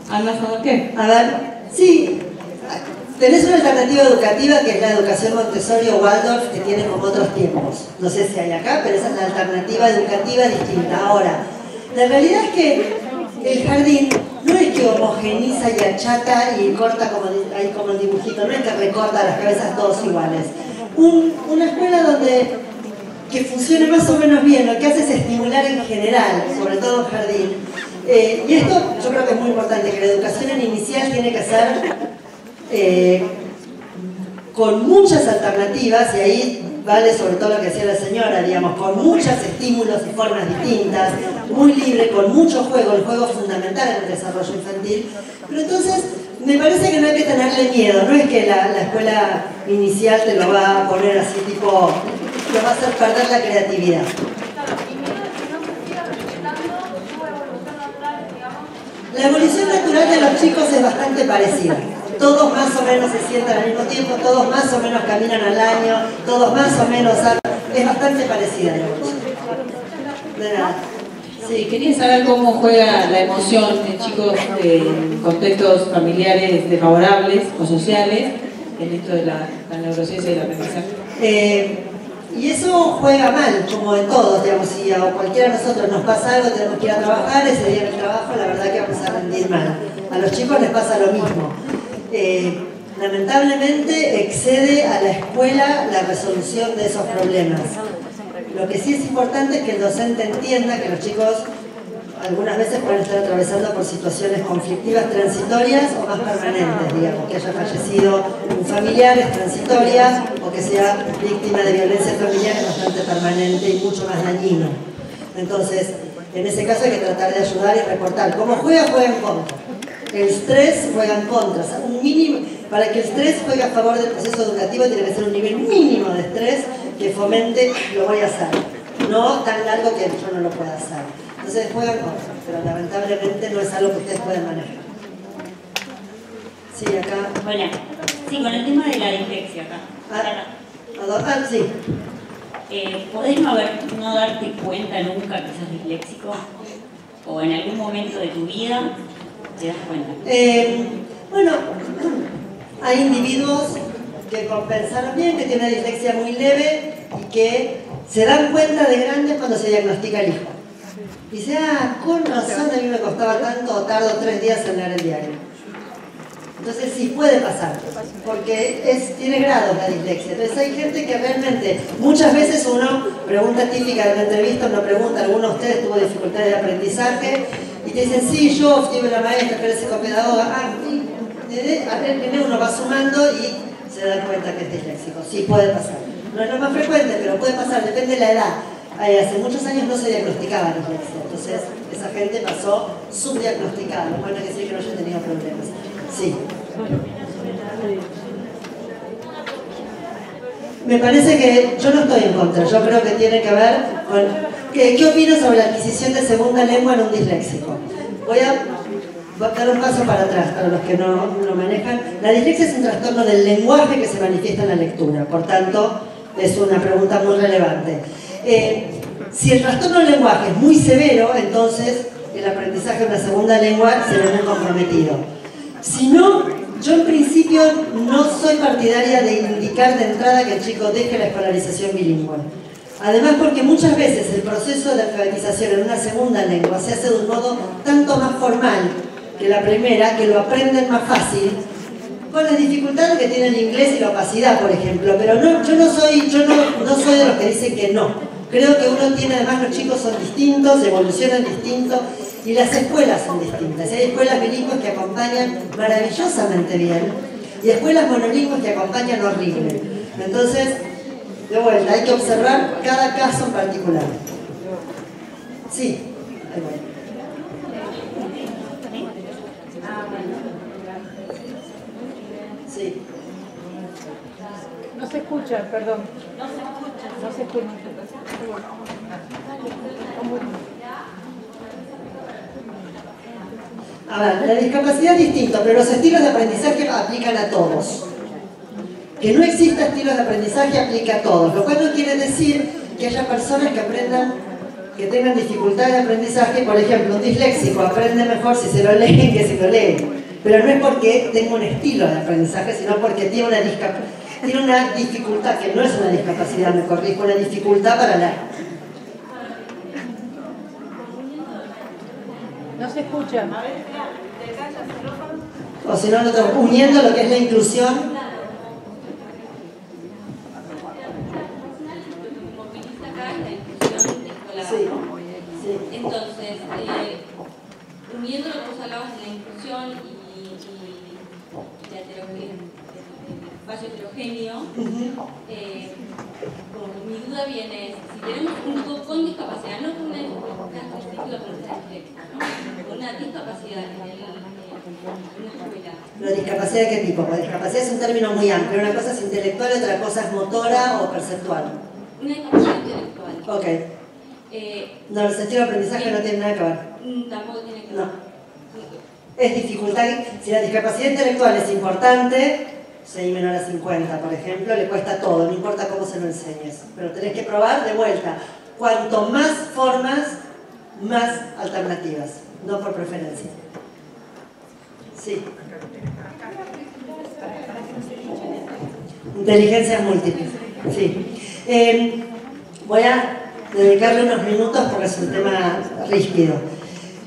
¿Andás a ver qué?
A ver, sí, tenés una alternativa educativa que es la educación Montessori o Waldorf, que tiene como otros tiempos. No sé si hay acá, pero esa es la alternativa educativa distinta. Ahora, la realidad es que el jardín no es que homogeniza y achata y corta ahí como el dibujito, no es que recorta las cabezas todos iguales. Una escuela donde que funcione más o menos bien, lo que hace es estimular en general, sobre todo en jardín. Y esto yo creo que es muy importante, que la educación en inicial tiene que ser con muchas alternativas, y ahí vale sobre todo lo que decía la señora, digamos, con muchos estímulos y formas distintas, muy libre, con mucho juego. El juego es fundamental en el desarrollo infantil, pero entonces me parece que no hay que tenerle miedo, no es que la escuela inicial te lo va a poner así tipo... lo va a hacer perder la creatividad. La evolución natural de los chicos es bastante parecida. Todos más o menos se sientan al mismo tiempo, todos más o menos caminan al año, todos más o menos... Es bastante parecida la evolución. De nada.
Sí, quería saber cómo juega la emoción en chicos en contextos familiares desfavorables o sociales en esto de la neurociencia y la aprendizaje.
Y eso juega mal, como en todos, digamos, si a cualquiera de nosotros nos pasa algo, tenemos que ir a trabajar, ese día en el trabajo la verdad que vamos a rendir mal. A los chicos les pasa lo mismo. Lamentablemente excede a la escuela la resolución de esos problemas. Lo que sí es importante es que el docente entienda que los chicos algunas veces pueden estar atravesando por situaciones conflictivas transitorias o más permanentes, digamos, que haya fallecido un familiar es transitoria o que sea víctima de violencia familiar es bastante permanente y mucho más dañino. Entonces, en ese caso hay que tratar de ayudar y reportar. Como juega en contra. El estrés juega en contra. O sea, un mínimo, para que el estrés juegue a favor del proceso educativo tiene que ser un nivel mínimo de estrés que fomente lo voy a hacer. No tan largo que yo no lo pueda hacer. Entonces juegan contra, pero lamentablemente no es algo que ustedes pueden manejar. Sí, acá.
Hola. Sí, con el tema de la dislexia acá.
Sí.
¿Podés no darte cuenta nunca que sos disléxico? ¿O en algún momento de tu vida te das cuenta?
Bueno, hay individuos que compensaron bien, que tienen una dislexia muy leve y que se dan cuenta de grandes cuando se diagnostica el hijo. Y dice, con razón a mí me costaba tanto, o tardo 3 días en leer el diario. Entonces sí puede pasar, porque tiene grados la dislexia. Entonces hay gente que realmente, muchas veces uno, pregunta típica de una entrevista, uno pregunta, ¿alguno de ustedes tuvo dificultades de aprendizaje? Y te dicen, sí, yo tuve una maestra que era psicopedagoga. Uno va sumando y se da cuenta que es disléxico. Sí puede pasar. No es lo más frecuente, pero puede pasar, depende de la edad. Hace muchos años no se diagnosticaba dislexia, entonces esa gente pasó subdiagnosticada, lo cual no quiere decir que no haya tenido problemas. Sí. Me parece que yo no estoy en contra, yo creo que tiene que ver con... ¿Qué opino sobre la adquisición de segunda lengua en un disléxico? Voy a dar un paso para atrás, para los que no lo manejan. La dislexia es un trastorno del lenguaje que se manifiesta en la lectura, por tanto, es una pregunta muy relevante. Si el trastorno del lenguaje es muy severo, entonces el aprendizaje de una segunda lengua se ve muy comprometido. Si no, yo en principio no soy partidaria de indicar de entrada que el chico deje la escolarización bilingüe. Además porque muchas veces el proceso de alfabetización en una segunda lengua se hace de un modo tanto más formal que la primera, que lo aprenden más fácil, con las dificultades que tiene el inglés y la opacidad, por ejemplo. Pero no, yo no soy de los que dicen que no. Creo que uno tiene, además los chicos son distintos, evolucionan distintos y las escuelas son distintas. Hay escuelas bilingües que acompañan maravillosamente bien y escuelas monolingües que acompañan horrible. Entonces, de vuelta, hay que observar cada caso en particular. Sí, ahí voy. Sí.
No se escucha, perdón.
No se escucha.
No se escucha.
A ver, la discapacidad es distinta, pero los estilos de aprendizaje aplican a todos. Que no exista estilos de aprendizaje aplica a todos, lo cual no quiere decir que haya personas que aprendan, que tengan dificultades de aprendizaje. Por ejemplo, un disléxico aprende mejor si se lo leen que si lo leen. Pero no es porque tenga un estilo de aprendizaje, sino porque tiene una dificultad, que no es una discapacidad, me corrijo, una dificultad para leer.
No se escucha.
O si no, uniendo lo que es la inclusión.
Sí. Entonces, uniendo lo que vos hablabas de la inclusión y el espacio heterogéneo, mi duda viene es, si tenemos un grupo con discapacidad, no con una discapacidad disléxica, ¿no? Con una discapacidad en una escuela.
¿Pero discapacidad de qué tipo? Porque discapacidad es un término muy amplio. Una cosa es intelectual, otra cosa es motora o perceptual.
Una discapacidad intelectual.
Ok. No, los estilos de aprendizaje no tienen nada que ver.
Tampoco tiene que ver.
No. Es dificultad. Si la discapacidad intelectual es importante, 6 menor a 50, por ejemplo, le cuesta todo, no importa cómo se lo enseñes. Pero tenés que probar de vuelta. Cuanto más formas, más alternativas. No por preferencia. Sí. Inteligencias múltiples. Sí. Voy a dedicarle unos minutos porque es un tema ríspido.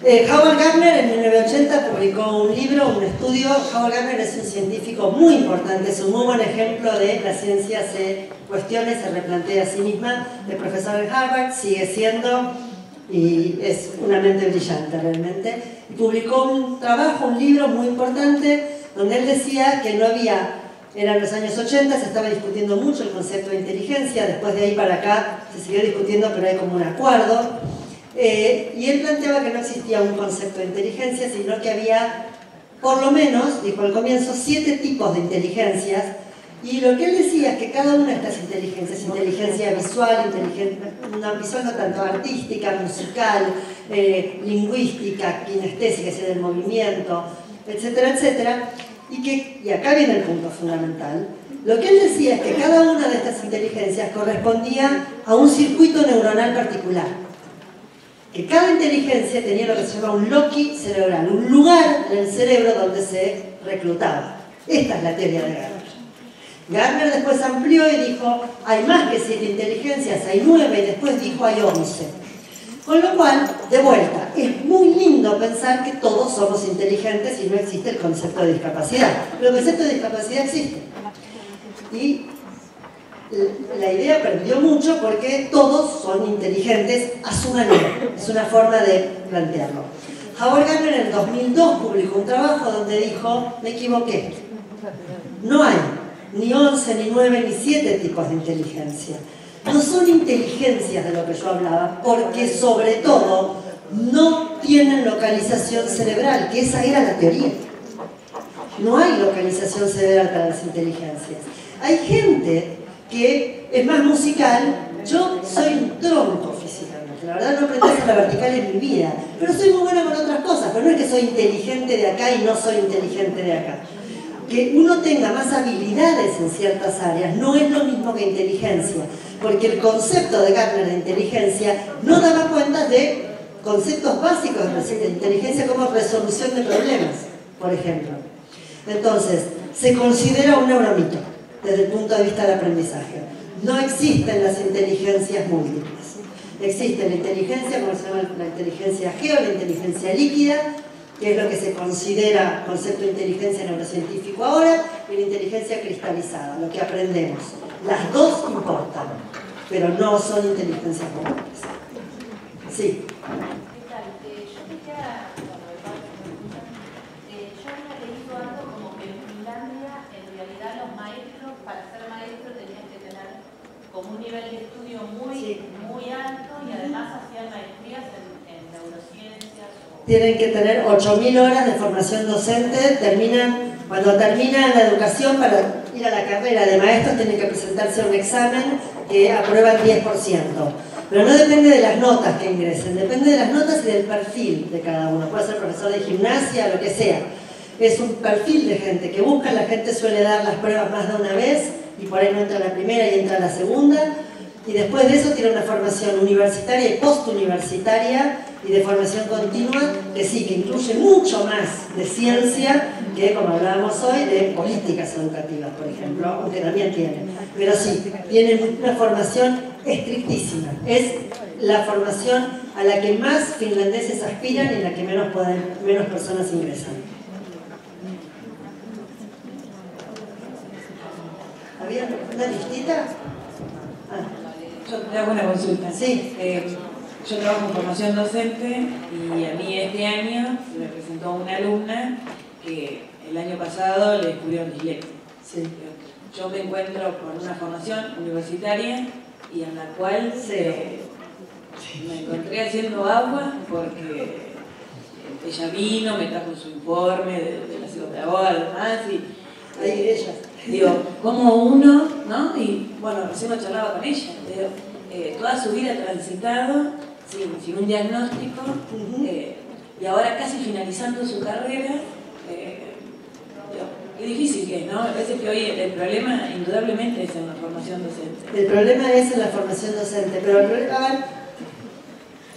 Howard Gardner en 1980 publicó un libro, un estudio. Howard Gardner es un científico muy importante, es un muy buen ejemplo de la ciencia se cuestiona y se replantea a sí misma. El profesor en Harvard sigue siendo y es una mente brillante realmente. Publicó un trabajo, un libro muy importante donde él decía que no había, eran los años 80, se estaba discutiendo mucho el concepto de inteligencia, después de ahí para acá se siguió discutiendo pero hay como un acuerdo. Y él planteaba que no existía un concepto de inteligencia, sino que había, por lo menos, dijo al comienzo, 7 tipos de inteligencias. Y lo que él decía es que cada una de estas inteligencias, inteligencia visual, visual no tanto, artística, musical, lingüística, kinestésica, es decir, del movimiento, etcétera, etcétera, y acá viene el punto fundamental. Lo que él decía es que cada una de estas inteligencias correspondía a un circuito neuronal particular. Que cada inteligencia tenía lo que se llama un loci cerebral, un lugar en el cerebro donde se reclutaba. Esta es la teoría de Gardner. Gardner después amplió y dijo, hay más que 7 inteligencias, hay 9, y después dijo, hay 11. Con lo cual, de vuelta, es muy lindo pensar que todos somos inteligentes y no existe el concepto de discapacidad. Pero el concepto de discapacidad existe. Y la idea perdió mucho porque todos son inteligentes a su manera. Es una forma de plantearlo. Howard Gardner en 2002 publicó un trabajo donde dijo, me equivoqué. No hay ni 11, ni 9, ni 7 tipos de inteligencia. No son inteligencias de lo que yo hablaba, porque sobre todo no tienen localización cerebral, que esa era la teoría. No hay localización cerebral para las inteligencias. Hay gente que es más musical. Yo soy un tronco físicamente, la verdad no aprendí a hacer la vertical en mi vida, pero soy muy buena con otras cosas, pero no es que soy inteligente de acá y no soy inteligente de acá. Que uno tenga más habilidades en ciertas áreas no es lo mismo que inteligencia, porque el concepto de Gardner de inteligencia no daba cuenta de conceptos básicos de inteligencia como resolución de problemas, por ejemplo. Entonces, se considera un neuromito desde el punto de vista del aprendizaje. No existen las inteligencias múltiples. Existe la inteligencia, como se llama la inteligencia geo, la inteligencia líquida, que es lo que se considera concepto de inteligencia neurocientífico ahora, y la inteligencia cristalizada, lo que aprendemos. Las dos importan, pero no son inteligencias múltiples. Sí.
Como un nivel de estudio muy alto y además hacían maestrías en neurociencias.
Tienen que tener 8.000 horas de formación docente, cuando terminan la educación para ir a la carrera de maestros tienen que presentarse a un examen que aprueban 10%. Pero no depende de las notas que ingresen, depende de las notas y del perfil de cada uno. Puede ser profesor de gimnasia, lo que sea. Es un perfil de gente que busca, la gente suele dar las pruebas más de una vez, y por ahí no entra la primera y entra la segunda, y después de eso tiene una formación universitaria y postuniversitaria y de formación continua, que sí, que incluye mucho más de ciencia que, como hablábamos hoy, de políticas educativas, por ejemplo, aunque también tiene. Pero sí, tiene una formación estrictísima. Es la formación a la que más finlandeses aspiran y en la que menos personas ingresan. ¿Había una listita?
Yo te hago una consulta.
Sí.
Yo trabajo en formación docente y a mí este año me presentó una alumna que el año pasado le descubrieron dislexia.
Sí.
Yo me encuentro con una formación universitaria y en la cual me encontré haciendo agua porque ella vino, me trajo su informe de la psicopedagoga, además, y
ahí ella.
Digo, como uno, ¿no? Y bueno, recién lo charlaba con ella, toda su vida transitado sin un diagnóstico, y ahora casi finalizando su carrera, qué difícil que es, ¿no? A veces que hoy el problema indudablemente es en la formación docente.
El problema es en la formación docente, pero el problema, a ver,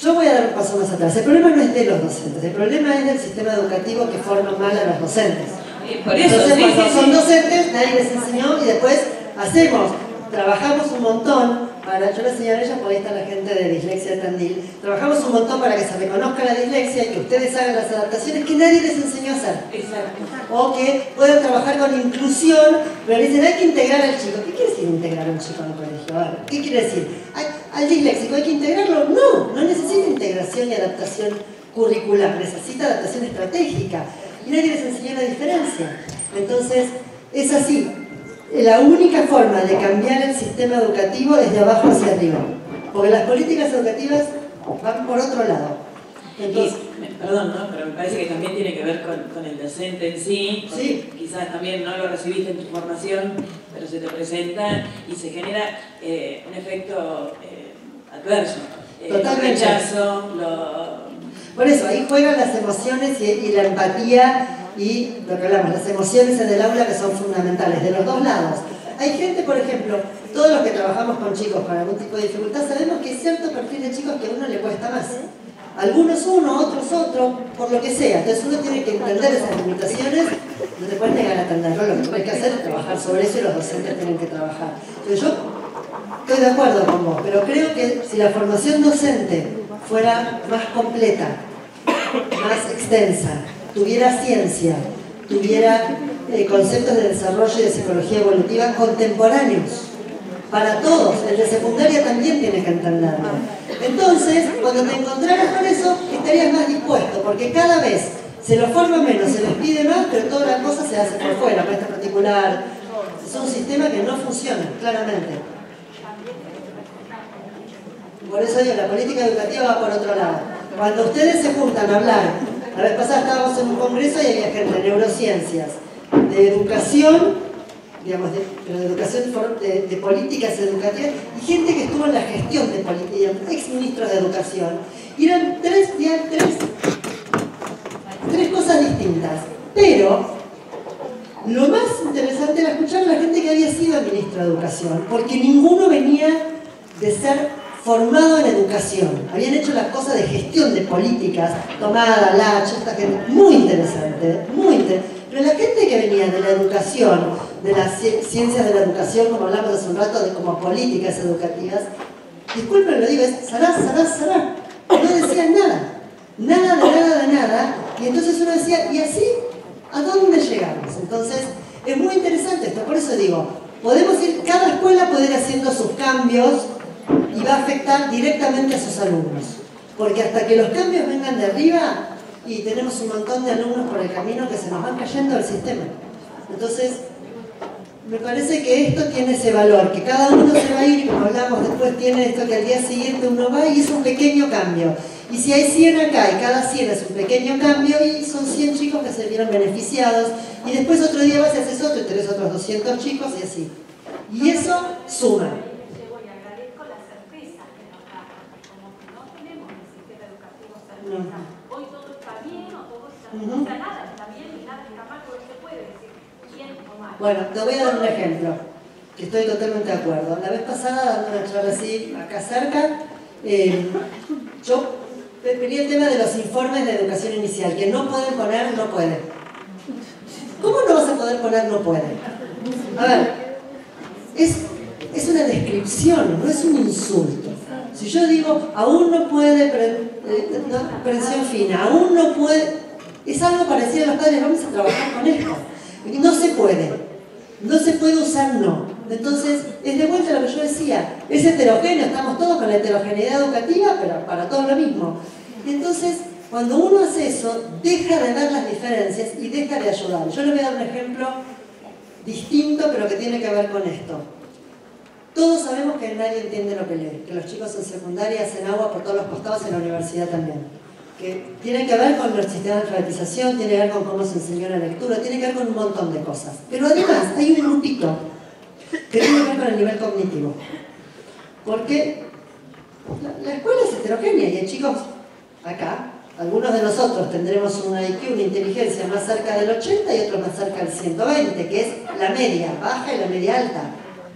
yo voy a dar un paso más atrás. El problema no es de los docentes, el problema es del sistema educativo que forma mal a los docentes.
Por eso,
entonces, cuando son docentes, nadie les enseñó y después trabajamos un montón yo le señalé a ella porque ahí está la gente de Dislexia de Tandil. Trabajamos un montón para que se reconozca la dislexia y que ustedes hagan las adaptaciones que nadie les enseñó a hacer.
Exacto.
O que puedan trabajar con inclusión, pero dicen hay que integrar al chico. ¿Qué quiere decir integrar a un chico en el colegio? A ver, ¿qué quiere decir? ¿Al disléxico hay que integrarlo? No necesita integración y adaptación curricular, necesita adaptación estratégica. Y nadie les enseñó la diferencia. Entonces, es así. La única forma de cambiar el sistema educativo es de abajo hacia arriba, porque las políticas educativas van por otro lado. Entonces,
perdón, ¿no? Pero me parece que también tiene que ver con el docente en sí.
Sí.
Quizás también no lo recibiste en tu formación, pero se te presenta y se genera un efecto adverso.
Totalmente.
Rechazo,
Por eso, ahí juegan las emociones y la empatía y lo que hablamos, las emociones en el aula que son fundamentales, de los dos lados. Hay gente, por ejemplo, todos los que trabajamos con chicos con algún tipo de dificultad, sabemos que hay cierto perfil de chicos que a uno le cuesta más. Algunos uno, otros otro, por lo que sea. Entonces uno tiene que entender esas limitaciones, no te puedes negar a atenderlo, lo que hay que hacer es trabajar sobre eso y los docentes tienen que trabajar. Entonces yo estoy de acuerdo con vos, pero creo que si la formación docente fuera más completa, más extensa, tuviera ciencia, tuviera conceptos de desarrollo y de psicología evolutiva contemporáneos, para todos, el de secundaria también tiene que entenderlo. Entonces, cuando te encontraras con eso, estarías más dispuesto, porque cada vez se lo forma menos, se les pide más, pero toda la cosa se hace por fuera, maestra particular. Es un sistema que no funciona, claramente. Por eso digo, la política educativa va por otro lado. Cuando ustedes se juntan a hablar, la vez pasada estábamos en un congreso y había gente de neurociencias, de educación, digamos, pero de educación, de políticas educativas, y gente que estuvo en la gestión de políticas, exministros de educación. Y eran tres cosas distintas. Pero lo más interesante era escuchar a la gente que había sido ministro de educación, porque ninguno venía de ser formado en educación. Habían hecho las cosas de gestión de políticas, Tomada, Lach, esta gente, muy interesante, muy interesante. Pero la gente que venía de la educación, de las ciencias de la educación, como hablamos hace un rato, de como políticas educativas, disculpen, lo digo, es sará. No decían nada, y entonces uno decía, ¿y así? ¿A dónde llegamos? Entonces, es muy interesante esto, por eso digo, podemos ir, cada escuela puede ir haciendo sus cambios y va a afectar directamente a sus alumnos, porque hasta que los cambios vengan de arriba, y tenemos un montón de alumnos por el camino que se nos van cayendo del sistema. Entonces, me parece que esto tiene ese valor, que cada uno se va a ir, y como hablamos después, tiene esto que al día siguiente uno va y es un pequeño cambio. Y si hay 100 acá y cada 100 es un pequeño cambio, y son 100 chicos que se vieron beneficiados, y después otro día vas y haces otro y tenés otros 200 chicos y así. Y eso suma.
Hoy todo está bien o todo está bien. O sea, nada está bien y nada está mal, porque se puede decir bien o mal.
Bueno, te voy a dar un ejemplo, que estoy totalmente de acuerdo. La vez pasada, dando una charla así, acá cerca, yo pedí el tema de los informes de educación inicial, que no pueden poner, no pueden. ¿Cómo no vas a poder poner no pueden? A ver, es una descripción, no es un insulto. Si yo digo, aún no puede, prensión fina, aún no puede, es algo parecido a los padres, vamos a trabajar con esto. No se puede usar no. Entonces, es de vuelta a lo que yo decía, es heterogéneo, estamos todos con la heterogeneidad educativa, pero para todo lo mismo. Entonces, cuando uno hace eso, deja de ver las diferencias y deja de ayudar. Yo les voy a dar un ejemplo distinto, pero que tiene que ver con esto. Todos sabemos que nadie entiende lo que lee, que los chicos en secundaria hacen agua por todos los costados, en la universidad también. Que tiene que ver con el sistema de alfabetización, tiene que ver con cómo se enseñó la lectura, tiene que ver con un montón de cosas. Pero además hay un grupito que tiene que ver con el nivel cognitivo. Porque la escuela es heterogénea y hay chicos acá, algunos de nosotros tendremos una IQ, una inteligencia más cerca del 80 y otros más cerca del 120, que es la media baja y la media alta.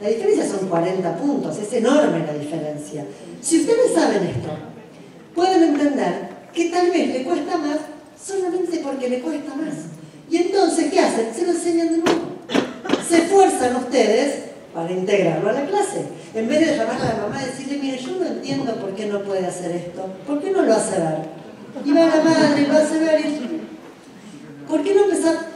La diferencia son 40 puntos, es enorme la diferencia. Si ustedes saben esto, pueden entender que tal vez le cuesta más solamente porque le cuesta más. Y entonces, ¿qué hacen? Se lo enseñan de nuevo. Se esfuerzan ustedes para integrarlo a la clase. En vez de llamar a la mamá y decirle, mire, yo no entiendo por qué no puede hacer esto, ¿por qué no lo hace ver? Y va la madre, lo hace ver y... ¿Por qué no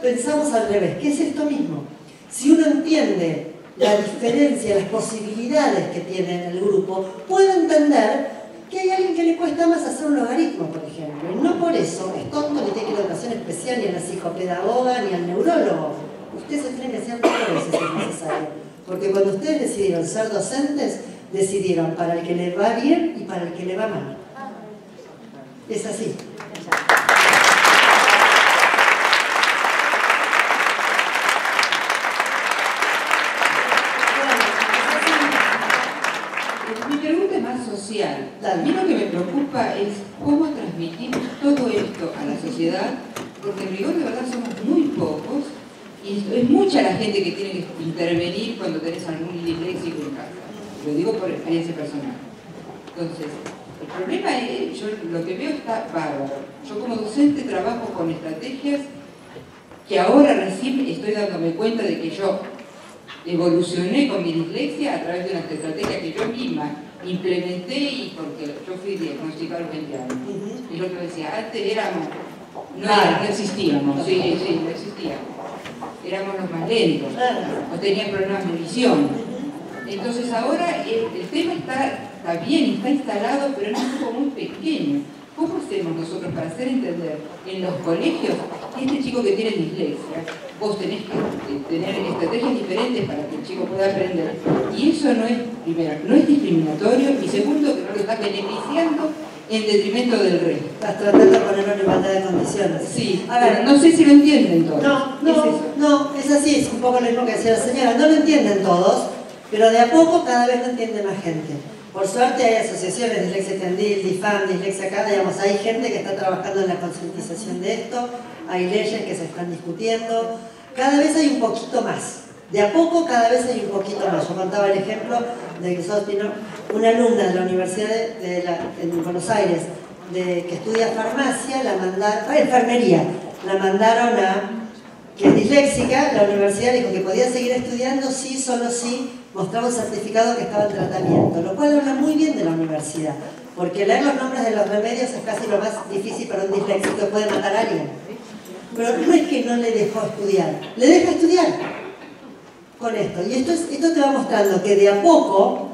pensamos al revés? ¿Qué es esto mismo? Si uno entiende la diferencia, las posibilidades que tiene el grupo, puede entender que hay alguien que le cuesta más hacer un logaritmo, por ejemplo. Y no por eso es tonto, ni tiene que ir a educación especial, ni a la psicopedagoga, ni al neurólogo. Ustedes se tienen que hacer todo eso si es necesario. Porque cuando ustedes decidieron ser docentes, decidieron para el que le va bien y para el que le va mal. Es así.
Mi pregunta es más social. A mí lo que me preocupa es cómo transmitir todo esto a la sociedad, porque en rigor de verdad somos muy pocos y es mucha la gente que tiene que intervenir cuando tenés algún disléxico en casa. Lo digo por experiencia personal. Entonces, el problema es, yo lo que veo está bárbaro. Yo como docente trabajo con estrategias que ahora recién estoy dándome cuenta de que yo evolucioné con mi dislexia a través de una estrategia que yo misma implementé y porque yo fui diagnosticada a los 20 años. Y lo que decía, antes éramos, no existíamos, sí, no existíamos. Éramos los más lentos, o tenían problemas de visión. Entonces ahora el tema está bien, está instalado, pero es un grupo muy pequeño. ¿Cómo hacemos nosotros para hacer entender en los colegios que este chico que tiene dislexia, vos tenés que tener estrategias diferentes para que el chico pueda aprender? Y eso no es, primero, no es discriminatorio, y segundo, que no lo está beneficiando en detrimento del resto.
Estás tratando de ponerlo en igualdad de condiciones.
Sí, a ver, no sé si lo entienden todos.
No, es así, es un poco lo mismo que decía la señora. No lo entienden todos, pero de a poco cada vez lo entiende más gente. Por suerte hay asociaciones, Dislexia Tandil, DIFAM, Dislexia acá, digamos, hay gente que está trabajando en la concientización de esto, hay leyes que se están discutiendo, cada vez hay un poquito más. De a poco cada vez hay un poquito más. Yo contaba el ejemplo de que una alumna de la Universidad en Buenos Aires que estudia farmacia, enfermería, la mandaron que es disléxica, la universidad dijo que podía seguir estudiando sí, solo sí, mostraba un certificado que estaba en tratamiento, lo cual habla muy bien de la universidad, porque leer los nombres de los remedios es casi lo más difícil para un disléxico, puede matar a alguien. Pero no es que no le dejó estudiar, le deja estudiar con esto. Y esto te va mostrando que de a poco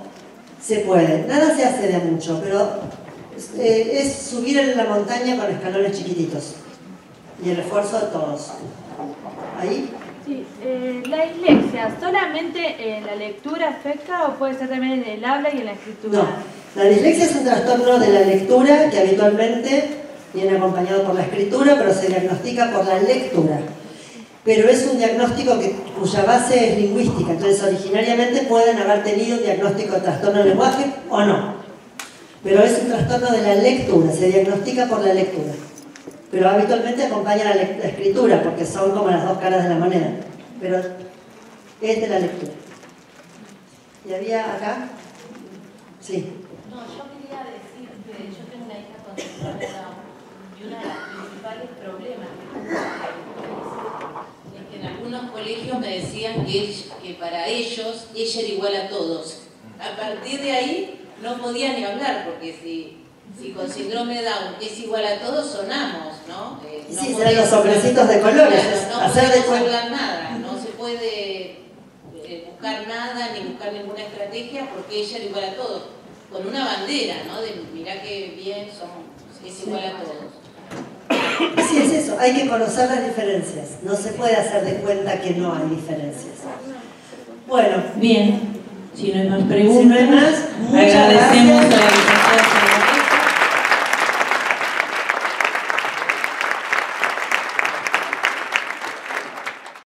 se puede. Nada se hace de a mucho, pero es subir en la montaña con escalones chiquititos. Y el esfuerzo de todos. ¿Ahí?
Sí, la dislexia, ¿solamente en la lectura afecta o puede ser también en el habla y en la escritura?
No, la dislexia es un trastorno de la lectura que habitualmente viene acompañado por la escritura, pero se diagnostica por la lectura. Pero es un diagnóstico cuya base es lingüística, entonces originariamente pueden haber tenido un diagnóstico de trastorno del lenguaje o no. Pero es un trastorno de la lectura, se diagnostica por la lectura. Pero habitualmente acompaña la escritura, porque son como las dos caras de la moneda. Pero es de la lectura. ¿Y había acá? Sí.
No, yo quería decir que yo tengo una hija con síndrome de Down y uno de los principales problemas es que en algunos colegios me decían que para ellos ella era igual a todos. A partir de ahí no podía ni hablar, porque si con síndrome de Down es igual a todos, sonamos, ¿no?
Sí, serán los hombrecitos de colores.
Claro, no podemos hablar nada, no se puede buscar nada, ni buscar ninguna estrategia, porque ella era igual a todos. Con una bandera, ¿no? De mirá que bien es igual a todos.
Sí, es eso, hay que conocer las diferencias. No se puede hacer de cuenta que no hay diferencias. Bueno.
Bien, si no hay más preguntas,
si no hay más, muchas
agradecemos
gracias.
a la